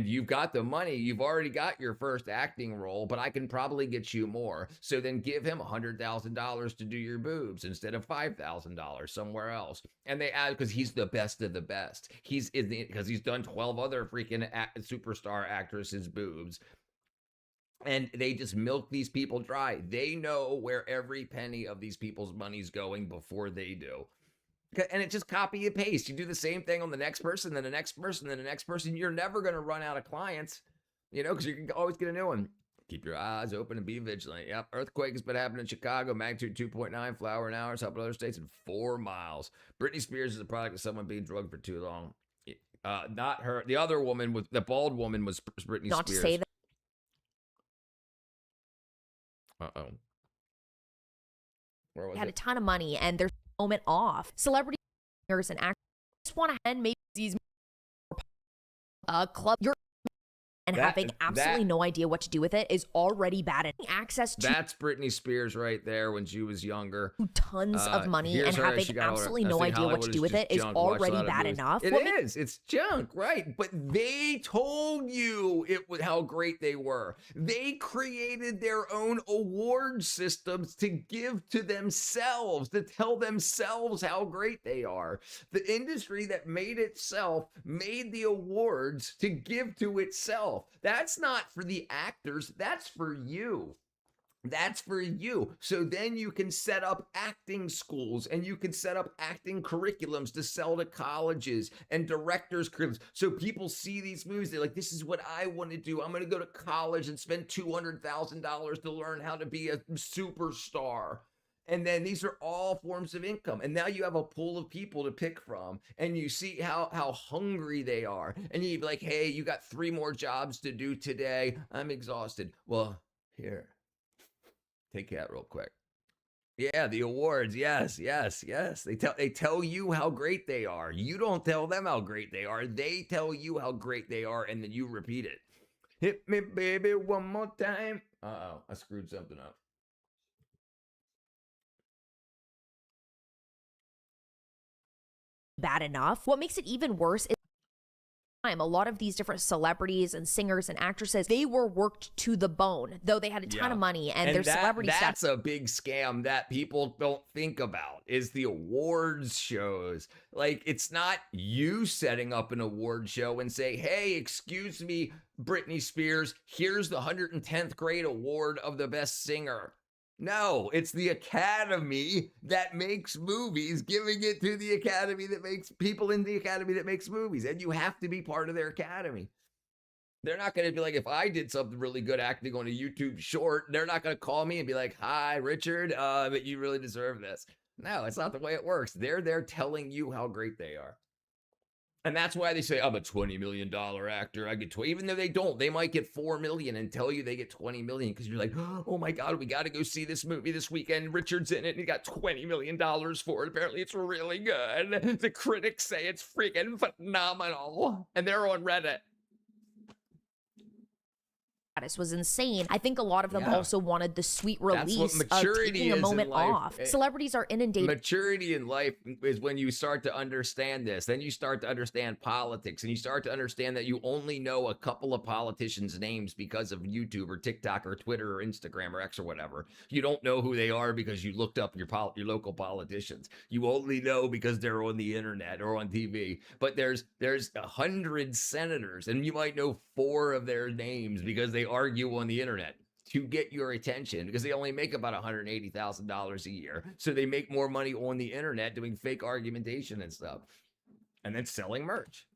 Speaker 1: you've got the money, you've already got your first acting role, but I can probably get you more. So then give him $100,000 to do your boobs instead of $5,000 somewhere else. And they add, because he's the best of the best. Because he's done 12 other freaking superstar actresses' boobs. And they just milk these people dry. They know where every penny of these people's money's going before they do. And it just copy and paste. You do the same thing on the next person, then the next person, then the next person. You're never going to run out of clients, because you can always get a new one. Keep your eyes open and be vigilant. Yep, earthquake has been happening in Chicago. Magnitude 2.9, flower an hour. It's helping other states in 4 miles. Britney Spears is a product of someone being drugged for too long. Not her. The other woman, the bald woman, was Britney Spears.
Speaker 2: Not to say that.
Speaker 1: Where was
Speaker 2: had
Speaker 1: it?
Speaker 2: a ton of money and there's a moment off. Celebrity singers and actors just want to end maybe these club. And having absolutely no idea what to do with it is already bad. And access to
Speaker 1: that's Britney Spears right there when she was younger.
Speaker 2: Tons of money and having absolutely no idea what to do with it is already bad enough.
Speaker 1: It is. It's junk, right? But they told you how great they were. They created their own award systems to give to themselves, to tell themselves how great they are. The industry that made itself made the awards to give to itself. That's not for the actors. That's for you. That's for you. So then you can set up acting schools and you can set up acting curriculums to sell to colleges and directors' curriculums. So people see these movies, they're like, this is what I want to do. I'm going to go to college and spend $200,000 to learn how to be a superstar. And then these are all forms of income. And now you have a pool of people to pick from. And you see how hungry they are. And you'd be like, hey, you got 3 more jobs to do today. I'm exhausted. Well, here. Take that real quick. Yeah, the awards. Yes. They tell you how great they are. You don't tell them how great they are. They tell you how great they are, and then you repeat it. Hit me, baby, one more time. Uh-oh, I screwed something up.
Speaker 2: Bad enough. What makes it even worse is a lot of these different celebrities and singers and actresses, they were worked to the bone, though they had a ton of money and their celebrity
Speaker 1: that's
Speaker 2: status.
Speaker 1: a big scam that people don't think about is the awards shows. Like, it's not you setting up an award show and say, hey, excuse me, Britney Spears, here's the 110th grade award of the best singer. No, it's the Academy that makes movies, giving it to the Academy that makes people in the Academy that makes movies. And you have to be part of their Academy. They're not going to be like, if I did something really good acting on a YouTube short, they're not going to call me and be like, hi, Richard, but you really deserve this. No, it's not the way it works. They're there telling you how great they are. And that's why they say, I'm a $20 million actor. I get 20, even though they don't, they might get 4 million and tell you they get 20 million because you're like, oh my God, we got to go see this movie this weekend. Richard's in it and he got $20 million for it. Apparently it's really good. The critics say it's freaking phenomenal. And they're on Reddit.
Speaker 2: Was insane. I think a lot of them also wanted the sweet release of taking a moment off. Celebrities are inundated.
Speaker 1: Maturity in life is when you start to understand this. Then you start to understand politics and you start to understand that you only know a couple of politicians' names because of YouTube or TikTok or Twitter or Instagram or X or whatever. You don't know who they are because you looked up your local politicians. You only know because they're on the internet or on TV. But there's 100 senators and you might know 4 of their names because they argue on the internet to get your attention because they only make about $180,000 a year. So they make more money on the internet doing fake argumentation and stuff and then selling merch.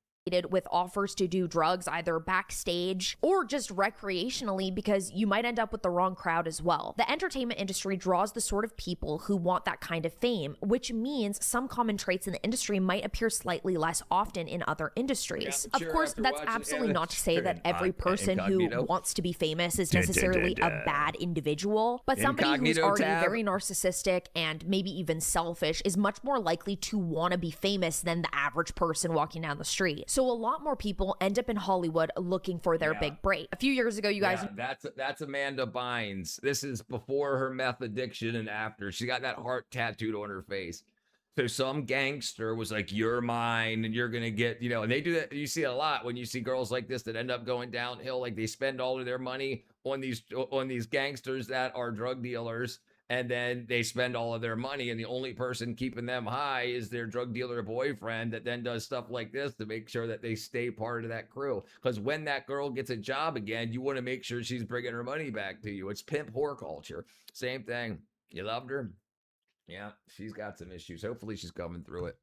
Speaker 2: With offers to do drugs either backstage or just recreationally because you might end up with the wrong crowd as well. The entertainment industry draws the sort of people who want that kind of fame, which means some common traits in the industry might appear slightly less often in other industries. Of course, that's absolutely not to say that every person who wants to be famous is necessarily a bad individual, but somebody who's already very narcissistic and maybe even selfish is much more likely to want to be famous than the average person walking down the street. So a lot more people end up in Hollywood looking for their big break. A few years ago, you guys...
Speaker 1: That's Amanda Bynes. This is before her meth addiction and after. She got that heart tattooed on her face. So some gangster was like, you're mine and you're going to get, and they do that. You see it a lot when you see girls like this that end up going downhill. Like they spend all of their money on these gangsters that are drug dealers. And then they spend all of their money and the only person keeping them high is their drug dealer boyfriend that then does stuff like this to make sure that they stay part of that crew. Because when that girl gets a job again, you want to make sure she's bringing her money back to you. It's pimp whore culture. Same thing. You loved her? Yeah, she's got some issues. Hopefully she's coming through it.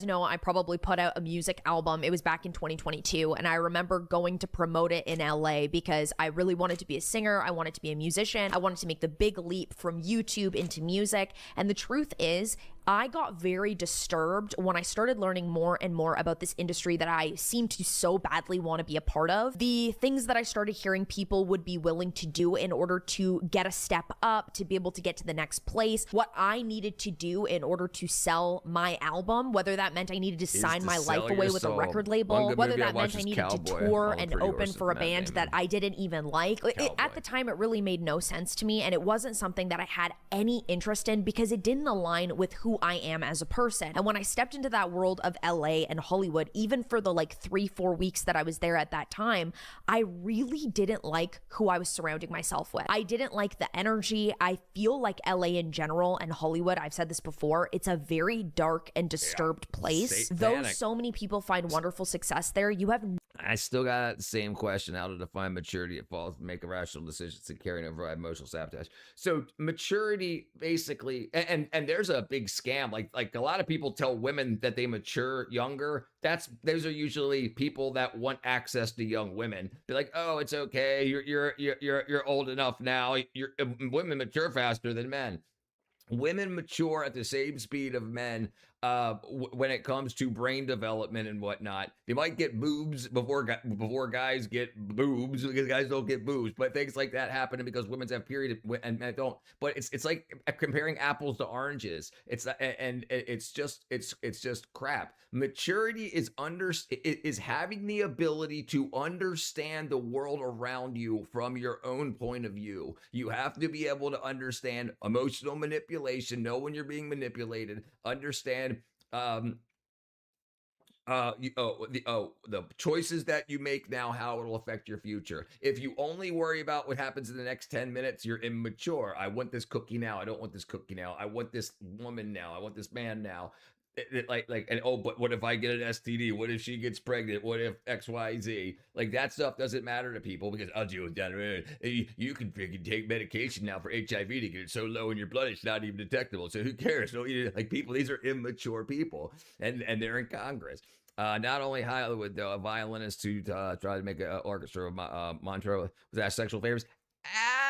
Speaker 2: I probably put out a music album. It was back in 2022. And I remember going to promote it in LA because I really wanted to be a singer. I wanted to be a musician. I wanted to make the big leap from YouTube into music. And the truth is, I got very disturbed when I started learning more and more about this industry that I seemed to so badly want to be a part of. The things that I started hearing people would be willing to do in order to get a step up, to be able to get to the next place. What I needed to do in order to sell my album, whether that meant I needed to sign my life away with a record label, whether that meant I needed to tour and open for a band that I didn't even like. At the time, it really made no sense to me, and it wasn't something that I had any interest in because it didn't align with who who I am as a person. And when I stepped into that world of LA and Hollywood, even for the like 3-4 weeks that I was there at that time, I really didn't like who I was surrounding myself with. I didn't like the energy. I feel like LA in general and Hollywood, I've said this before, it's a very dark and disturbed place. Though so many people find wonderful success there, you have...
Speaker 1: I still got the same question: how to define maturity? It falls to make irrational decisions and carrying over emotional sabotage. So maturity, basically, and there's a big scam. Like a lot of people tell women that they mature younger. Those are usually people that want access to young women. They're like, oh, it's okay. You're old enough now. Women mature faster than men. Women mature at the same speed of men when it comes to brain development and whatnot. They might get boobs before guys get boobs, because guys don't get boobs, but things like that happen because women have period and men don't. But it's like comparing apples to oranges. It's just crap. Maturity is having the ability to understand the world around you from your own point of view. You have to be able to understand emotional manipulation, know when you're being manipulated, understand the choices that you make now, how it'll affect your future. If you only worry about what happens in the next 10 minutes, you're immature. I want this cookie now. I don't want this cookie now. I want this woman now. I want this man now. But what if I get an STD? What if she gets pregnant? What if XYZ? Like, that stuff doesn't matter to people because I'll deal with that. You can take medication now for HIV to get it so low in your blood it's not even detectable. So who cares? So, like, people, these are immature people, and they're in Congress. Not only Hollywood, though, a violinist who tried to make an orchestra of Montreux was asked sexual favors.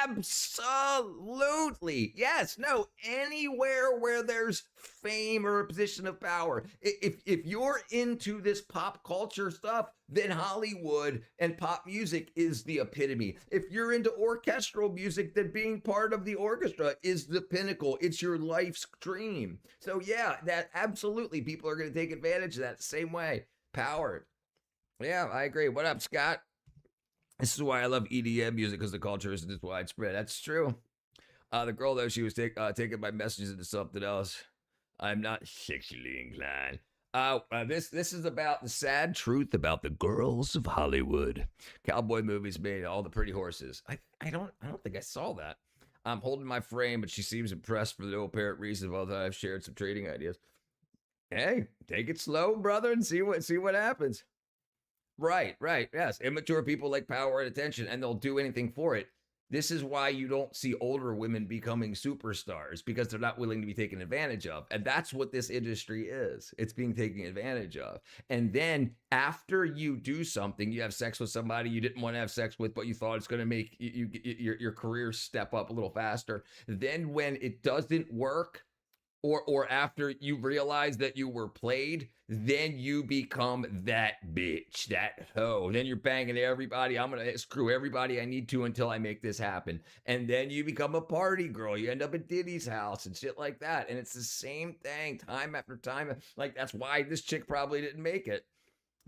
Speaker 1: Absolutely. Yes. No. Anywhere where there's fame or a position of power. If you're into this pop culture stuff, then Hollywood and pop music is the epitome. If you're into orchestral music, then being part of the orchestra is the pinnacle. It's your life's dream. So yeah, that absolutely people are going to take advantage of that same way. Power. Yeah, I agree. What up, Scott? This is why I love EDM music, because the culture isn't as widespread. That's true. The girl, though, she was taking my messages into something else. I'm not sexually inclined. This is about the sad truth about the girls of Hollywood. Cowboy movies made all the pretty horses. I don't think I saw that. I'm holding my frame, but she seems impressed for no apparent reason. Although I've shared some trading ideas. Hey, take it slow, brother, and see what happens. Right. Yes. Immature people like power and attention, and they'll do anything for it. This is why you don't see older women becoming superstars, because they're not willing to be taken advantage of. And that's what this industry is. It's being taken advantage of. And then after you do something, you have sex with somebody you didn't want to have sex with, but you thought it's going to make your career step up a little faster. Then when it doesn't work, or after you realize that you were played, then you become that bitch, that hoe. Then you're banging everybody. I'm going to screw everybody I need to until I make this happen. And then you become a party girl. You end up at Diddy's house and shit like that. And it's the same thing time after time. Like, that's why this chick probably didn't make it.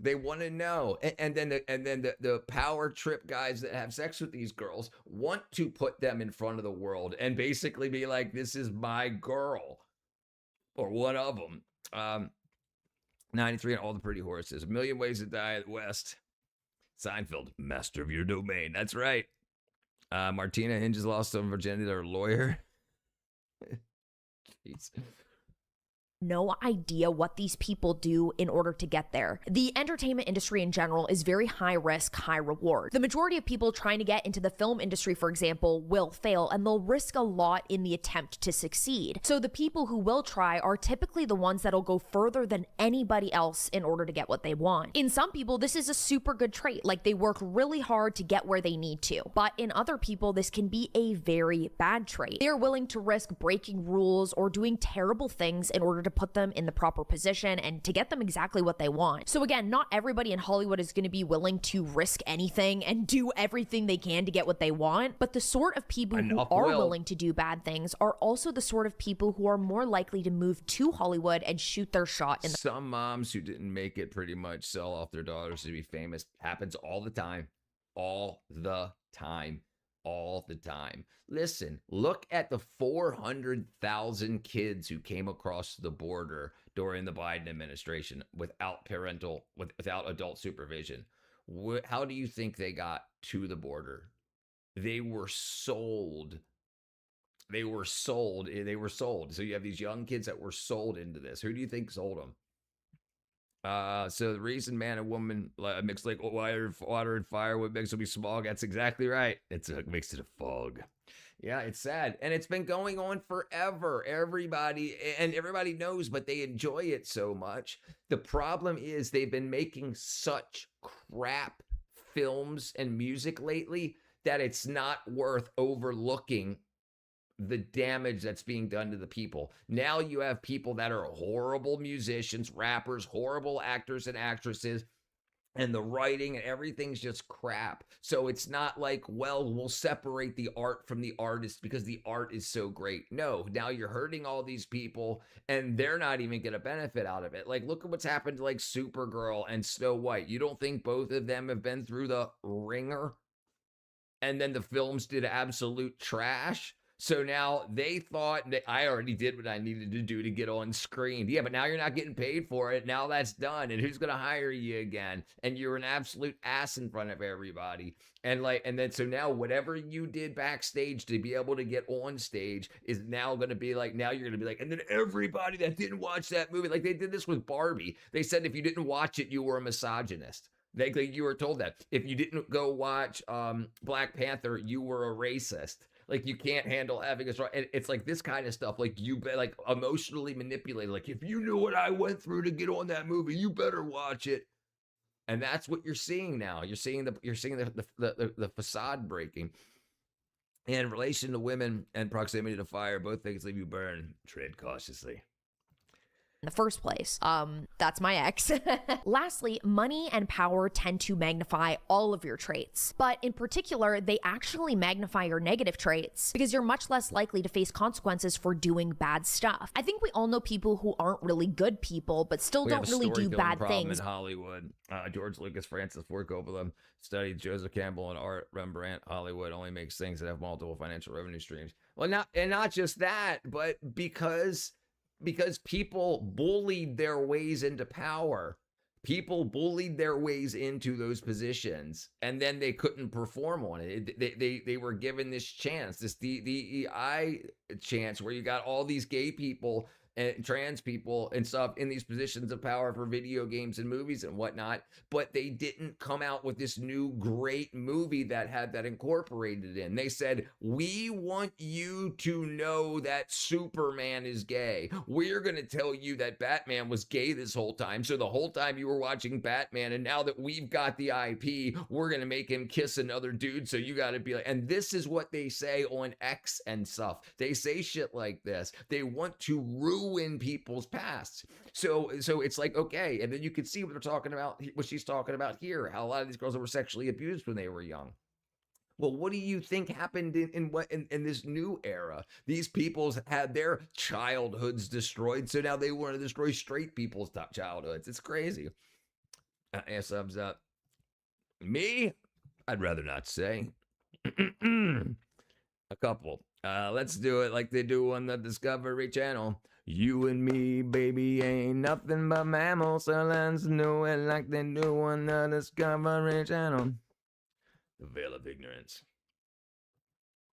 Speaker 1: They want to know. And then the power trip guys that have sex with these girls want to put them in front of the world and basically be like, this is my girl. Or one of them. 93 and all the pretty horses. A Million Ways to Die at West. Seinfeld, master of your domain. That's right. Martina Hinge has lost some virginity to her lawyer. Jeez.
Speaker 2: No idea what these people do in order to get there. The entertainment industry in general is very high risk, high reward. The majority of people trying to get into the film industry, for example, will fail, and they'll risk a lot in the attempt to succeed. So the people who will try are typically the ones that'll go further than anybody else in order to get what they want. In some people, this is a super good trait, like they work really hard to get where they need to. But in other people, this can be a very bad trait. They're willing to risk breaking rules or doing terrible things in order to put them in the proper position and to get them exactly what they want. So again, not everybody in Hollywood is going to be willing to risk anything and do everything they can to get what they want, but the sort of people who are willing to do bad things are also the sort of people who are more likely to move to Hollywood and shoot their shot.
Speaker 1: Some moms who didn't make it pretty much sell off their daughters to be famous. Happens all the time. All the time. all the time. Listen, look at the 400,000 kids who came across the border during the Biden administration without adult supervision. How do you think they got to the border? They were sold. They were sold. So you have these young kids that were sold into this. Who do you think sold them? So the reason man and woman mix like water and fire, what makes them be smog? That's exactly right. It makes it a fog. Yeah, it's sad. And it's been going on forever. Everybody knows, but they enjoy it so much. The problem is they've been making such crap films and music lately that it's not worth overlooking the damage that's being done to the people. Now you have people that are horrible musicians, rappers, horrible actors and actresses, and the writing and everything's just crap. So it's not like, well, we'll separate the art from the artist because the art is so great. No, now you're hurting all these people and they're not even going to benefit out of it. Like, look at what's happened to like Supergirl and Snow White. You don't think both of them have been through the ringer? And then the films did absolute trash. So now they thought that I already did what I needed to do to get on screen. Yeah, but now you're not getting paid for it. Now that's done. And who's going to hire you again? And you're an absolute ass in front of everybody. And then so now whatever you did backstage to be able to get on stage is now going to be like, now you're going to be like, and then everybody that didn't watch that movie, like they did this with Barbie. They said if you didn't watch it, you were a misogynist. Like you were told that. If you didn't go watch Black Panther, you were a racist. Like you can't handle having a strong. And it's like this kind of stuff. Like you like emotionally manipulated. Like if you knew what I went through to get on that movie, you better watch it. And that's what you're seeing now. You're seeing the facade breaking. And in relation to women and proximity to fire, both things leave you burn. Tread cautiously.
Speaker 2: In the first place. That's my ex. Lastly, money and power tend to magnify all of your traits, but in particular, they actually magnify your negative traits because you're much less likely to face consequences for doing bad stuff. I think we all know people who aren't really good people, but still don't really do bad things.
Speaker 1: In Hollywood, George Lucas, Francis Ford Coppola studied Joseph Campbell and Art Rembrandt. Hollywood only makes things that have multiple financial revenue streams. Well, not just that, but because people bullied their ways into power. People bullied their ways into those positions, and then they couldn't perform on it. They were given this chance, this DEI chance, where you got all these gay people and trans people and stuff in these positions of power for video games and movies and whatnot, but they didn't come out with this new great movie that had that incorporated in. They said, we want you to know that Superman is gay. We're going to tell you that Batman was gay this whole time. So the whole time you were watching Batman, and now that we've got the IP, we're going to make him kiss another dude. So you got to be like, and this is what they say on X and stuff. They say shit like this. They want to ruin people's pasts. So it's like, okay. And then you can see what they're talking about, what she's talking about here, how a lot of these girls were sexually abused when they were young. Well, what do you think happened in this new era? These people's had their childhoods destroyed, so now they want to destroy straight people's childhoods. It's crazy. Ass thumbs up. Me? I'd rather not say. A couple. Let's do it like they do on the Discovery Channel. You and me, baby, ain't nothing but mammals, so let's do it like they do on the Discovery Channel. The veil of ignorance.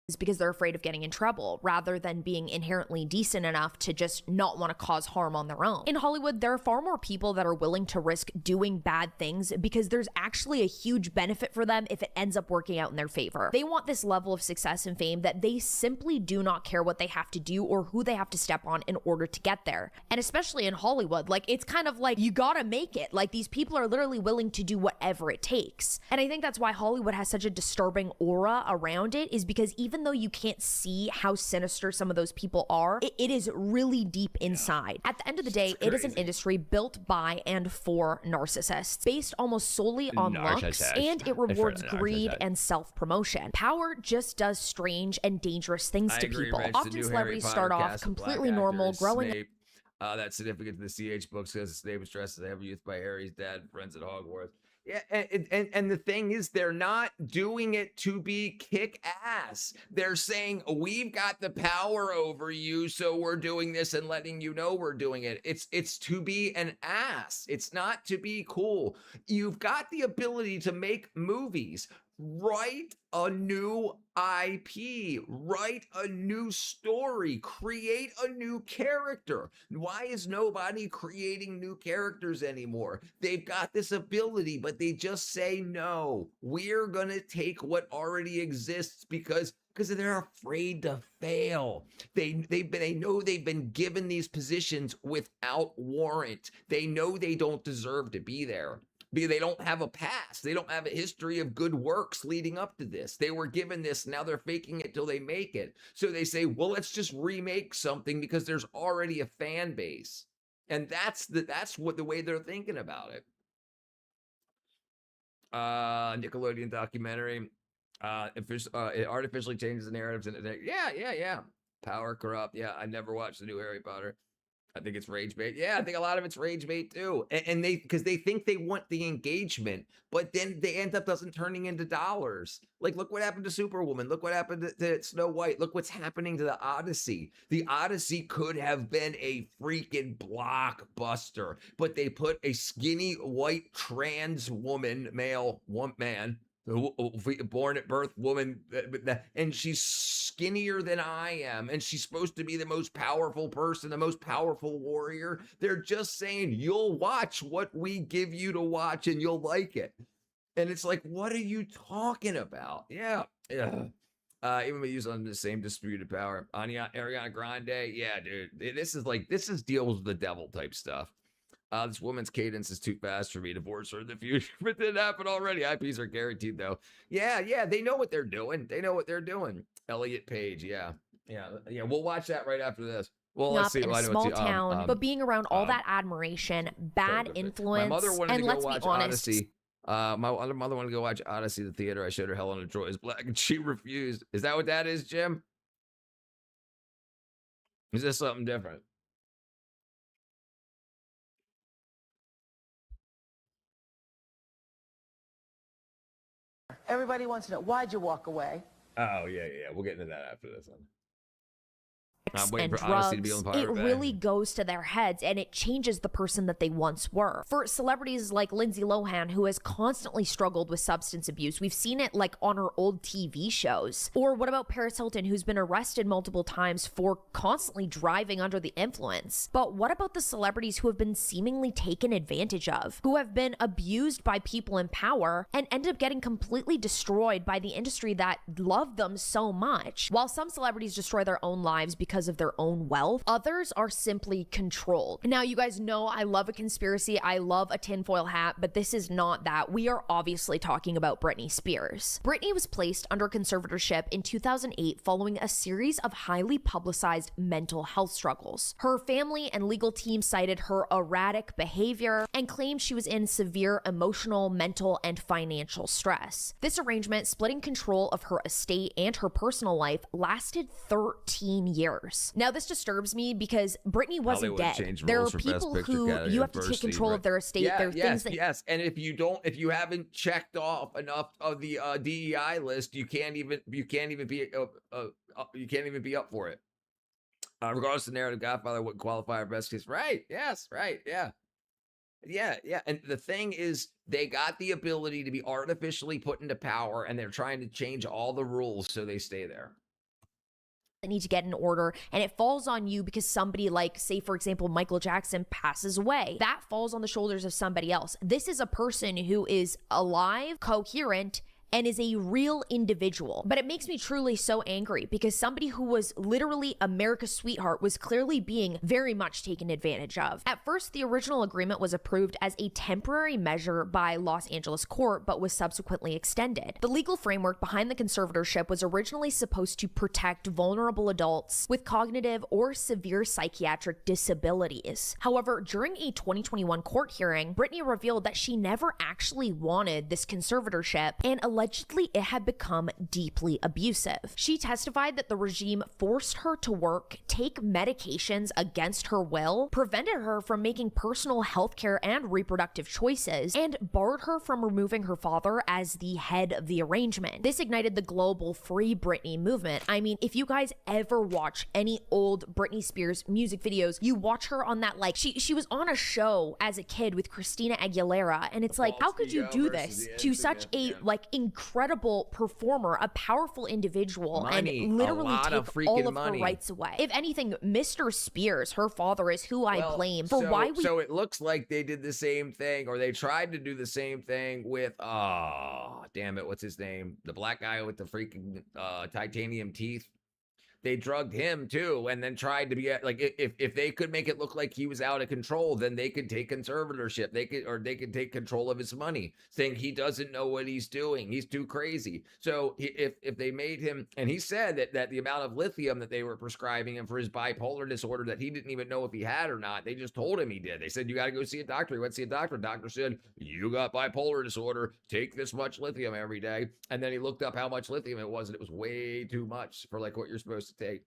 Speaker 2: Is because they're afraid of getting in trouble rather than being inherently decent enough to just not want to cause harm on their own. In Hollywood, there are far more people that are willing to risk doing bad things because there's actually a huge benefit for them if it ends up working out in their favor. They want this level of success and fame that they simply do not care what they have to do or who they have to step on in order to get there. And especially in Hollywood, like it's kind of like you gotta make it. Like these people are literally willing to do whatever it takes. And I think that's why Hollywood has such a disturbing aura around it, is because even though you can't see how sinister some of those people are, it is really deep inside. At the end of the day, it is an industry built by and for narcissists, based almost solely on looks, and it rewards greed and self-promotion. Power just does strange and dangerous things to people. Often celebrities start off completely normal, growing
Speaker 1: that's significant to the CH books because Snape was dressed as a youth by Harry's dad, friends at Hogwarts. Yeah, and the thing is, they're not doing it to be kick-ass. They're saying, we've got the power over you, so we're doing this and letting you know we're doing it. It's to be an ass. It's not to be cool. You've got the ability to make movies. Write a new IP, write a new story, create a new character. Why is nobody creating new characters anymore? They've got this ability, but they just say, no, we're going to take what already exists because they're afraid to fail. They know they've been given these positions without warrant. They know they don't deserve to be there. Because they don't have a past. They don't have a history of good works leading up to this. They were given this, now they're faking it till they make it. So they say, well, let's just remake something because there's already a fan base. And that's what the way they're thinking about it. Nickelodeon documentary. It artificially changes the narratives. Yeah. Power corrupt. Yeah, I never watched the new Harry Potter. I think it's rage bait. Yeah, I think a lot of it's rage bait too. And because they think they want the engagement, but then they end up turning into dollars. Like, look what happened to Superwoman. Look what happened to Snow White. Look what's happening to the Odyssey. The Odyssey could have been a freaking blockbuster, but they put a skinny white trans woman, man, born at birth woman, and she's skinnier than I am, and she's supposed to be the most powerful person, the most powerful warrior. They're just saying, you'll watch what we give you to watch and you'll like it. And it's like, what are you talking about? Yeah. Even with use on the same disputed power. Ariana Grande, yeah, dude. This is deals with the devil type stuff. This woman's cadence is too fast for me. Divorce her in the future. But it didn't happen already. IPs are guaranteed, though. Yeah. They know what they're doing. Elliot Page, yeah. We'll watch that right after this. Well, let's see.
Speaker 2: In a small town, but being around all that admiration, bad influence,
Speaker 1: my mother wanted
Speaker 2: and
Speaker 1: to go
Speaker 2: let's
Speaker 1: watch
Speaker 2: be honest.
Speaker 1: Odyssey. My other mother wanted to go watch Odyssey at the theater. I showed her Helen of Troy is Black, and she refused. Is that what that is, Jim? Is this something different?
Speaker 6: Everybody wants to know, why'd you walk away?
Speaker 1: Oh, yeah. We'll get into that after this one.
Speaker 2: And drugs, it really goes to their heads and it changes the person that they once were. For celebrities like Lindsay Lohan, who has constantly struggled with substance abuse, we've seen it like on her old TV shows. Or what about Paris Hilton, who's been arrested multiple times for constantly driving under the influence? But what about the celebrities who have been seemingly taken advantage of, who have been abused by people in power and end up getting completely destroyed by the industry that loved them so much? While some celebrities destroy their own lives because of their own wealth, others are simply controlled. Now, you guys know I love a conspiracy, I love a tinfoil hat, but this is not that. We are obviously talking about Britney Spears. Britney was placed under conservatorship in 2008 following a series of highly publicized mental health struggles. Her family and legal team cited her erratic behavior and claimed she was in severe emotional, mental, and financial stress. This arrangement, splitting control of her estate and her personal life, lasted 13 years. Now, this disturbs me because Britney wasn't dead. There are people who you have to take control of their estate. There are things that
Speaker 1: and if you haven't checked off enough of the DEI list, you can't even be up for it. Regardless of the narrative, Godfather wouldn't qualify for best case. Right? Yes. Right? Yeah. And the thing is, they got the ability to be artificially put into power, and they're trying to change all the rules so they stay there.
Speaker 2: Need to get in order, and it falls on you because somebody like, say for example, Michael Jackson passes away. That falls on the shoulders of somebody else. This is a person who is alive, coherent, and is a real individual. But it makes me truly so angry because somebody who was literally America's sweetheart was clearly being very much taken advantage of. At first, the original agreement was approved as a temporary measure by Los Angeles court, but was subsequently extended. The legal framework behind the conservatorship was originally supposed to protect vulnerable adults with cognitive or severe psychiatric disabilities. However, during a 2021 court hearing, Britney revealed that she never actually wanted this conservatorship and allegedly it had become deeply abusive. She testified that the regime forced her to work, take medications against her will, prevented her from making personal healthcare and reproductive choices, and barred her from removing her father as the head of the arrangement. This ignited the global Free Britney movement. I mean, if you guys ever watch any old Britney Spears music videos, you watch her on that, like, she was on a show as a kid with Christina Aguilera, and it's like, how could you do this to such a, like, incredible performer, a powerful individual, and literally take all of her rights away? If anything, Mr. Spears, her father, is who I blame for why we...
Speaker 1: So it looks like they did the same thing, or they tried to do the same thing with, oh, damn it, what's his name? The black guy with the freaking titanium teeth. They drugged him too, and then tried to be like, if they could make it look like he was out of control, then they could take conservatorship. They could take control of his money, saying he doesn't know what he's doing. He's too crazy. So if they made him, and he said that the amount of lithium that they were prescribing him for his bipolar disorder, that he didn't even know if he had or not. They just told him he did. They said, you got to go see a doctor. He went to see a doctor. Doctor said, you got bipolar disorder. Take this much lithium every day. And then he looked up how much lithium it was, and it was way too much for like what you're supposed to take.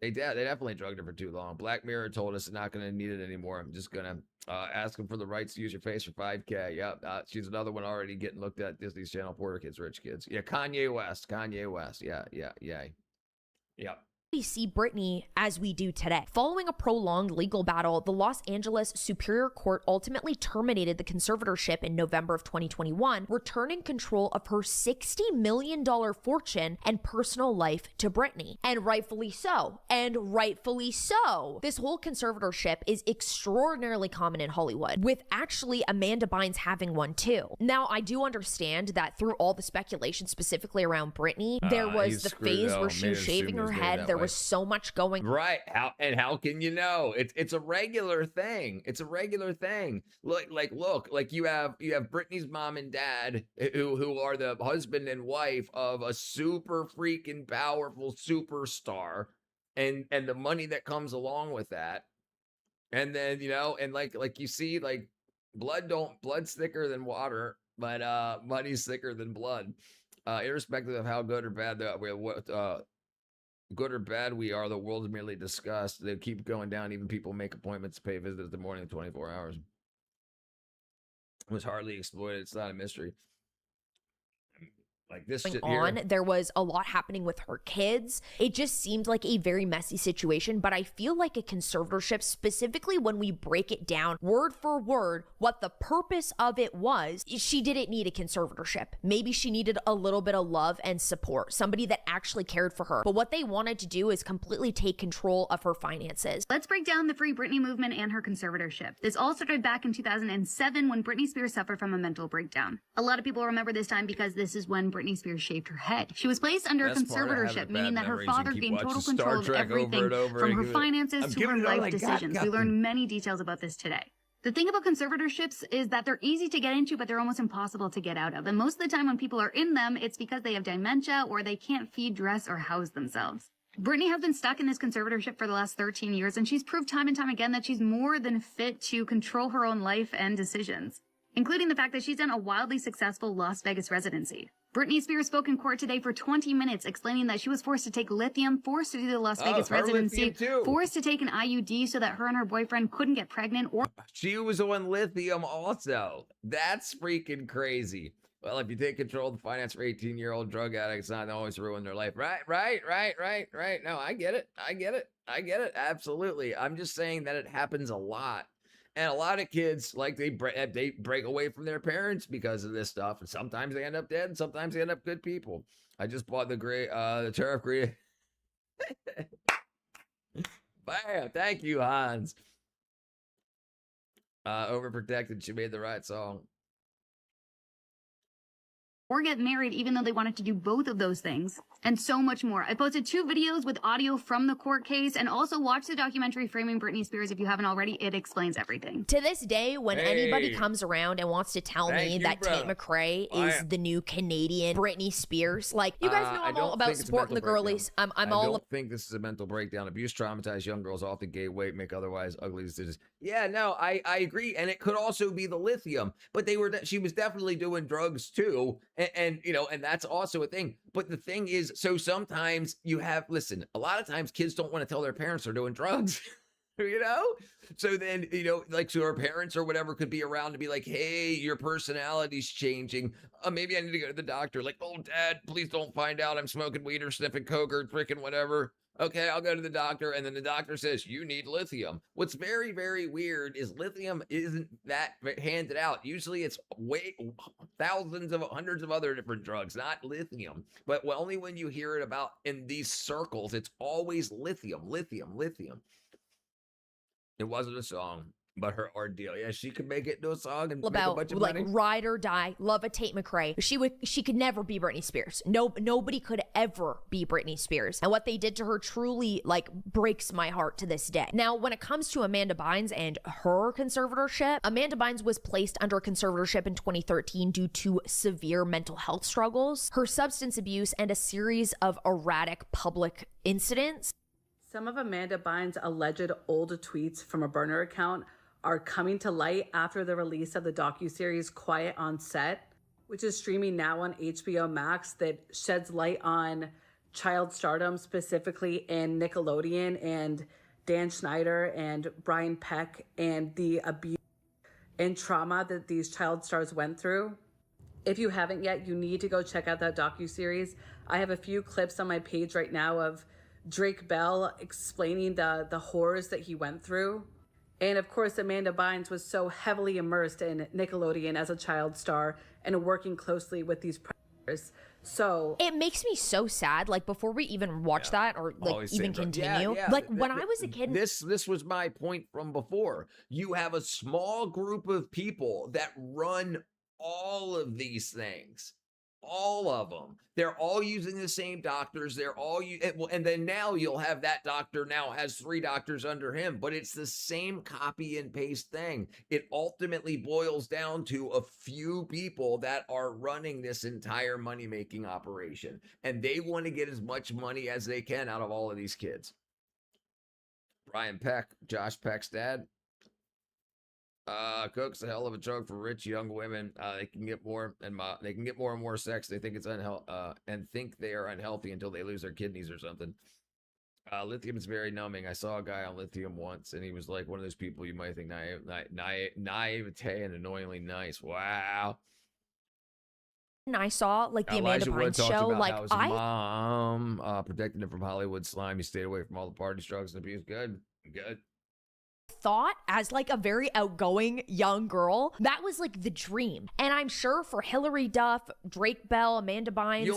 Speaker 1: They definitely drugged her for too long. Black Mirror told us they're not going to need it anymore. I'm just going to ask them for the rights to use your face for $5K. Yep. She's another one already getting looked at Disney's Channel. Poor kids, rich kids. Yeah, Kanye West. Yeah. Yep.
Speaker 2: We see Britney as we do today. Following a prolonged legal battle, the Los Angeles Superior Court ultimately terminated the conservatorship in November of 2021, returning control of her $60 million fortune and personal life to Britney. And rightfully so. This whole conservatorship is extraordinarily common in Hollywood, with actually Amanda Bynes having one too. Now, I do understand that through all the speculation specifically around Britney, there was the phase where she was shaving her head. There was so much going
Speaker 1: right. How can you know? It's a regular thing. It's a regular thing. Look, you have Britney's mom and dad who are the husband and wife of a super freaking powerful superstar, and the money that comes along with that. And then, and like you see, like blood's thicker than water, but money's thicker than blood. Irrespective of how good or bad good or bad we are, the world is merely discussed. They keep going down. Even people make appointments to pay visits the morning of 24 hours. It was hardly exploited. It's not a mystery. Like this shit
Speaker 2: on
Speaker 1: here.
Speaker 2: There was a lot happening with her kids. It just seemed like a very messy situation, but I feel like a conservatorship, specifically when we break it down word for word what the purpose of it was, she didn't need a conservatorship. Maybe she needed a little bit of love and support, somebody that actually cared for her. But what they wanted to do is completely take control of her finances.
Speaker 7: Let's break down the Free Britney movement and her conservatorship. This all started back in 2007 when Britney Spears suffered from a mental breakdown. A lot of people remember this time because this is when Britney Spears shaved her head. She was placed under a conservatorship, meaning that her father gained total control of everything from her finances to her life decisions. We learned many details about this today. The thing about conservatorships is that they're easy to get into, but they're almost impossible to get out of. And most of the time when people are in them, it's because they have dementia or they can't feed, dress, or house themselves. Britney has been stuck in this conservatorship for the last 13 years, and she's proved time and time again that she's more than fit to control her own life and decisions, including the fact that she's done a wildly successful Las Vegas residency. Britney Spears spoke in court today for 20 minutes, explaining that she was forced to take lithium, forced to do the Las Vegas residency, forced to take an IUD so that her and her boyfriend couldn't get pregnant, or
Speaker 1: she was on lithium also. That's freaking crazy. Well, if you take control of the finance for 18-year-old drug addicts, not always ruin their life. Right. No, I get it. Absolutely. I'm just saying that it happens a lot. And a lot of kids, like, they break away from their parents because of this stuff. And sometimes they end up dead, and sometimes they end up good people. I just bought the tariff green. Bam! Thank you, Hans. Overprotected. She made the right song.
Speaker 7: Or get married, even though they wanted to do both of those things. and so much more. I posted 2 videos with audio from the court case, and also watch the documentary Framing Britney Spears if you haven't already. It explains everything.
Speaker 2: To this day, when anybody comes around and wants to tell me that Tate McRae is the new Canadian Britney Spears, like, you guys know I'm all about supporting the girlies. I
Speaker 1: don't think this is a mental breakdown. Abuse traumatized young girls often gain weight, make otherwise ugly decisions. Yeah, no, I agree, and it could also be the lithium, but she was definitely doing drugs too, and you know, and that's also a thing. But the thing is, so sometimes listen, a lot of times kids don't want to tell their parents they're doing drugs. You know, so then, you know, like, so our parents or whatever could be around to be like, hey, your personality's changing. Maybe I need to go to the doctor. Like, oh, Dad, please don't find out I'm smoking weed or sniffing coke or freaking whatever. Okay, I'll go to the doctor. And then the doctor says, you need lithium. What's very, very weird is lithium isn't that handed out. Usually it's hundreds of other different drugs, not lithium. But only when you hear it about in these circles, it's always lithium, lithium, lithium. It wasn't a song, but her ordeal. Yeah, she could make it into a song and make a bunch of money.
Speaker 2: Ride or die. Love a Tate McRae. She could never be Britney Spears. Nobody could ever be Britney Spears. And what they did to her truly, like, breaks my heart to this day. Now, when it comes to Amanda Bynes and her conservatorship, Amanda Bynes was placed under conservatorship in 2013 due to severe mental health struggles, her substance abuse, and a series of erratic public incidents.
Speaker 8: Some of Amanda Bynes' alleged old tweets from a burner account are coming to light after the release of the docuseries Quiet on Set, which is streaming now on HBO Max, that sheds light on child stardom, specifically in Nickelodeon, and Dan Schneider and Brian Peck, and the abuse and trauma that these child stars went through. If you haven't yet, you need to go check out that docuseries. I have a few clips on my page right now of Drake Bell explaining the horrors that he went through. And of course, Amanda Bynes was so heavily immersed in Nickelodeon as a child star and working closely with these predators. So
Speaker 2: it makes me so sad. Like, before we even watch that or like even continue, like when I was a kid,
Speaker 1: this was my point from before. You have a small group of people that run all of these things. All of them. They're all using the same doctors. They're all and then now you'll have that doctor now has 3 doctors under him, but it's the same copy and paste thing. It ultimately boils down to a few people that are running this entire money-making operation, and they want to get as much money as they can out of all of these kids. Brian Peck, Josh Peck's dad. Coke's a hell of a drug for rich young women. They can get more and more sex. They think it's and think they are unhealthy until they lose their kidneys or something. Lithium is very numbing. I saw a guy on lithium once, and he was like one of those people you might think naivete and annoyingly nice. Wow.
Speaker 2: And I saw like the Amanda Bynes show. Like,
Speaker 1: his mom protected him from Hollywood slime. He stayed away from all the party drugs and abuse. Good.
Speaker 2: Thought as like a very outgoing young girl, that was like the dream. And I'm sure for Hilary Duff, Drake Bell, Amanda Bynes,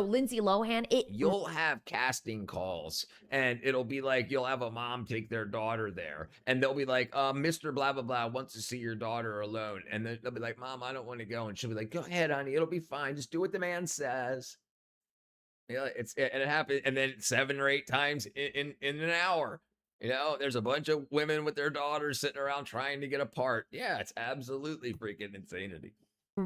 Speaker 2: Lindsay Lohan,
Speaker 1: you'll have casting calls, and it'll be like you'll have a mom take their daughter there, and they'll be like, Mr. Blah blah blah wants to see your daughter alone, and then they'll be like, Mom, I don't want to go, and she'll be like, go ahead, honey, it'll be fine, just do what the man says. Yeah, it happened, and then 7 or 8 times in an hour. You know, there's a bunch of women with their daughters sitting around trying to get apart. Yeah, it's absolutely freaking insanity.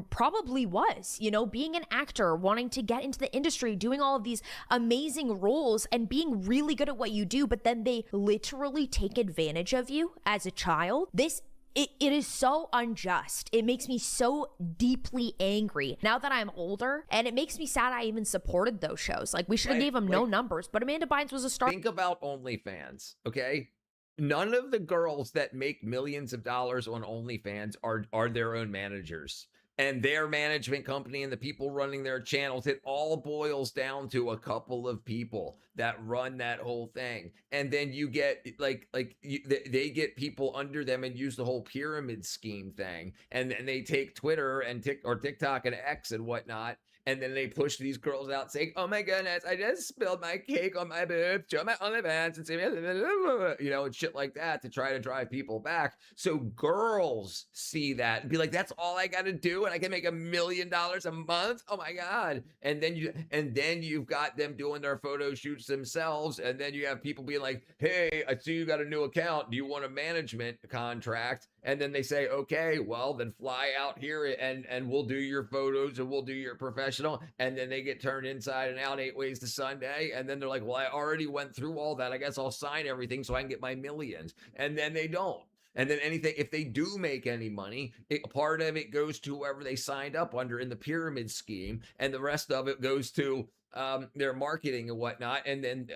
Speaker 2: Probably was, being an actor, wanting to get into the industry, doing all of these amazing roles and being really good at what you do, but then they literally take advantage of you as a child. It is so unjust. It makes me so deeply angry now that I'm older, and it makes me sad I even supported those shows. Like, we should have gave them no numbers, but Amanda Bynes was a star.
Speaker 1: Think about OnlyFans, okay? None of the girls that make millions of dollars on OnlyFans are their own managers. And their management company and the people running their channels, it all boils down to a couple of people that run that whole thing. And then you get they get people under them and use the whole pyramid scheme thing. And then they take Twitter and TikTok and X and whatnot and then they push these girls out saying, oh my goodness, I just spilled my cake on my boobs, show my OnlyFans, and and shit like that to try to drive people back. So girls see that and be like, that's all I got to do, and I can make $1 million a month. Oh my God. And then you've got them doing their photo shoots themselves. And then you have people being like, hey, I see you got a new account. Do you want a management contract? And then they say, okay, well, then fly out here and we'll do your photos and we'll do your professional. And then they get turned inside and out 8 ways to Sunday. And then they're like, well, I already went through all that. I guess I'll sign everything so I can get my millions. And then they don't. And then anything, if they do make any money, part of it goes to whoever they signed up under in the pyramid scheme. And the rest of it goes to their marketing and whatnot. And then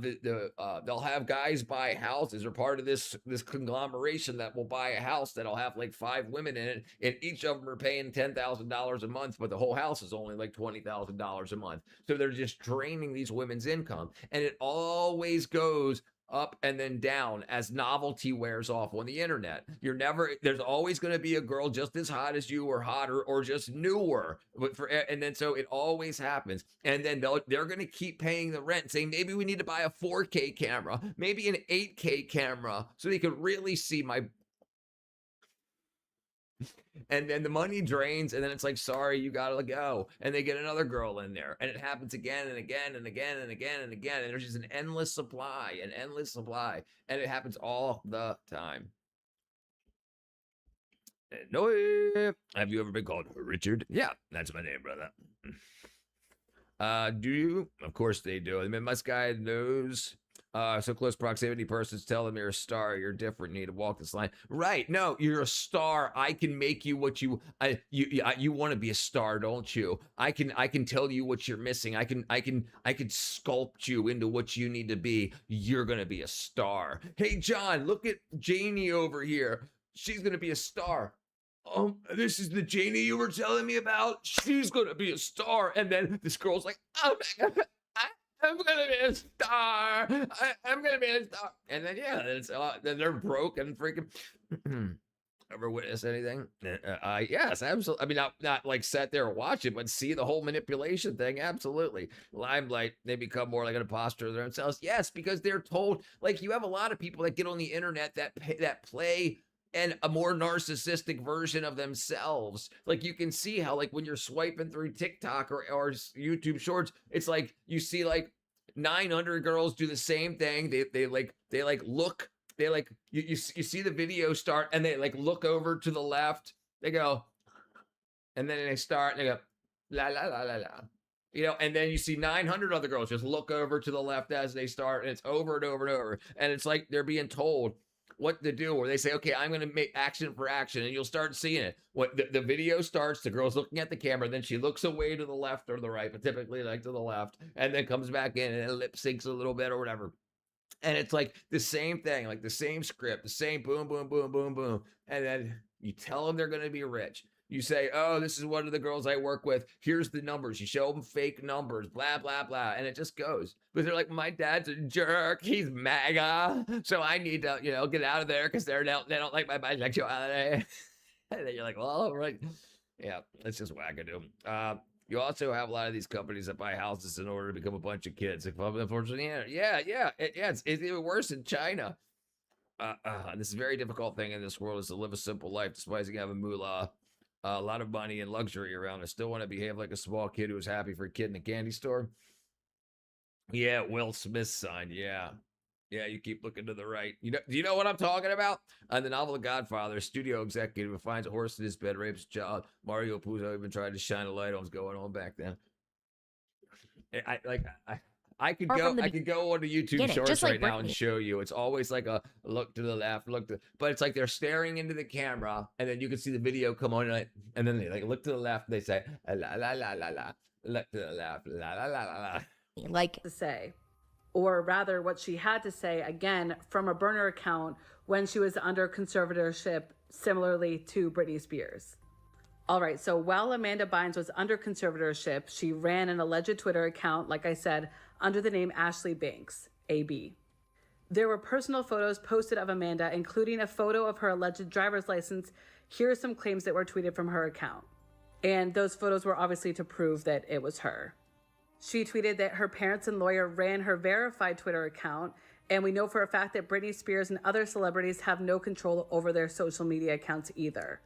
Speaker 1: they'll have guys buy houses or part of this conglomeration that will buy a house that'll have like 5 women in it, and each of them are paying $10,000 a month, but the whole house is only like $20,000 a month. So they're just draining these women's income, and it always goes up and then down as novelty wears off on the internet. There's always going to be a girl just as hot as you or hotter or just newer. And then so it always happens. And then they're going to keep paying the rent, saying maybe we need to buy a 4K camera, maybe an 8K camera so they could really see my... And then the money drains, and then it's like, sorry, you gotta go. And they get another girl in there, and it happens again and again and again and again and again. And there's just an endless supply. And it happens all the time. No, have you ever been called Richard? Yeah, that's my name, brother. Do you? Of course they do. I mean, my guy knows. So close proximity persons tell them you're a star, you're different, you need to walk this line. Right, no, you're a star. I can make you what you want to be a star, don't you? I can tell you what you're missing. I can sculpt you into what you need to be. You're gonna be a star. Hey John, look at Janie over here. She's gonna be a star. This is the Janie you were telling me about? She's gonna be a star. And then this girl's like, oh my God, I'm gonna be a star. I'm gonna be a star. And then then they're broke and freaking. Ever witness anything? Yes, absolutely. I mean, not like sat there and watch it, but see the whole manipulation thing. Absolutely. Limelight, they become more like an imposter of themselves. Yes, because they're told. Like, you have a lot of people that get on the internet that play a more narcissistic version of themselves. Like, you can see how, like, when you're swiping through TikTok or YouTube Shorts, it's like you see like 900 girls do the same thing. You see the video start and they like look over to the left. They go, and then they start and they go la la la la la. And then you see 900 other girls just look over to the left as they start, and it's over and over and over. And it's like they're being told what to do, or they say, okay, I'm going to make action for action, and you'll start seeing it. What the video starts, the girl's looking at the camera, then she looks away to the left or the right, but typically like to the left, and then comes back in and lip syncs a little bit or whatever. And it's like the same thing, like the same script, the same boom, boom, boom, boom, boom. And then you tell them they're going to be rich. You say, oh, this is one of the girls I work with. Here's the numbers. You show them fake numbers, blah, blah, blah. And it just goes. But they're like, my dad's a jerk. He's MAGA. So I need to, get out of there because they don't like my bisexuality. And then you're like, well, all right. Yeah, it's just wackadoo. You also have a lot of these companies that buy houses in order to become a bunch of kids. Unfortunately, it's even worse in China. This is a very difficult thing in this world, is to live a simple life, despite having moolah, a lot of money and luxury around. I still want to behave like a small kid who was happy for a kid in a candy store. Yeah, Will Smith's son. Yeah, you keep looking to the right. Do you know what I'm talking about? On the novel The Godfather, a studio executive who finds a horse in his bed, rapes a child. Mario Puzo even tried to shine a light on what's going on back then. I could go on to YouTube Shorts right now and show you. It's always like a look to the left, but it's like they're staring into the camera, and then you can see the video come on, and then they like look to the left, and they say la la la la la, look to the left, la la la la la.
Speaker 2: Like
Speaker 8: to say, or rather, what she had to say again from a burner account when she was under conservatorship, similarly to Britney Spears. All right, so while Amanda Bynes was under conservatorship, she ran an alleged Twitter account, like I said, under the name Ashley Banks, AB. There were personal photos posted of Amanda, including a photo of her alleged driver's license. Here are some claims that were tweeted from her account. And those photos were obviously to prove that it was her. She tweeted that her parents and lawyer ran her verified Twitter account, and we know for a fact that Britney Spears and other celebrities have no control over their social media accounts either.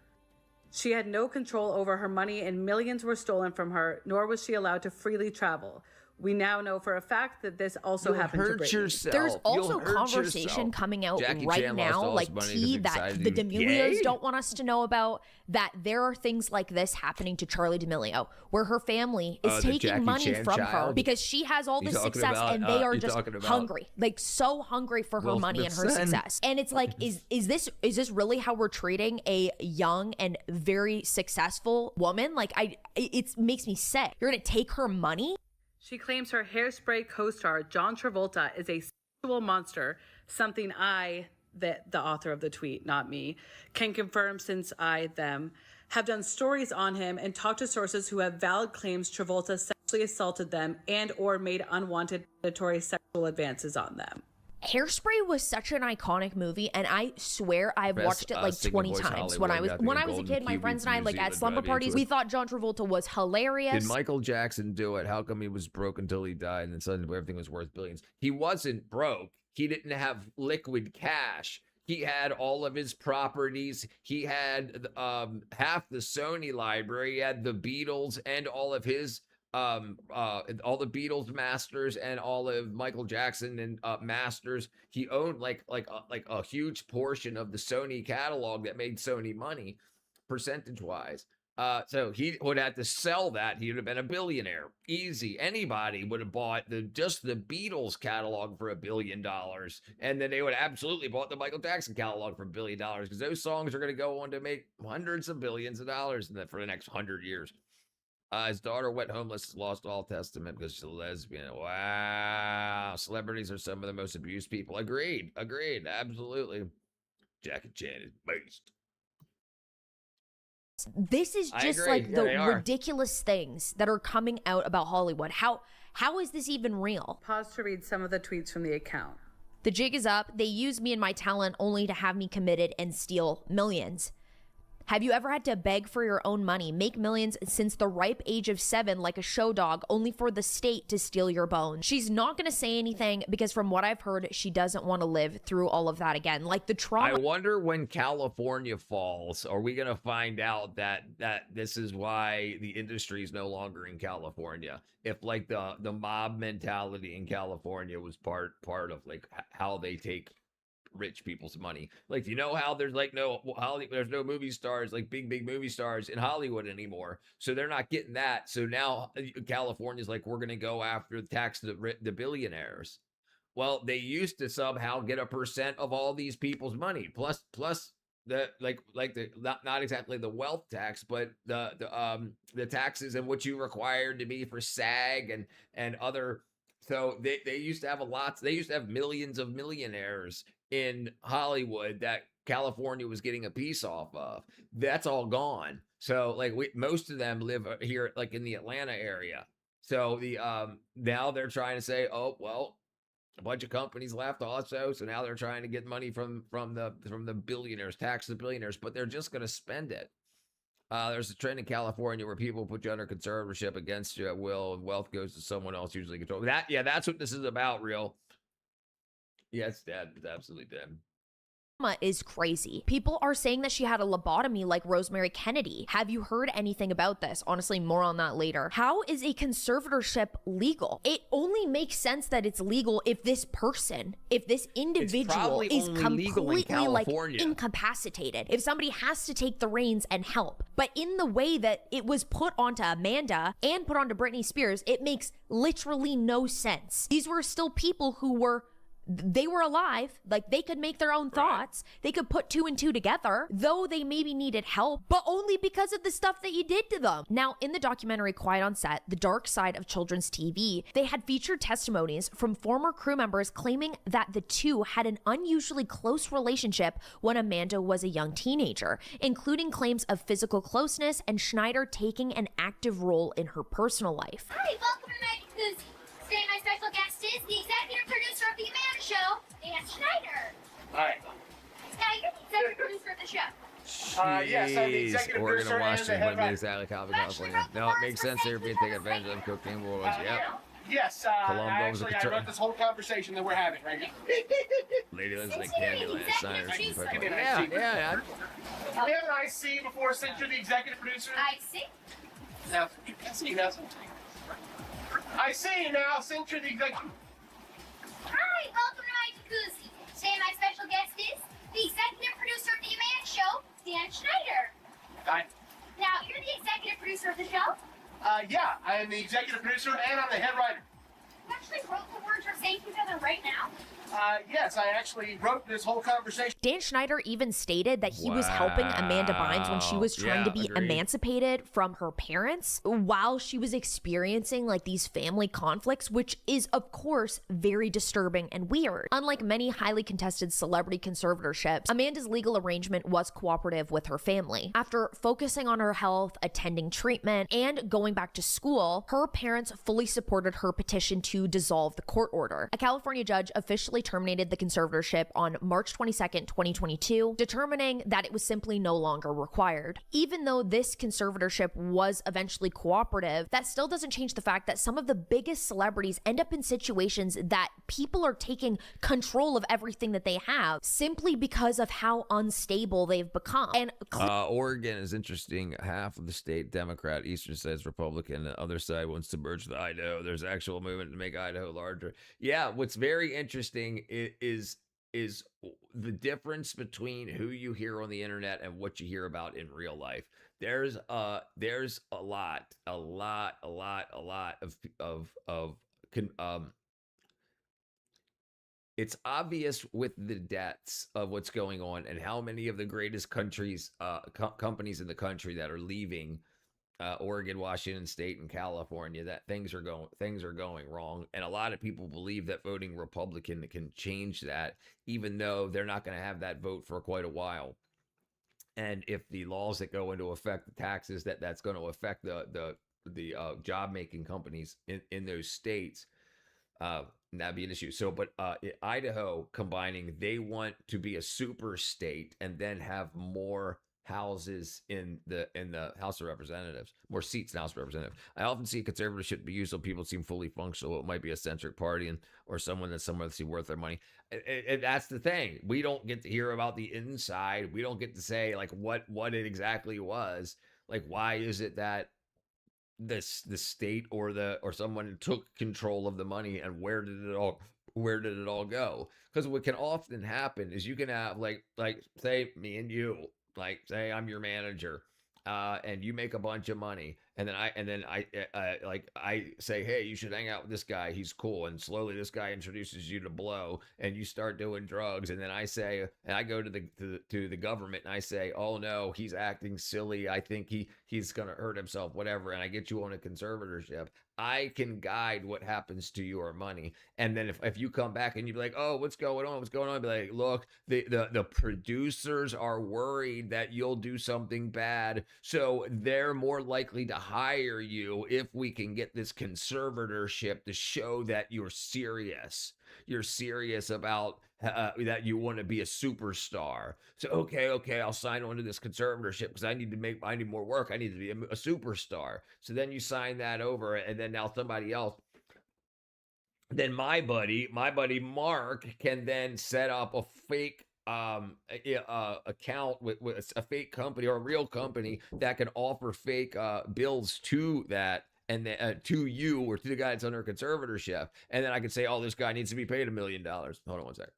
Speaker 8: She had no control over her money, and millions were stolen from her, nor was she allowed to freely travel. We now know for a fact that this also happened to Britney.
Speaker 1: Yourself.
Speaker 2: There's also conversation coming out
Speaker 1: Jackie
Speaker 2: right
Speaker 1: Chan
Speaker 2: now,
Speaker 1: lost
Speaker 2: like
Speaker 1: all his money
Speaker 2: tea,
Speaker 1: 'cause he
Speaker 2: that
Speaker 1: decided
Speaker 2: the
Speaker 1: he was
Speaker 2: D'Amelios
Speaker 1: gay?
Speaker 2: don't want us to know about, that there are things like this happening to Charli D'Amelio, where her family is
Speaker 1: The
Speaker 2: taking
Speaker 1: Jackie
Speaker 2: money
Speaker 1: Chan
Speaker 2: from her
Speaker 1: child?
Speaker 2: because she has all
Speaker 1: You
Speaker 2: this
Speaker 1: talking
Speaker 2: success
Speaker 1: about,
Speaker 2: and they are
Speaker 1: you
Speaker 2: just
Speaker 1: talking about
Speaker 2: hungry, like so hungry for her
Speaker 1: Will
Speaker 2: money and her
Speaker 1: Smith's son?
Speaker 2: success. And it's like, is this really how we're treating a young and very successful woman? Like, it makes me sick. You're gonna take her money?
Speaker 8: She claims her Hairspray co-star, John Travolta, is a sexual monster, something the author of the tweet, not me, can confirm since them, have done stories on him and talked to sources who have valid claims Travolta sexually assaulted them and or made unwanted predatory sexual advances on them.
Speaker 2: Hairspray was such an iconic movie, and I swear I've watched it like 20 times. When I was a kid, my friends and I, like at slumber parties, we thought John Travolta was hilarious.
Speaker 1: Did Michael Jackson do it? How come he was broke until he died, and then suddenly everything was worth billions? He wasn't broke. He didn't have liquid cash. He had all of his properties. He had half the Sony library. He had the Beatles and all of his all the Beatles masters and all of Michael Jackson and masters. He owned like a huge portion of the Sony catalog that made Sony money, percentage wise. So he would have to sell that. He would have been a billionaire. Easy. Anybody would have bought just the Beatles catalog for $1 billion. And then they would have absolutely bought the Michael Jackson catalog for $1 billion, because those songs are going to go on to make hundreds of billions of dollars for the next 100 years. His daughter went homeless, lost all testament because she's a lesbian. Wow. Celebrities are some of the most abused people. Agreed. Absolutely. Jackie Chan is based.
Speaker 2: This is just like the ridiculous things that are coming out about Hollywood. How is this even real?
Speaker 8: Pause to read some of the tweets from the account.
Speaker 2: The jig is up. They use me and my talent only to have me committed and steal millions. Have you ever had to beg for your own money, make millions since the ripe age of 7 like a show dog, only for the state to steal your bones? She's not going to say anything because from what I've heard, she doesn't want to live through all of that again. Like the trauma.
Speaker 1: I wonder when California falls, are we going to find out that this is why the industry is no longer in California? If like the mob mentality in California was part of like how they take rich people's money. Like, you know how there's like there's no movie stars, like big movie stars in Hollywood anymore, so they're not getting that. So now California's like, we're gonna go after tax the billionaires. Well, they used to somehow get a percent of all these people's money, plus the not exactly the wealth tax, but the taxes and what you required to be for SAG and other. So they used to have they used to have millions of millionaires in Hollywood that California was getting a piece off of. That's all gone. So like most of them live here, like in the Atlanta area. So now they're trying to say, oh, well, a bunch of companies left also. So now they're trying to get money from the billionaires, tax the billionaires, but they're just going to spend it. There's a trend in California where people put you under conservatorship against your will, and wealth goes to someone else, usually control. That's what this is about, real. Yeah, it's dead. It's absolutely dead.
Speaker 2: Is crazy. People are saying that she had a lobotomy like Rosemary Kennedy. Have you heard anything about this? Honestly, more on that later. How is a conservatorship legal? It only makes sense that it's legal if this individual is completely like incapacitated. If somebody has to take the reins and help. But in the way that it was put onto Amanda and put onto Britney Spears, it makes literally no sense. These were still people who were alive, like they could make their own thoughts. They could put 2 and 2 together, though they maybe needed help, but only because of the stuff that you did to them. Now, in the documentary Quiet on Set, The Dark Side of Children's TV, they had featured testimonies from former crew members claiming that the two had an unusually close relationship when Amanda was a young teenager, including claims of physical closeness and Schneider taking an active role in her personal life.
Speaker 11: Hi, welcome to Night Koozie. Today my special guest is the executive producer of The Amanda Show, Dan Schneider.
Speaker 1: Hi.
Speaker 11: Now, you're the executive producer of the show.
Speaker 5: Yes, I'm the executive
Speaker 1: Oregon
Speaker 5: producer
Speaker 1: and
Speaker 5: and
Speaker 1: Washington
Speaker 5: the head
Speaker 1: wouldn't be
Speaker 5: writer.
Speaker 1: exactly California. No, it makes sense. They're being taken advantage of. Cocaine boys. Yep.
Speaker 5: Yes,
Speaker 1: Colombo's
Speaker 5: I wrote this whole conversation that we're having right now.
Speaker 1: Lady lives like Candyland. Sign her.
Speaker 5: Yeah. Can we have an IC before sent to the executive producer?
Speaker 11: IC?
Speaker 5: No, IC doesn't. IC now sent to the executive.
Speaker 11: Hi, welcome to my jacuzzi. Today my special guest is the executive producer of the Amanda Show, Dan Schneider.
Speaker 5: Hi.
Speaker 11: Now, you're the executive producer of the show?
Speaker 5: Yeah, I am the executive producer and I'm the head writer.
Speaker 11: You actually wrote the words you're saying to each other right now?
Speaker 5: Yes, I actually wrote this whole conversation.
Speaker 2: Dan Schneider even stated that he was helping Amanda Bynes when she was trying to be emancipated from her parents while she was experiencing like these family conflicts, which is of course very disturbing and weird. Unlike many highly contested celebrity conservatorships, Amanda's legal arrangement was cooperative with her family. After focusing on her health, attending treatment, and going back to school, her parents fully supported her petition to dissolve the court order. A California judge officially terminated the conservatorship on March 22nd, 2022, determining that it was simply no longer required. Even though this conservatorship was eventually cooperative, that still doesn't change the fact that some of the biggest celebrities end up in situations that people are taking control of everything that they have simply because of how unstable they've become. And
Speaker 1: Oregon is interesting. Half of the state Democrat, eastern side is Republican, the other side wants to merge with Idaho. There's actual movement to make Idaho larger. Yeah, what's very interesting is the difference between who you hear on the internet and what you hear about in real life. There's a lot of it's obvious with the deaths of what's going on and how many of the greatest countries, companies in the country that are leaving Oregon, Washington State, and California, that things are going wrong. And a lot of people believe that voting Republican can change that, even though they're not going to have that vote for quite a while. And if the laws that go into effect, the taxes that's going to affect the job making companies in those states, that'd be an issue. So, but Idaho combining, they want to be a super state and then have more houses in the House of Representatives, more seats in the House of Representatives. I often see conservatorship be used so people seem fully functional. It might be a centric party or someone that's see worth their money. And that's the thing. We don't get to hear about the inside. We don't get to say like what it exactly was. Like, why is it that the state or someone took control of the money, and where did it all go? Because what can often happen is you can have like say me and you, like say I'm your manager, and you make a bunch of money, and then I say, hey, you should hang out with this guy, he's cool, and slowly this guy introduces you to blow, and you start doing drugs, and then I say, and I go to the government and I say, oh no, he's acting silly, I think he's gonna hurt himself, whatever, and I get you on a conservatorship. I can guide what happens to your money. And then if you come back and you be like, oh, what's going on? I'd be like, look, the producers are worried that you'll do something bad, so they're more likely to hire you if we can get this conservatorship to show that you're serious. You're serious about that you want to be a superstar. So okay, I'll sign on to this conservatorship because I need more work. I need to be a superstar. So then you sign that over, and then now somebody else. Then my buddy Mark can then set up a fake account with a fake company or a real company that can offer fake bills to that. And then to you or to the guy that's under a conservatorship. And then I could say, oh, this guy needs to be paid $1 million. Hold on one second.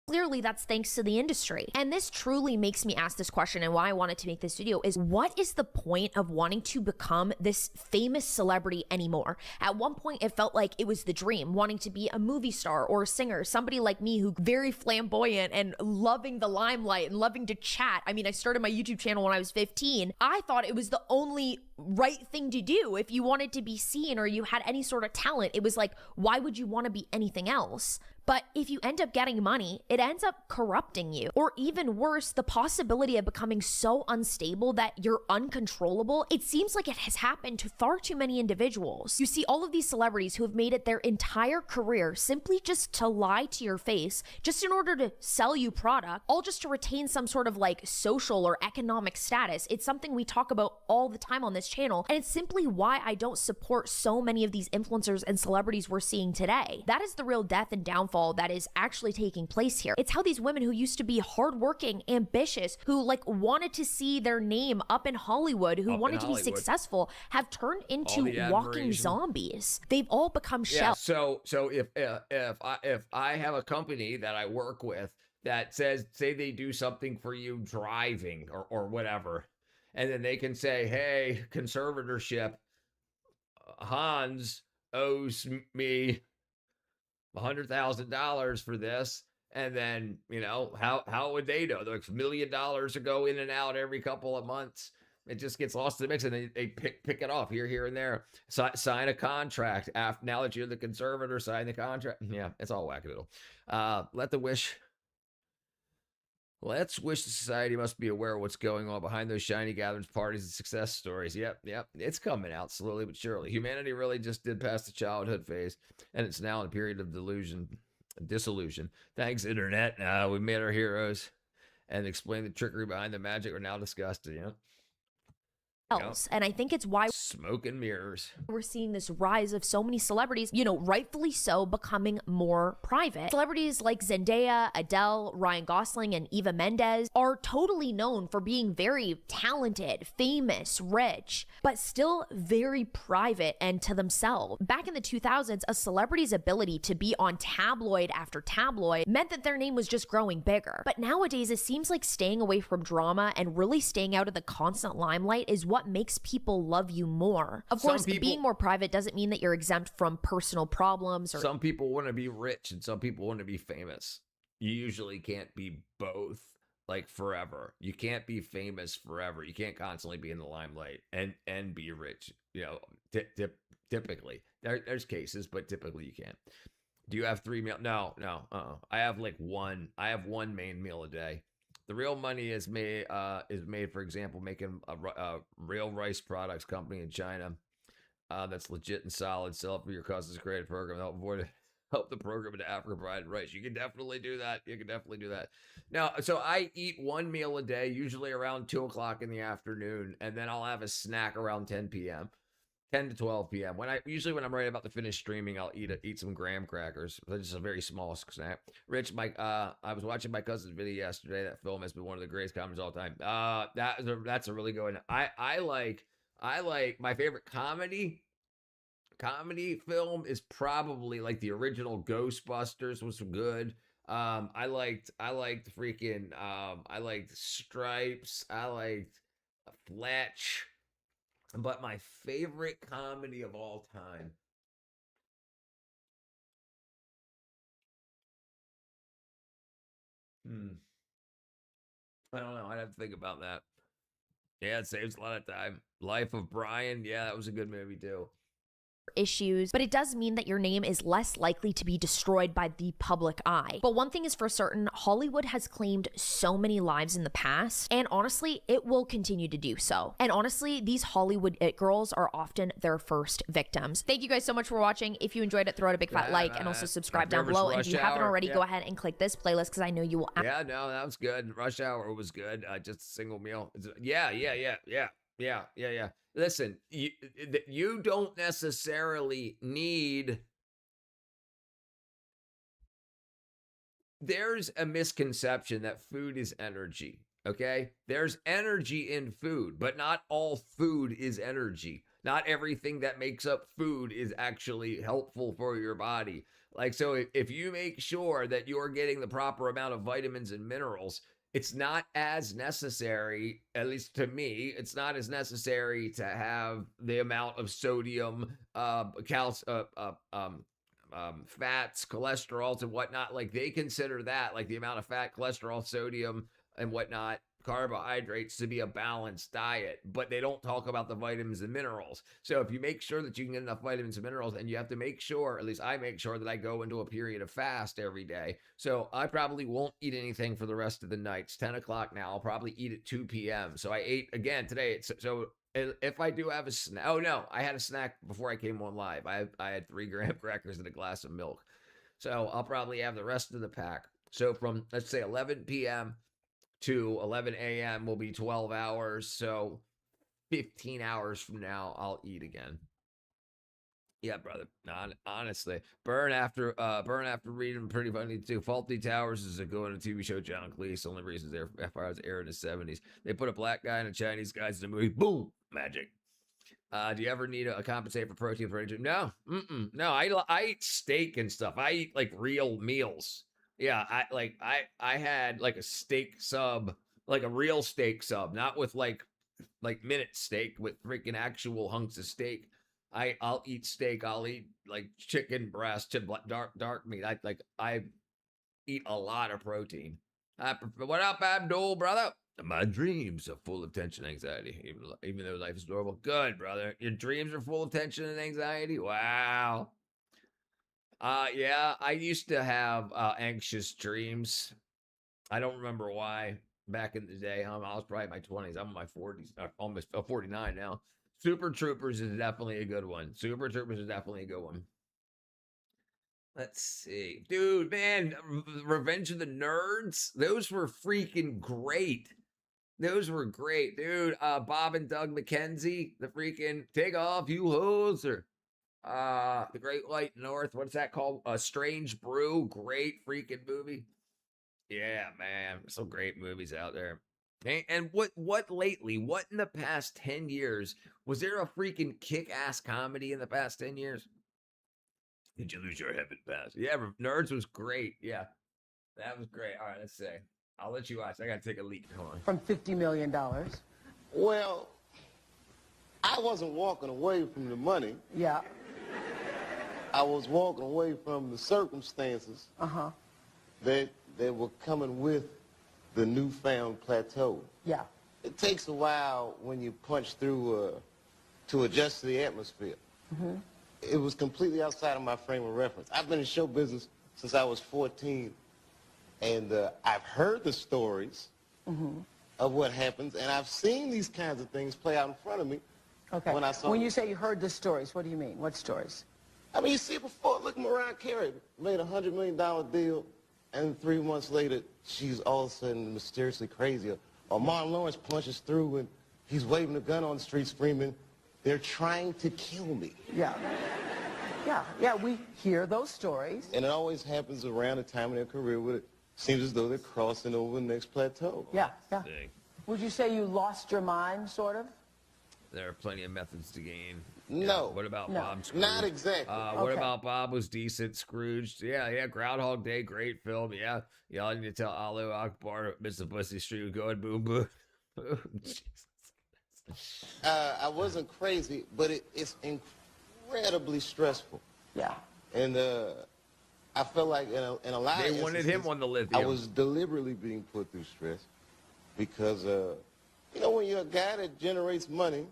Speaker 2: Clearly, that's thanks to the industry. And this truly makes me ask this question, and why I wanted to make this video is, what is the point of wanting to become this famous celebrity anymore? At one point, it felt like it was the dream, wanting to be a movie star or a singer, somebody like me who very flamboyant and loving the limelight and loving to chat. I mean, I started my YouTube channel when I was 15. I thought it was the only right thing to do. If you wanted to be seen or you had any sort of talent, it was like, why would you want to be anything else? But if you end up getting money, it ends up corrupting you. Or even worse, the possibility of becoming so unstable that you're uncontrollable. It seems like it has happened to far too many individuals. You see all of these celebrities who have made it their entire career simply just to lie to your face, just in order to sell you product, all just to retain some sort of like social or economic status. It's something we talk about all the time on this channel, and it's simply why I don't support so many of these influencers and celebrities we're seeing today. That is the real death and downfall that is actually taking place here. It's how these women who used to be hardworking, ambitious, who like wanted to see their name up in Hollywood, who wanted to be successful, have turned into walking zombies. They've all become shells.
Speaker 1: So if I have a company that I work with that say they do something for you driving or whatever, and then they can say, hey, conservatorship, Hans owes me $100,000 for this, and then, you know, how would they know? There's $1 million to go in and out every couple of months. It just gets lost in the mix, and they pick it off here and there. Sign a contract. Now that you're the conservator, sign the contract. Yeah, it's all wackadoodle. Let's wish the society must be aware of what's going on behind those shiny gatherings, parties, and success stories. Yep. It's coming out slowly but surely. Humanity really just did pass the childhood phase, and it's now in a period of disillusion. Thanks, Internet. We made our heroes and explained the trickery behind the magic are now discussed. You know?
Speaker 2: And I think it's why
Speaker 1: smoke and mirrors.
Speaker 2: We're seeing this rise of so many celebrities, you know, rightfully so, becoming more private. Celebrities like Zendaya, Adele, Ryan Gosling, and Eva Mendes are totally known for being very talented, famous, rich, but still very private and to themselves. Back in the 2000s, a celebrity's ability to be on tabloid after tabloid meant that their name was just growing bigger. But nowadays, it seems like staying away from drama and really staying out of the constant limelight is what makes people love you more. Of course, being more private doesn't mean that you're exempt from personal problems.
Speaker 1: Some people want to be rich and some people want to be famous. You usually can't be both, like, forever. You can't be famous forever. You can't constantly be in the limelight and be rich. You know, typically. There's cases, but typically you can't. Do you have 3 meals? No. I have like one. I have one main meal a day. The real money is made, for example, making a real rice products company in China that's legit and solid. Sell it for your causes, create a program, help the program into Africa provide rice. You can definitely do that. Now, so I eat one meal a day, usually around 2 o'clock in the afternoon, and then I'll have a snack around 10 p.m. 10 to 12 p.m. When I'm right about to finish streaming, I'll eat some graham crackers. It's just a very small snack. Rich, Mike, I was watching my cousin's video yesterday. That film has been one of the greatest comedies of all time. That's a really good one. I like my favorite comedy film is probably like the original Ghostbusters was good. I liked freaking I liked Stripes. I liked Fletch. But my favorite comedy of all time. I don't know. I'd have to think about that. Yeah, it saves a lot of time. Life of Brian. Yeah, that was a good movie too.
Speaker 2: Issues, but it does mean that your name is less likely to be destroyed by the public eye. But one thing is for certain, Hollywood has claimed so many lives in the past, and honestly, it will continue to do so. And honestly, these Hollywood it girls are often their first victims. Thank you guys so much for watching. If you enjoyed it, throw it a big fat like and also subscribe down below. And if you haven't already, go ahead and click this playlist because I know you will.
Speaker 1: Yeah, no, that was good. Rush Hour was good. Just a single meal. Yeah. Listen, you don't necessarily need. There's a misconception that food is energy, okay? There's energy in food, but not all food is energy. Not everything that makes up food is actually helpful for your body. Like, so if you make sure that you're getting the proper amount of vitamins and minerals, it's not as necessary, at least to me, it's not as necessary to have the amount of sodium, fats, cholesterols and whatnot. Like they consider that, like the amount of fat, cholesterol, sodium and whatnot, carbohydrates to be a balanced diet, but they don't talk about the vitamins and minerals. So if you make sure that you can get enough vitamins and minerals, and you have to make sure, at least I make sure, that I go into a period of fast every day. So I probably won't eat anything for the rest of the night. It's 10 o'clock now. I'll probably eat at 2 p.m. So I ate again today. So if I do have a snack, oh no, I had a snack before I came on live. I had 3 graham crackers and a glass of milk. So I'll probably have the rest of the pack. So from, let's say, 11 p.m. to 11 a.m. will be 12 hours. So 15 hours from now, I'll eat again. Yeah, brother. Honestly, burn after reading pretty funny too. Faulty Towers is a good one, TV show. John Cleese. Only reasons there after I was aired in the 70s. They put a black guy and a Chinese guy in the movie. Boom, magic. Do you ever need a compensate for protein for energy? No, no. I eat steak and stuff. I eat like real meals. Yeah, I had like a steak sub, like a real steak sub, not with like minute steak, with freaking actual hunks of steak. I'll eat steak. I'll eat like chicken breast, dark meat. I eat a lot of protein. What up, Abdul, brother? My dreams are full of tension and anxiety, even though life is adorable. Good, brother. Your dreams are full of tension and anxiety? Wow. Yeah, I used to have anxious dreams. I don't remember why back in the day. I was probably in my 20s. I'm in my 40s, almost 49 now. Super Troopers is definitely a good one. Super Troopers is definitely a good one. Let's see. Dude, man, Revenge of the Nerds, those were freaking great. Those were great, dude. Bob and Doug McKenzie, the freaking Take Off, You Hoser. The Great White North, what's that called? Strange Brew, great freaking movie. Yeah, man, some great movies out there. And what lately, what in the past 10 years, was there a freaking kick-ass comedy in the past 10 years? Did you lose your heaven pass? Yeah, Nerds was great. Yeah, that was great. All right, let's see. I'll let you watch. I got to take a leak. Hold on.
Speaker 6: From $50 million.
Speaker 12: Well, I wasn't walking away from the money.
Speaker 6: Yeah.
Speaker 12: I was walking away from the circumstances that were coming with the newfound plateau.
Speaker 6: Yeah.
Speaker 12: It takes a while when you punch through to adjust to the atmosphere.
Speaker 6: Mm-hmm.
Speaker 12: It was completely outside of my frame of reference. I've been in show business since I was 14, and I've heard the stories of what happens, and I've seen these kinds of things play out in front of me.
Speaker 6: Okay. When you say you heard the stories, what do you mean? What stories?
Speaker 12: I mean, you see it before. Look, Mariah Carey made a $100 million deal, and 3 months later, she's all of a sudden mysteriously crazy. Or Martin Lawrence punches through, and he's waving a gun on the street screaming, "They're trying to kill me."
Speaker 6: Yeah. Yeah, we hear those stories.
Speaker 12: And it always happens around the time of their career where it seems as though they're crossing over the next plateau.
Speaker 6: Yeah. Would you say you lost your mind, sort of?
Speaker 1: There are plenty of methods to gain.
Speaker 12: No.
Speaker 1: What about Bob Scrooge?
Speaker 12: Not exactly.
Speaker 1: What about Bob was decent? Scrooge? Yeah. Groundhog Day, great film. Yeah. Y'all need to tell Alu Akbar, Mr. Pussy Street, going boom, boom. Jesus.
Speaker 12: I wasn't crazy, but it's incredibly stressful.
Speaker 6: Yeah.
Speaker 12: And I felt like in a lot of
Speaker 1: instances, wanted him on the lithium.
Speaker 12: I was deliberately being put through stress because, when you're a guy that generates money,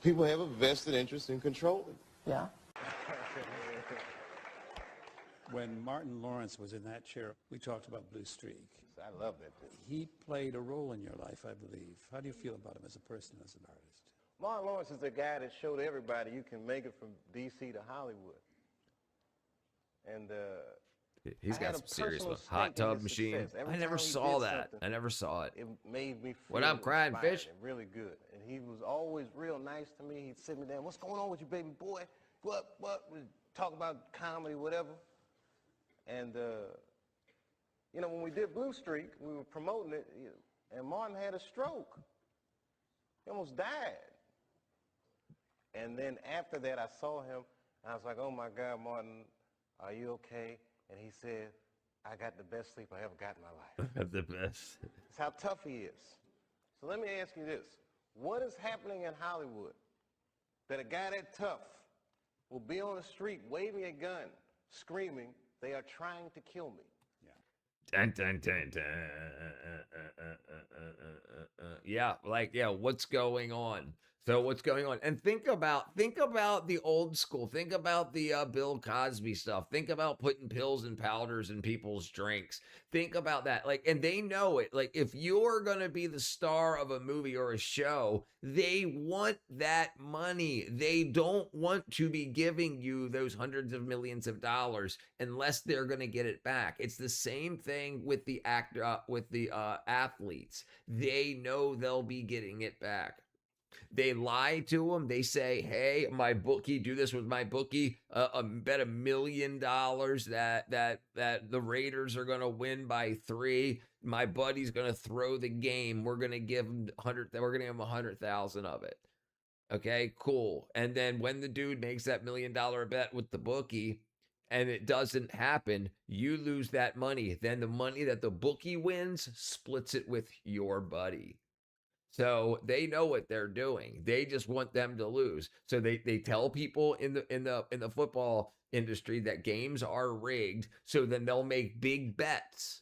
Speaker 12: people have a vested interest in controlling.
Speaker 6: Yeah.
Speaker 13: When Martin Lawrence was in that chair, we talked about Blue Streak.
Speaker 12: I love that thing.
Speaker 13: He played a role in your life, I believe. How do you feel about him as a person, as an artist?
Speaker 12: Martin Lawrence is the guy that showed everybody you can make it from D.C. to Hollywood. And
Speaker 1: he's got some serious ones. Hot Tub Machine. I never saw that. I never saw it.
Speaker 12: It made me feel
Speaker 1: What up, Crying Fish?
Speaker 12: Really good. And he was always real nice to me. He'd sit me down. "What's going on with you, baby boy? What? We'd talk about comedy, whatever." And, when we did Blue Streak, we were promoting it, and Martin had a stroke. He almost died. And then after that, I saw him, and I was like, "Oh, my God, Martin, are you okay?" And he said, "I got the best sleep I ever got in my life."
Speaker 1: The best.
Speaker 12: It's how tough he is. So let me ask you this. What is happening in Hollywood that a guy that tough will be on the street waving a gun, screaming, "They are trying to kill me"?
Speaker 1: Dun, dun, dun, dun. Yeah, like, yeah, what's going on? So what's going on? And think about the old school. Think about the Bill Cosby stuff. Think about putting pills and powders in people's drinks. Think about that. Like, and they know it. Like, if you're gonna be the star of a movie or a show, they want that money. They don't want to be giving you those hundreds of millions of dollars unless they're gonna get it back. It's the same thing with the athletes. They know they'll be getting it back. They lie to them. They say, "Hey, my bookie, do this with my bookie. Bet $1 million that the Raiders are going to win by 3. My buddy's going to throw the game. We're going to give him 100. We're going to give him 100,000 of it. Okay, cool. And then when the dude makes that $1 million bet with the bookie, and it doesn't happen, you lose that money. Then the money that the bookie wins splits it with your buddy. So they know what they're doing. They just want them to lose. So they tell people in the football industry that games are rigged. So then they'll make big bets,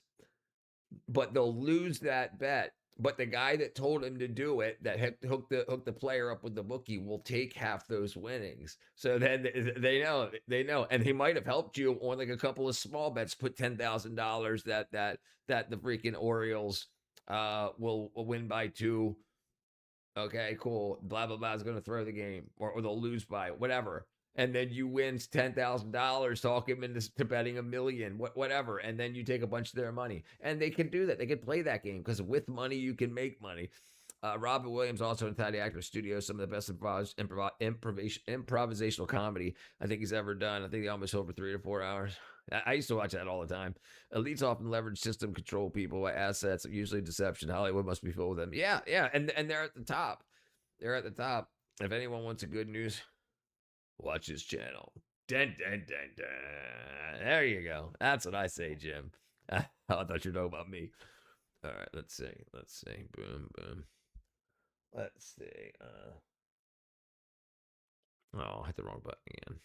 Speaker 1: but they'll lose that bet. But the guy that told him to do it, that hooked the player up with the bookie, will take half those winnings. So then they know, and he might have helped you on like a couple of small bets. Put $10,000 that the freaking Orioles will win by 2. Okay, cool. Blah, blah, blah is going to throw the game, or they'll lose by whatever. And then you win $10,000, talk him into betting $1 million, whatever. And then you take a bunch of their money. And they can do that. They can play that game because with money, you can make money. Robin Williams, also inside the Actors Studio, some of the best improvisational comedy I think he's ever done. I think they almost over 3 to 4 hours. I used to watch that all the time. Elites often leverage system control people by assets, usually deception. Hollywood must be filled with them. Yeah, and they're at the top. They're at the top. If anyone wants a good news, watch his channel. Dun, dun, dun, dun. There you go. That's what I say, Jim. I thought you were talking about me. All right, let's see. Boom, boom. Let's see. Oh, I hit the wrong button again.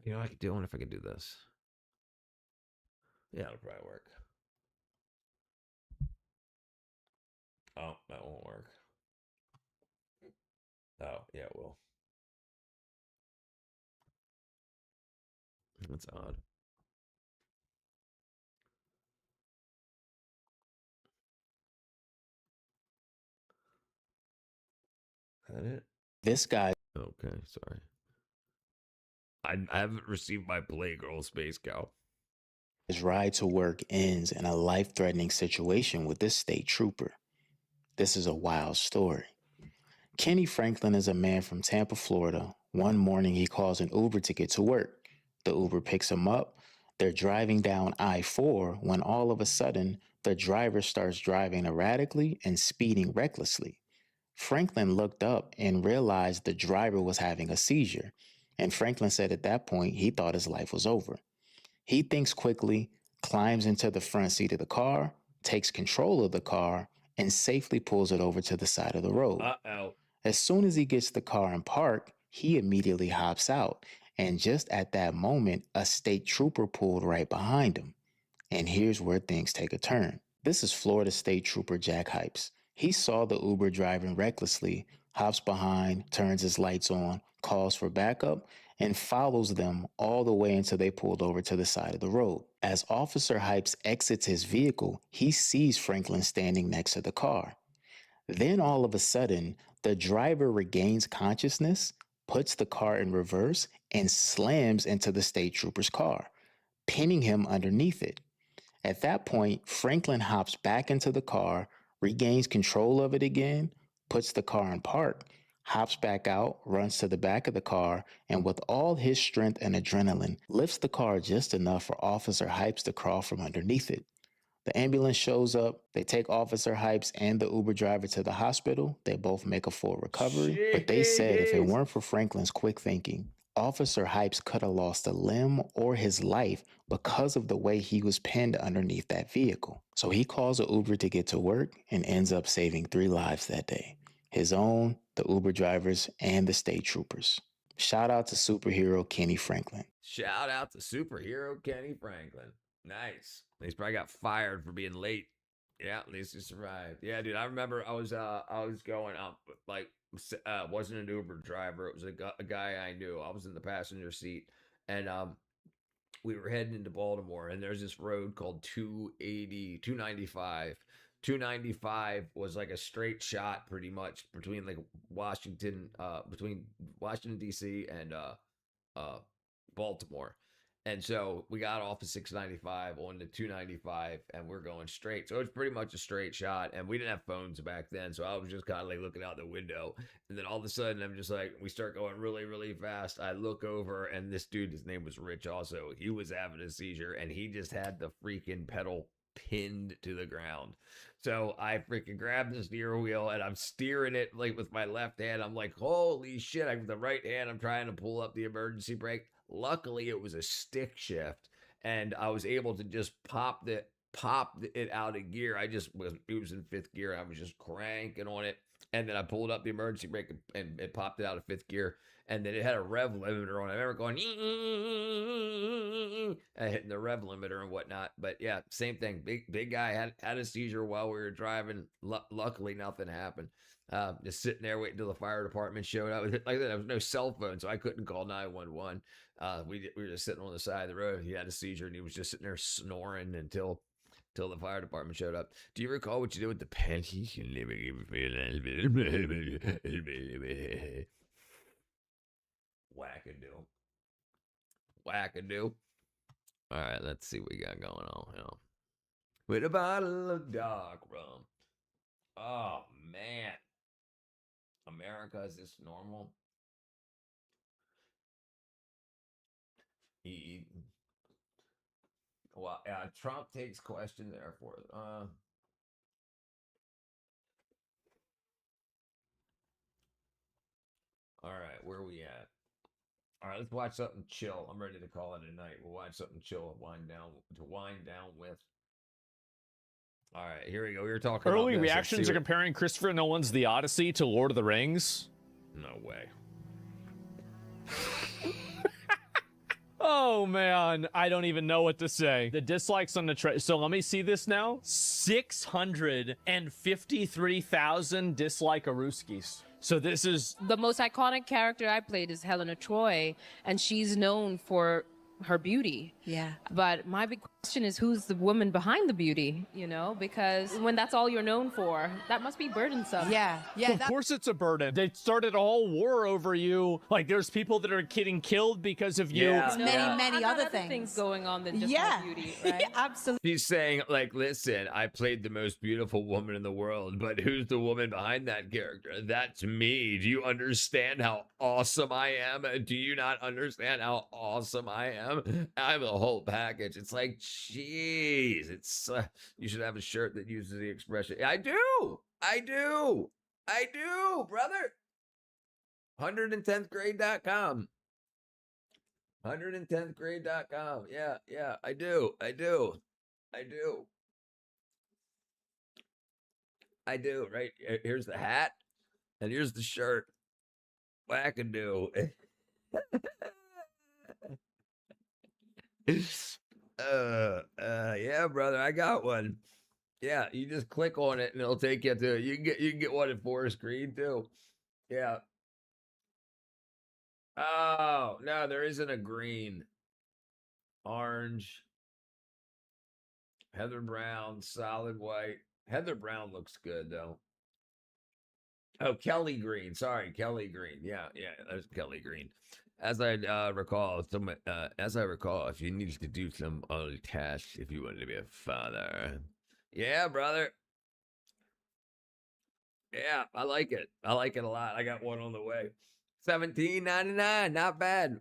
Speaker 1: You know, I could do it if I could do this. Yeah, it'll probably work. Oh, that won't work. Oh, yeah, it will. That's odd. Is that it?
Speaker 10: This guy.
Speaker 1: Okay, sorry. I haven't received my Playgirl Space Cow.
Speaker 10: His ride to work ends in a life-threatening situation with this state trooper. This is a wild story. Kenny Franklin is a man from Tampa, Florida. One morning, he calls an Uber to get to work. The Uber picks him up. They're driving down I-4 when all of a sudden, the driver starts driving erratically and speeding recklessly. Franklin looked up and realized the driver was having a seizure. And Franklin said at that point, he thought his life was over. He thinks quickly, climbs into the front seat of the car, takes control of the car, and safely pulls it over to the side of the road.
Speaker 1: Uh-oh.
Speaker 10: As soon as he gets the car in park, he immediately hops out. And just at that moment, a state trooper pulled right behind him. And here's where things take a turn. This is Florida State Trooper Jack Hypes. He saw the Uber driving recklessly, hops behind, turns his lights on, calls for backup, and follows them all the way until they pulled over to the side of the road. As Officer Hypes exits his vehicle, he sees Franklin standing next to the car. Then all of a sudden, the driver regains consciousness, puts the car in reverse, and slams into the state trooper's car, pinning him underneath it. At that point, Franklin hops back into the car, regains control of it again, puts the car in park, hops back out, runs to the back of the car, and with all his strength and adrenaline, lifts the car just enough for Officer Hypes to crawl from underneath it. The ambulance shows up, they take Officer Hypes and the Uber driver to the hospital. They both make a full recovery, but they said if it weren't for Franklin's quick thinking, Officer Hypes could have lost a limb or his life because of the way he was pinned underneath that vehicle. So he calls an Uber to get to work and ends up saving 3 lives that day. His own, the Uber drivers, and the state troopers. Shout out to superhero Kenny Franklin.
Speaker 1: Shout out to superhero Kenny Franklin. Nice. He's probably got fired for being late. Yeah, at least he survived. Yeah, dude. I remember I was going up, like, wasn't an Uber driver. It was a guy I knew. I was in the passenger seat, and we were heading into Baltimore, and there's this road called 295. 295 was like a straight shot, pretty much, between like Washington D.C. and Baltimore. And so we got off of 695 on the 295, and we're going straight. So it's pretty much a straight shot, and we didn't have phones back then, so I was just kind of like looking out the window. And then all of a sudden, I'm just like, we start going really, really fast. I look over, and this dude, his name was Rich also. He was having a seizure, and he just had the freaking pedal pinned to the ground. So I freaking grabbed the steering wheel, and I'm steering it like with my left hand. I'm like, holy shit. With the right hand, I'm trying to pull up the emergency brake. Luckily, it was a stick shift, and I was able to just pop it out of gear. It was in fifth gear. I was just cranking on it, and then I pulled up the emergency brake and it popped it out of fifth gear, and then it had a rev limiter on it. I remember going and hitting the rev limiter and whatnot. But yeah, same thing. Big guy had a seizure while we were driving. Luckily, nothing happened. Just sitting there waiting until the fire department showed up. Like there was no cell phone, so I couldn't call 911. We were just sitting on the side of the road. He had a seizure, and he was just sitting there snoring until the fire department showed up. Do you recall what you did with the panties? Wackadoo. All right, let's see what we got going on here. With a bottle of dark rum. Oh, man. America, is this normal? Well, Trump takes questions, Air Force. All right, where are we at? All right, let's watch something chill. I'm ready to call it a night. We'll watch something chill, wind down with. All right, here we go. We were talking
Speaker 9: early
Speaker 1: about
Speaker 9: reactions are comparing Christopher Nolan's The Odyssey to Lord of the Rings.
Speaker 1: No way.
Speaker 9: Oh man, I don't even know what to say. The dislikes on the so let me see this now. 653,000 dislike-a-rooskies. So this is
Speaker 14: the most iconic character I played is Helena Troy, and she's known for her beauty.
Speaker 23: Yeah.
Speaker 14: But my big question is, who's the woman behind the beauty? You know, because when that's all you're known for, that must be burdensome.
Speaker 23: Yeah.
Speaker 9: Of course it's a burden. They started a whole war over you. Like there's people that are getting killed because of you.
Speaker 23: There's many other
Speaker 14: things going on than just my beauty, right?
Speaker 23: Absolutely.
Speaker 1: He's saying, like, listen, I played the most beautiful woman in the world, but who's the woman behind that character? That's me. Do you understand how awesome I am? Do you not understand how awesome I am? I'm a whole package. It's like, jeez, it's you should have a shirt that uses the expression. I do, brother. 110thgrade.com. 110thgrade.com. Yeah, I do. Right, here's the hat, and here's the shirt. Wackadoo. Yeah, brother, I got one. Yeah, you just click on it and it'll take you to you can get one in forest green too. Yeah. Oh, no, there isn't a green. Orange. Heather brown, solid white. Heather brown looks good though. Oh, Kelly green. Sorry, Kelly green. Yeah, there's Kelly green. As I recall, if you needed to do some early tasks, if you wanted to be a father. Yeah, brother. Yeah, I like it. I like it a lot. I got one on the way. $17.99, not bad.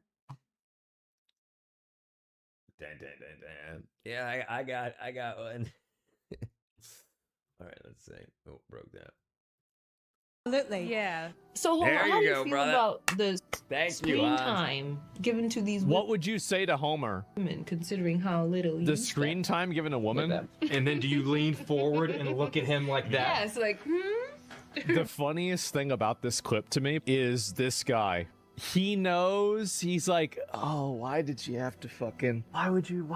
Speaker 1: Damn. Yeah, I got one. All right, let's see. Oh, broke that.
Speaker 23: Absolutely.
Speaker 14: Yeah.
Speaker 23: So
Speaker 1: There
Speaker 23: how
Speaker 1: you
Speaker 23: do you
Speaker 1: go,
Speaker 23: feel
Speaker 1: brother.
Speaker 23: about the
Speaker 1: Thank you,
Speaker 23: screen
Speaker 1: Hans.
Speaker 23: time given to these
Speaker 9: What would you say to Homer?
Speaker 23: women, considering how little
Speaker 9: The screen time given a woman?
Speaker 22: And then do you lean forward and look at him like that?
Speaker 14: Yes, like,
Speaker 9: The funniest thing about this clip to me is this guy. he knows. He's like, oh, why did you have to fucking...
Speaker 15: Why would you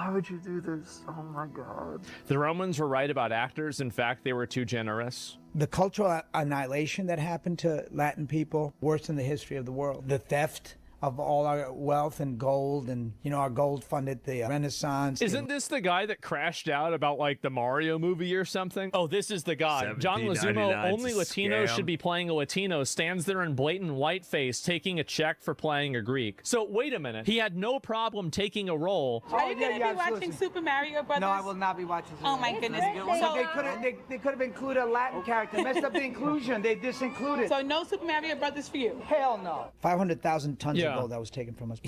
Speaker 15: do this? Oh my God.
Speaker 9: The Romans were right about actors. In fact, they were too generous.
Speaker 16: The cultural annihilation that happened to Latin people, worse in the history of the world. The theft of all our wealth and gold, and our gold funded the Renaissance.
Speaker 9: Isn't this the guy that crashed out about like the Mario movie or something? Oh, this is the guy. John Leguizamo, only Latinos should be playing a Latino, stands there in blatant whiteface taking a check for playing a Greek. So wait a minute, he had no problem taking a role.
Speaker 23: Are you going to be watching Super Mario Brothers?
Speaker 15: No, I will not be watching.
Speaker 23: Oh my goodness.
Speaker 15: So they could have included a Latin character. Messed up the inclusion. They disincluded.
Speaker 23: So no Super Mario Brothers for you?
Speaker 15: Hell no.
Speaker 16: 500,000 tons of gold that was taken from us.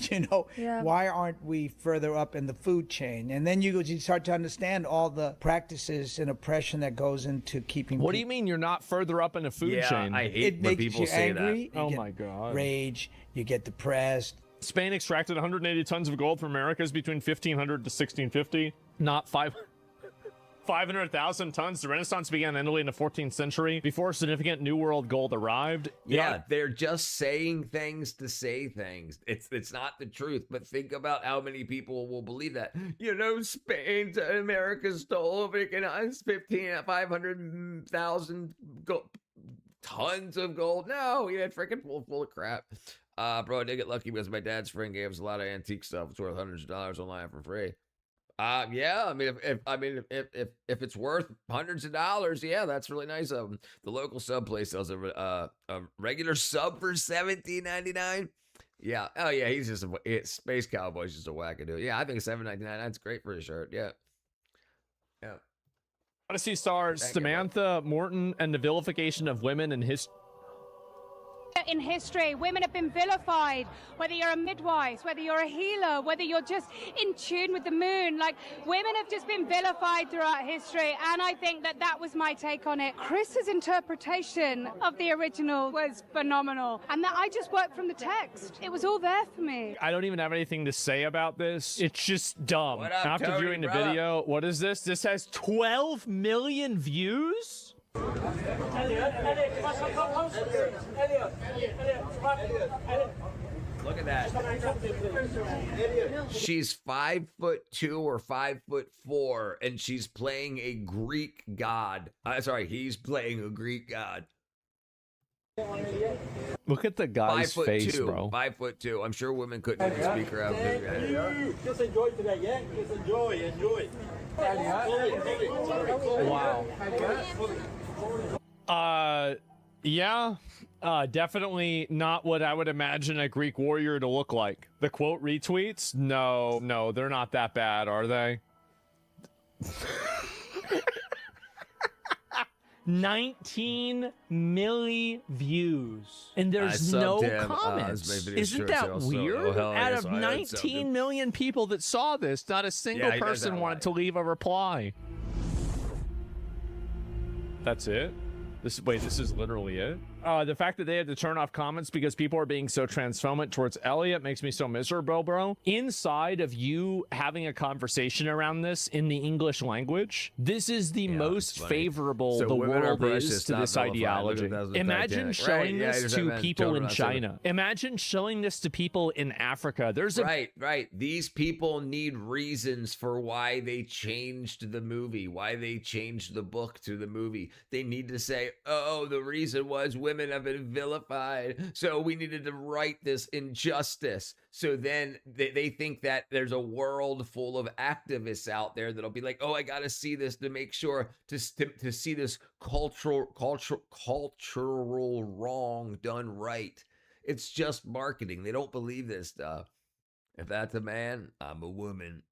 Speaker 16: Why aren't we further up in the food chain? And then you start to understand all the practices and oppression that goes into keeping.
Speaker 9: What do you mean you're not further up in the food chain?
Speaker 1: I hate when people say
Speaker 16: angry,
Speaker 1: that.
Speaker 16: You
Speaker 9: Oh
Speaker 16: get
Speaker 9: my God.
Speaker 16: Rage. You get depressed.
Speaker 9: Spain extracted 180 tons of gold from Americas between 1500 to 1650. Not 500,000 tons. The Renaissance began in Italy in the 14th century before significant New World gold arrived.
Speaker 1: Yeah, they're just saying things to say things. It's not the truth, but think about how many people will believe that. Spain to America stole 500,000 tons of gold. No, he had freaking full of crap. Bro, I did get lucky because my dad's friend gave us a lot of antique stuff. It's worth hundreds of dollars online for free. Yeah, I mean, if it's worth hundreds of dollars, yeah, that's really nice of them. The local sub place sells a regular sub for $17.99. Yeah, oh yeah, he's just Space Cowboy's just a wackadoo. Yeah, I think $7.99. That's great for a shirt. Yeah.
Speaker 9: Odyssey stars Samantha Morton and the vilification of women in history.
Speaker 17: In history, women have been vilified, whether you're a midwife, whether you're a healer, whether you're just in tune with the moon. Like, women have just been vilified throughout history, and I think that was my take on it. Chris's interpretation of the original was phenomenal, and that I just worked from the text. It was all there for me.
Speaker 9: I don't even have anything to say about this. It's just dumb.
Speaker 1: What up,
Speaker 9: After
Speaker 1: Tony,
Speaker 9: viewing the
Speaker 1: brother?
Speaker 9: video, what is this? This has 12 million views?
Speaker 1: Look at that. She's 5'2" or 5'4", and she's playing a Greek god. He's playing a Greek god.
Speaker 9: Look at the guy's face, bro.
Speaker 1: 5'2". I'm sure women couldn't even speak her out.
Speaker 15: Just enjoy today, yeah? Just enjoy.
Speaker 9: Wow. Yeah. Definitely not what I would imagine a Greek warrior to look like. The quote retweets? No, they're not that bad, are they? 19 million views. And there's no comments. Isn't that weird? Out of 19 million people that saw this, not a single person wanted to leave a reply. That's it? This is literally it? The fact that they had to turn off comments because people are being so transphobic towards Elliot makes me so miserable, bro. Inside of you having a conversation around this in the English language, this is the most favorable the world is to this ideology. Imagine showing this to people in China. Imagine showing this to people in Africa. There's
Speaker 1: Right. These people need reasons for why they changed the movie, why they changed the book to the movie. They need to say, oh, the reason was women have been vilified, so we needed to right this injustice. So then they think that there's a world full of activists out there that'll be like, oh, I gotta see this to make sure to see this cultural wrong done right. It's just marketing. They don't believe this stuff. If that's a man, I'm a woman.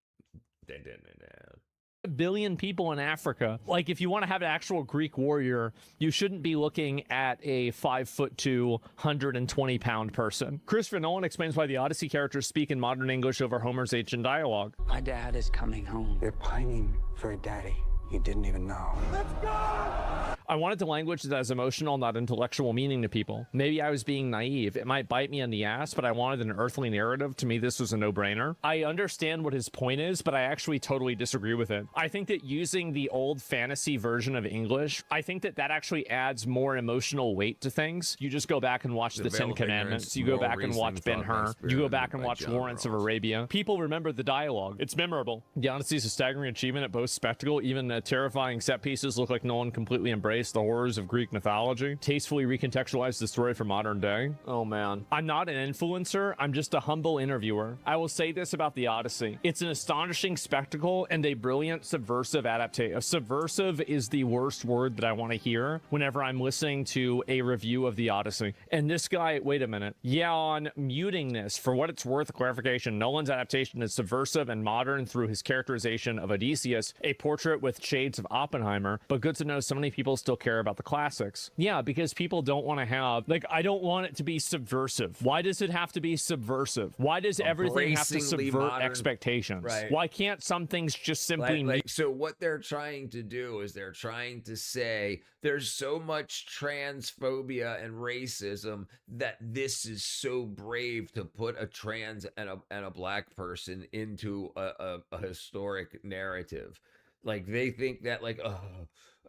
Speaker 9: a billion people in Africa. Like, if you want to have an actual Greek warrior, you shouldn't be looking at a 5'2", 120-pound person. Christopher Nolan explains why the Odyssey characters speak in modern English over Homer's ancient dialogue.
Speaker 6: My dad is coming home. They're pining for a daddy you didn't even know.
Speaker 15: Let's go!
Speaker 9: I wanted the language that has emotional, not intellectual meaning to people. Maybe I was being naive. It might bite me in the ass, but I wanted an earthly narrative. To me, this was a no-brainer. I understand what his point is, but I actually totally disagree with it. I think that using the old fantasy version of English, I think that that actually adds more emotional weight to things. You just go back and watch the Ten Commandments. You go back and watch Ben-Hur. You go back and watch Lawrence of Arabia. People remember the dialogue. It's memorable. The Odyssey is a staggering achievement at both spectacle. Even terrifying set pieces look like no one completely embraced the horrors of Greek mythology. Tastefully recontextualized the story for modern day. Oh man. I'm not an influencer. I'm just a humble interviewer. I will say this about the Odyssey. It's an astonishing spectacle and a brilliant subversive adaptation. Subversive is the worst word that I want to hear whenever I'm listening to a review of the Odyssey. And this guy, wait a minute. Yeah, on muting this, for what it's worth, clarification, Nolan's adaptation is subversive and modern through his characterization of Odysseus, a portrait with shades of Oppenheimer, but good to know so many people still care about the classics. Yeah, because people don't want to have, like, I don't want it to be subversive. Why does it have to be subversive? Why does everything have to subvert expectations?
Speaker 1: Right.
Speaker 9: Why can't some things just simply...
Speaker 1: So what they're trying to do is they're trying to say there's so much transphobia and racism that this is so brave to put a trans and a black person into a historic narrative. Like, they think that, like, oh,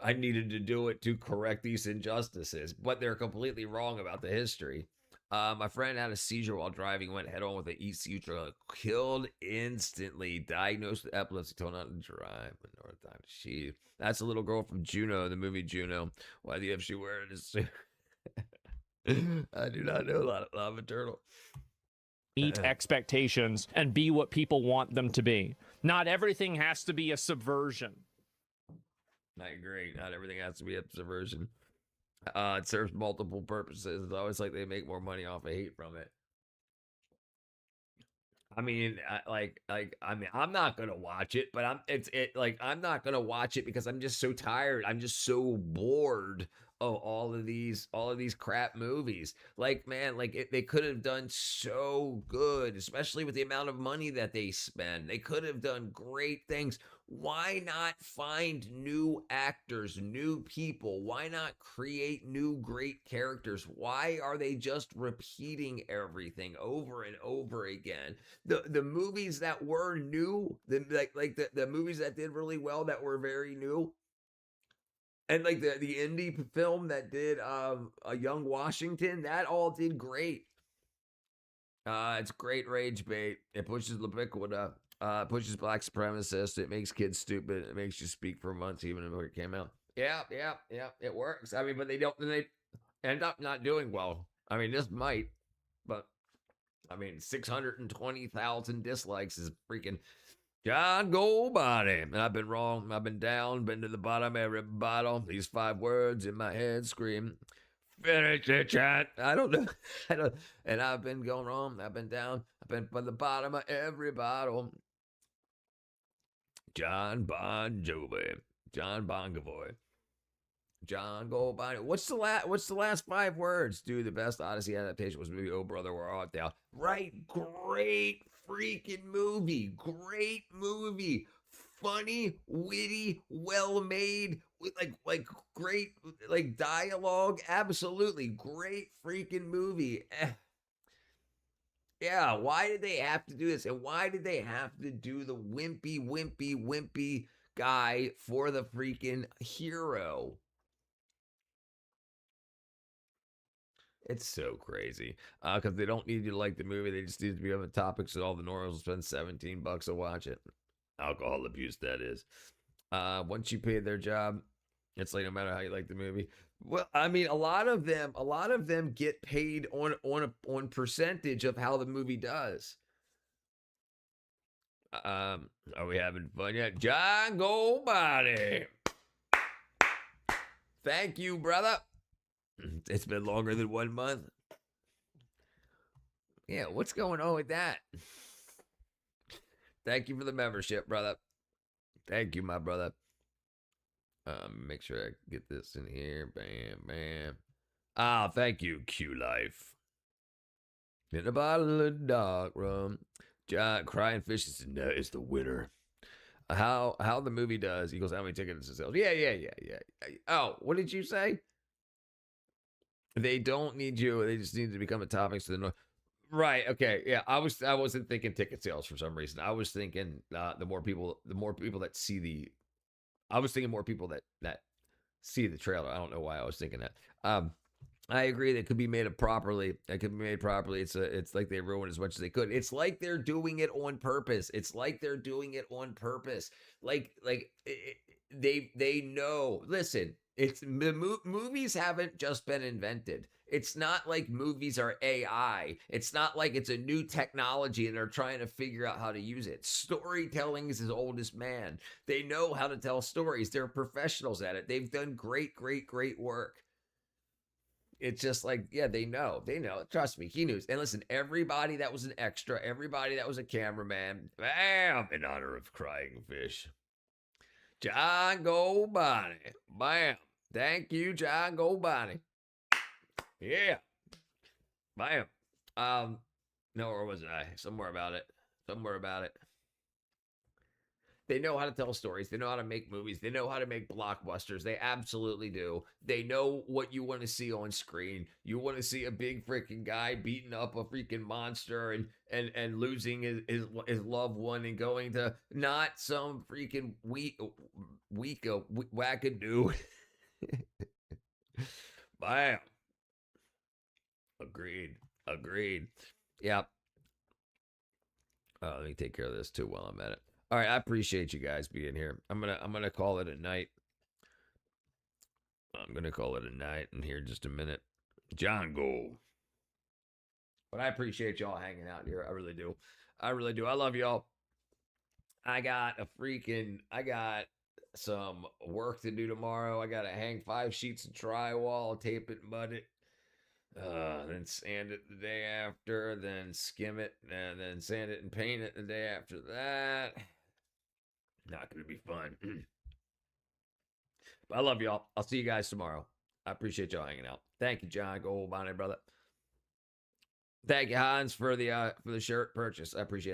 Speaker 1: I needed to do it to correct these injustices, but they're completely wrong about the history. My friend had a seizure while driving, went head on with an ECU truck, killed instantly, diagnosed with epilepsy, told not to drive. That's a little girl from Juno, the movie Juno. Why the F she wearing a suit? I do not know a lot of maternal.
Speaker 9: Meet expectations and be what people want them to be. Not everything has to be a subversion.
Speaker 1: I agree. Not everything has to be a subversion. It serves multiple purposes. It's always like they make more money off of hate from it. I mean, I'm not gonna watch it, but I'm not gonna watch it because I'm just so tired. I'm just so bored of all of these crap movies. Like, man, like they could have done so good, especially with the amount of money that they spend. They could have done great things. Why not find new actors, new people? Why not create new great characters? Why are they just repeating everything over and over again? The movies that were new, the movies that did really well, that were very new, and like the indie film that did a Young Washington, that all did great. It's great rage bait. It pushes ubiquity. Pushes black supremacists. It makes kids stupid. It makes you speak for months, even when it came out. Yeah. It works. I mean, but they end up not doing well. I mean, this might, but I mean, 620,000 dislikes is freaking John Goldbody. And I've been wrong. I've been down, been to the bottom, every bottom. These 5 words in my head scream, finish it, chat. I don't know. And I've been going wrong. I've been down. I've been from the bottom of every bottle. John Bon Jovi. John Bongovoy. John Goldbody. What's the last 5 words? Dude, the best Odyssey adaptation was movie Oh Brother Where Art Thou? Right. Great freaking movie. Great movie. Funny, witty, well made, with like great like dialogue. Absolutely great freaking movie. Yeah, why did they have to do this? And why did they have to do the wimpy guy for the freaking hero? It's so crazy. Because they don't need you to like the movie. They just need to be on the topic so all the normals will spend $17 to watch it. Alcohol abuse, that is. Once you pay their job, it's like no matter how you like the movie. Well, I mean, a lot of them get paid on percentage of how the movie does. Are we having fun yet? John Goldbody. Thank you, brother. It's been longer than 1 month. Yeah, what's going on with that? Thank you for the membership, brother. Thank you, my brother. Make sure I get this in here. Bam. Thank you, Q Life. In a bottle of dark rum. Giant crying fish is the winner. how the movie does equals how many tickets it sells. Yeah. Oh, what did you say? They don't need you. They just need to become a topic to the north. Right. Okay. Yeah. I wasn't thinking ticket sales for some reason. I was thinking the more people that see the. I was thinking more people that see the trailer. I don't know why I was thinking that. I agree that could be made up properly. That could be made properly. It's like they ruined as much as they could. It's like they're doing it on purpose. They know. Listen, movies haven't just been invented. It's not like movies are AI. It's not like it's a new technology and they're trying to figure out how to use it. Storytelling is as old as man. They know how to tell stories. They're professionals at it. They've done great work. It's just like, yeah, they know. Trust me, he knew. And listen, everybody that was an extra, everybody that was a cameraman, bam, in honor of Crying Fish. John Goldbody. Bam. Thank you, John Goldbody. Yeah. Bam. No, where was I? Somewhere about it. They know how to tell stories. They know how to make movies. They know how to make blockbusters. They absolutely do. They know what you want to see on screen. You want to see a big freaking guy beating up a freaking monster and losing his loved one and going to not some freaking wackadoo. Bam. Agreed. Yeah. Let me take care of this too while I'm at it. All right, I appreciate you guys being here. I'm gonna call it a night. In here in just a minute. John Gold. But I appreciate y'all hanging out here. I really do. I love y'all. I got some work to do tomorrow. I gotta hang 5 sheets of drywall, tape it, mud it. Then sand it the day after, then skim it, and then sand it and paint it the day after that. Not going to be fun. But I love y'all. I'll see you guys tomorrow. I appreciate y'all hanging out. Thank you, John Goldbody, brother. Thank you, Hans, for the shirt purchase. I appreciate it.